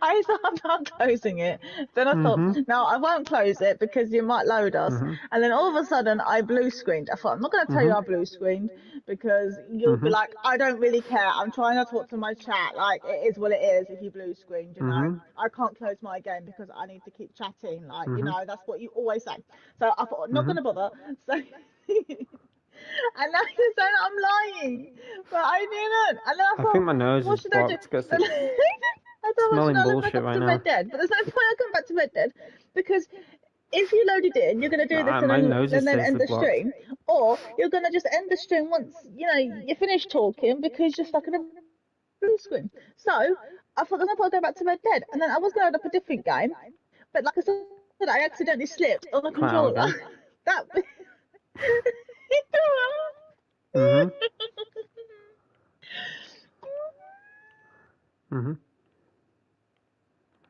I thought about closing it. Then I thought, no, I won't close it because you might load us. And then all of a sudden, I blue screened. I thought, I'm not going to tell you I blue screened because you'll be like, I don't really care. I'm trying to talk to my chat. Like, it is what it is if you blue screened, you know. I can't close my game because I need to keep chatting. Like, you know, that's what you always say. So I thought, not going to bother. So... and now you're saying I'm lying, but I didn't. And then I thought, think my nose what is should I do? blocked because I thought, smelling should I look bullshit back up right to now. Red Dead? But there's no point I come back to Red Dead because if you load it in, you're going to do this my nose is and then end the seriously stream, or you're going to just end the stream once you know you finish talking because you're stuck in a blue screen. So I thought there's no point going back to Red Dead, and then I was going to load up a different game, but like I said, I accidentally slipped on the controller. That.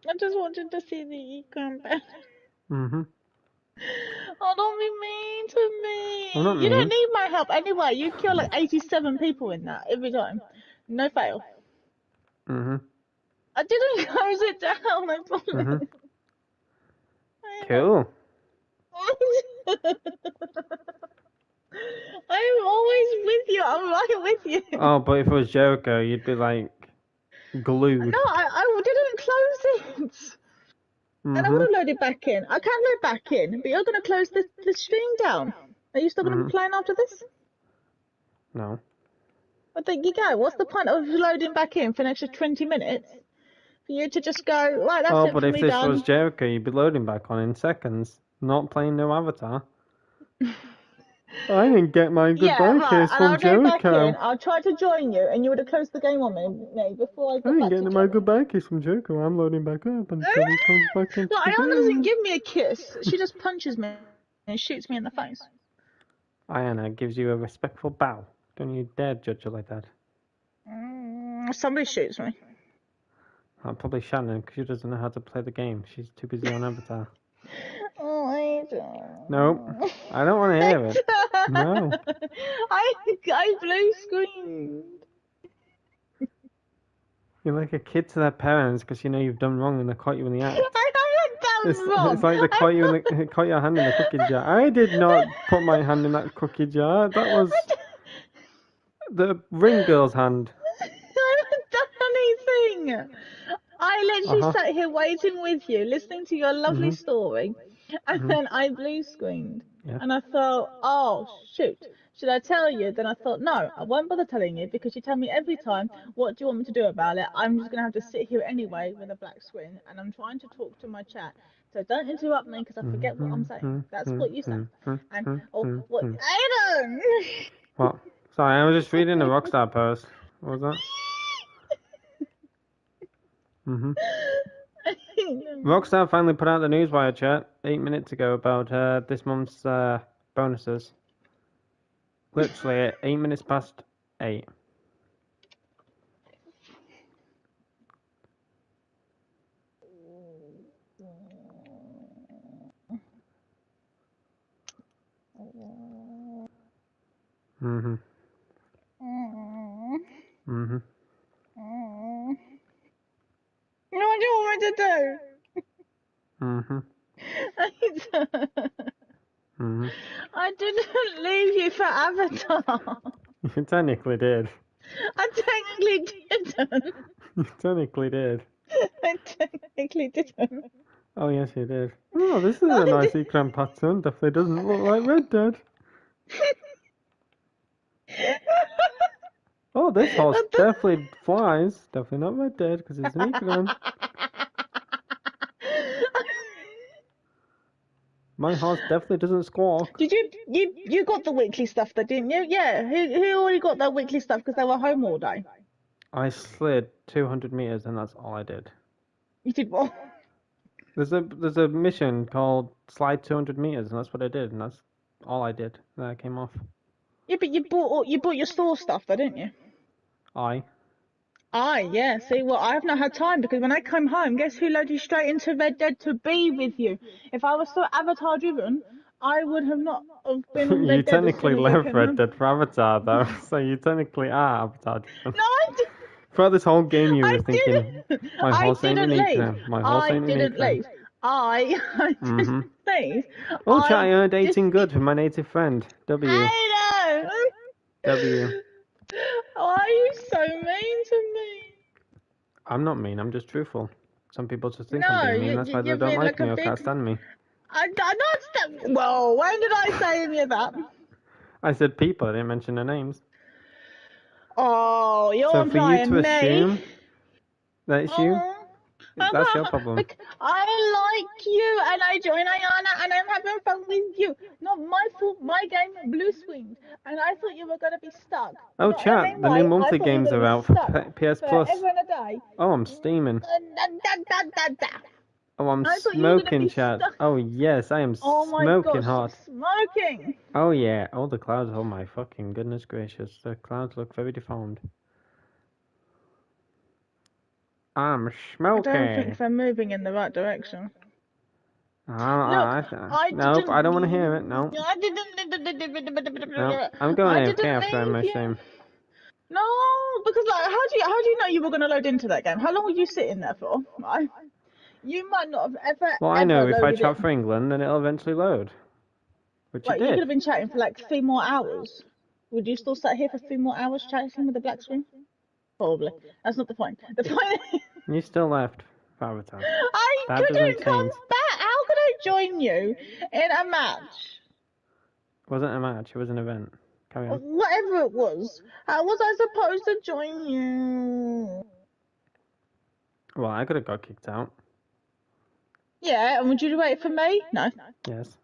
I just wanted to see the ecran back. Oh, don't be mean to me. I'm not You don't mean. need my help anyway. You kill like 87 people in that every time. No fail. I didn't close it down, I promise. Cool. I'm always with you. I'm right with you. Oh, but if it was Jericho, you'd be like glued. No, I didn't close it. And I would have loaded back in. I can load back in, but you're going to close the stream down. Are you still going to be playing after this? No. But there you go. What's the point of loading back in for an extra 20 minutes? For you to just go, right, that's it but for if me this done. was Jericho, you'd be loading back on in seconds, not playing no Avatar. I didn't get my goodbye kiss and from I'll go back Jericho. in. I'll try to join you, and you would have closed the game on me before I got I back didn't to get my join. goodbye kiss from Jericho. I'm loading back up until he comes back into Well, the Ayana game. doesn't give me a kiss. She just punches me and shoots me in the face. Ayana gives you a respectful bow. Don't you dare judge her like that. Somebody shoots me. Probably Shannon, because she doesn't know how to play the game. She's too busy on Avatar. Oh, Aidan. Nope. I don't want to hear it. No. I blue screened. You're like a kid to their parents because you know you've done wrong and they caught you in the act. I haven't done wrong. It's like they caught you in the caught your hand in the cookie jar. I did not put my hand in that cookie jar. That was the ring girl's hand. I haven't done anything. I literally sat here waiting with you, listening to your lovely story, and then I blue screened. Yeah. And I thought, oh, shoot. Should I tell you? Then I thought, no, I won't bother telling you because you tell me every time, what do you want me to do about it? I'm just going to have to sit here anyway with a black screen and I'm trying to talk to my chat. So don't interrupt me because I forget what I'm saying. That's what you said. And, oh, what? Aidan! What? Sorry, I was just reading the Rockstar post. What was that? Rockstar finally put out the newswire chat 8 minutes ago about this month's bonuses. Literally at 8 minutes past 8. Mhm. Mhm. What do you want me to do? Mhm. Mhm. I didn't leave you for Avatar. You technically did. I technically didn't. You technically did. I technically didn't. Oh yes, you did. Oh, this is a nice ecran pattern. Definitely doesn't look like Red Dead. Oh, this horse definitely flies. Definitely not Red Dead because it's an ecran. My horse definitely doesn't squawk. Did you got the weekly stuff though, didn't you? Yeah. Who already got their weekly stuff because they were home all day? I slid 200 meters and that's all I did. You did what? There's a mission called slide 200 meters and that's what I did and that's all I did. Then I came off. Yeah, but you bought your store stuff though, didn't you? Yeah. See, well, I've not had time because when I come home, guess who loaded straight into Red Dead to be with you? If I was so Avatar driven, I would have not have been on Red You Dead. technically left Red Dead for Avatar though, so you technically are Avatar driven. No, I didn't. Throughout this whole game you were thinking, my horse ain't an leave. ecran. My horse ain't an ecran. Leave. I didn't leave. Oh, chat, I earned 18 good from my native friend. W. I know. W. Why are you so mean to me? I'm not mean, I'm just truthful. Some people just think No, I'm being mean, that's why they don't like me or can't stand me. I'm not well, when did I say any of that? I said people, I didn't mention their names. Oh, you're so for you to assume that it's you, that's your problem. I like you, and I join Ayana, and I'm having fun with you. Not my fault, my game blue screened, and I thought you were going to be stuck. Oh, chat, the new monthly games are out for PS Plus. Oh, I'm steaming. Oh, I'm smoking, chat. Oh, yes, I am smoking hot. Smoking. Oh, yeah. Oh, the clouds. Oh, my fucking goodness gracious. The clouds look very deformed. I'm smoking. I don't think they're moving in the right direction. Nope, I don't want to hear it. No. I didn't. No, I'm going AFK after my stream. No, because like, how do you know you were going to load into that game? How long were you sitting there for? You might not have ever. Well, I know if I chat for England, then it'll eventually load. Which it did. You could have been chatting for like 3 more hours. Would you still sit here for 3 more hours chatting with the black screen? Probably. That's not the point. The point is... You still left for Avatar. I couldn't come back. How could I join you in a match? It wasn't a match, it was an event. Carry on. Whatever it was. How was I supposed to join you? Well, I could have got kicked out. Yeah, and would you wait for me? No. Yes.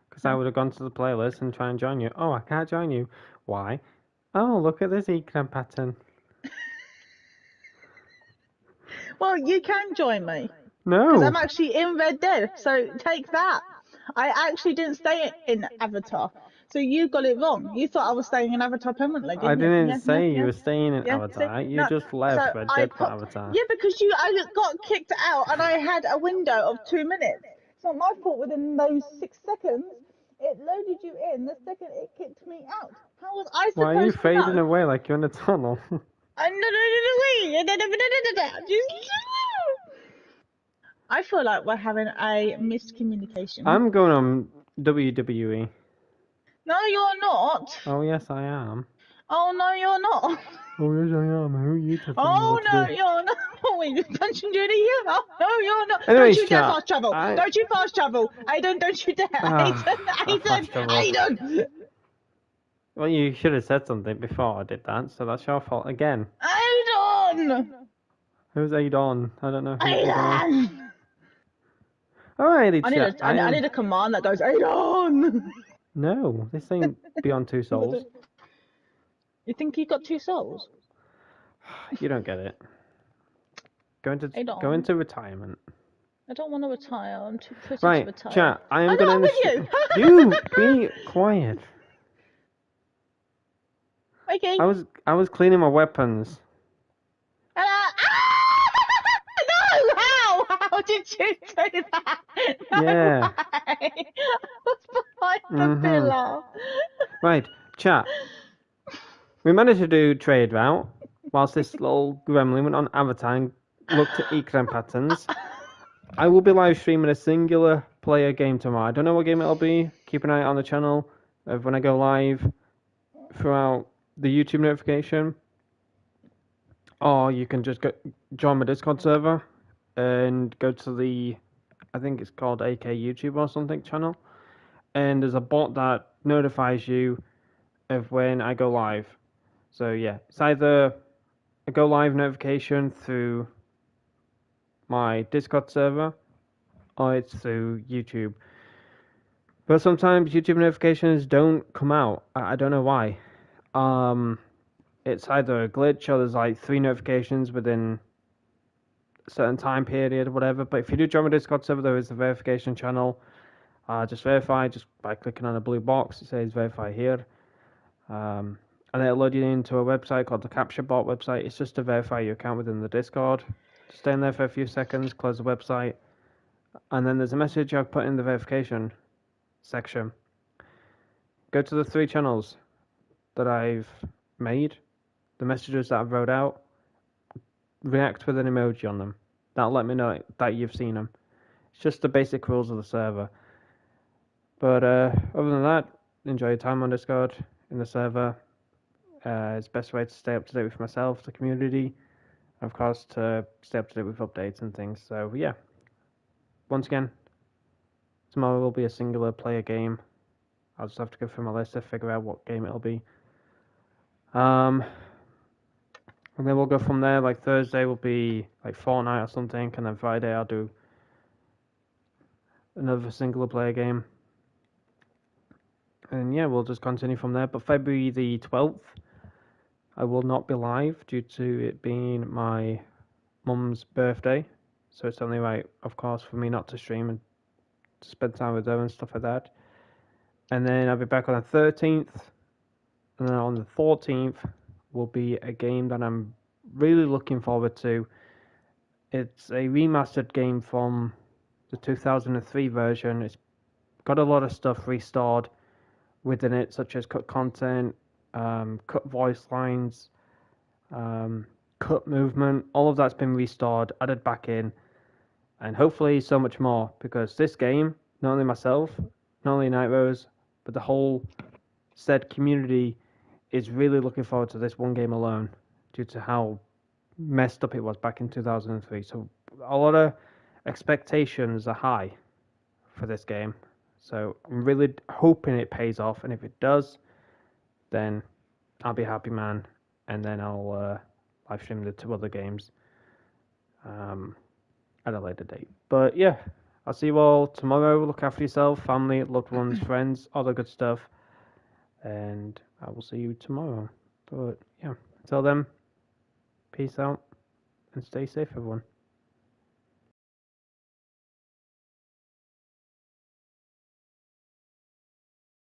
Because I would have gone to the playlist and try and join you. Oh, I can't join you. Why? Oh, look at this ecran pattern. Well, you can join me. No. Because I'm actually in Red Dead, so take that. I actually didn't stay in Avatar. So you got it wrong. You thought I was staying in Avatar permanently, didn't you? I didn't say you were staying in Avatar. You just left Red Dead for Avatar. Yeah, because I got kicked out and I had a window of 2 minutes. not my fault. Within those 6 seconds, it loaded you in. The second it kicked me out. How was I Why are you supposed to fading know? away like you're in a tunnel? I feel like we're having a miscommunication. I'm going on WWE. No, you're not. Oh, yes, I am. Oh, no, you're not. Oh, yes, I am. Who are you to tell me Oh, what to no, do? you're not. Wait, punching Judy here? Oh, no, you're not. Anyways, Don't you dare chat, fast travel. Don't you fast travel. Aidan, don't you dare. Ah, I Aidan, fast travel. Aidan. Well, you should have said something before I did that, so that's your fault again. Aidan. Who's Aidan? I don't know who Aidan is. Aidan. Alrighty, I chat. need a command that goes, Aidan. No, this ain't Beyond Two Souls. You think you got 2 souls? You don't get it. Go Aidan. into retirement. I don't want to retire. I'm too pretty to Right, retire. chat. I am I'm gonna not end with the you. You be quiet. Okay. I was cleaning my weapons. No! How did you do that? No Yeah. way. I was behind the pillar. Right, chat. We managed to do trade route whilst this little gremlin went on Avatar and looked at ecran patterns. I will be live streaming a singular player game tomorrow. I don't know what game it'll be. Keep an eye on the channel of when I go live throughout the YouTube notification. Or you can just join my Discord server and go to the, I think it's called AK YouTube or something channel. And there's a bot that notifies you of when I go live. So yeah, it's either a go live notification through my Discord server or it's through YouTube. But sometimes YouTube notifications don't come out. I don't know why. It's either a glitch or there's like 3 notifications within a certain time period or whatever. But if you do join my Discord server, there is a verification channel. Just verify just by clicking on a blue box. It says verify here. And it'll load you into a website called the Capture Bot website. It's just to verify your account within the Discord. Just stay in there for a few seconds, close the website, and then there's a message I've put in the verification section. Go to the 3 channels that I've made, the messages that I've wrote out, react with an emoji on them. That'll let me know that you've seen them. It's just the basic rules of the server. But other than that, enjoy your time on Discord, in the server. It's the best way to stay up to date with myself, the community, and of course to stay up to date with updates and things. So yeah, once again, tomorrow will be a singular player game. I'll just have to go through my list to figure out what game it'll be. And then we'll go from there. Like Thursday will be like Fortnite or something, and then Friday I'll do another singular player game. And yeah, we'll just continue from there. But February the 12th, I will not be live due to it being my mum's birthday. So it's only right, of course, for me not to stream and to spend time with her and stuff like that. And then I'll be back on the 13th. And then on the 14th will be a game that I'm really looking forward to. It's a remastered game from the 2003 version. It's got a lot of stuff restored within it, such as cut content, cut voice lines, cut movement. All of that's been restored, added back in, and hopefully so much more, because this game, not only myself, not only Night Rose, but the whole said community is really looking forward to this one game alone due to how messed up it was back in 2003. So a lot of expectations are high for this game. So I'm really hoping it pays off, and if it does, then I'll be a happy man, and then I'll live stream the 2 other games at a later date. But yeah, I'll see you all tomorrow. Look after yourself, family, loved ones, friends, all the good stuff, and I will see you tomorrow. But yeah, until then, peace out and stay safe, everyone.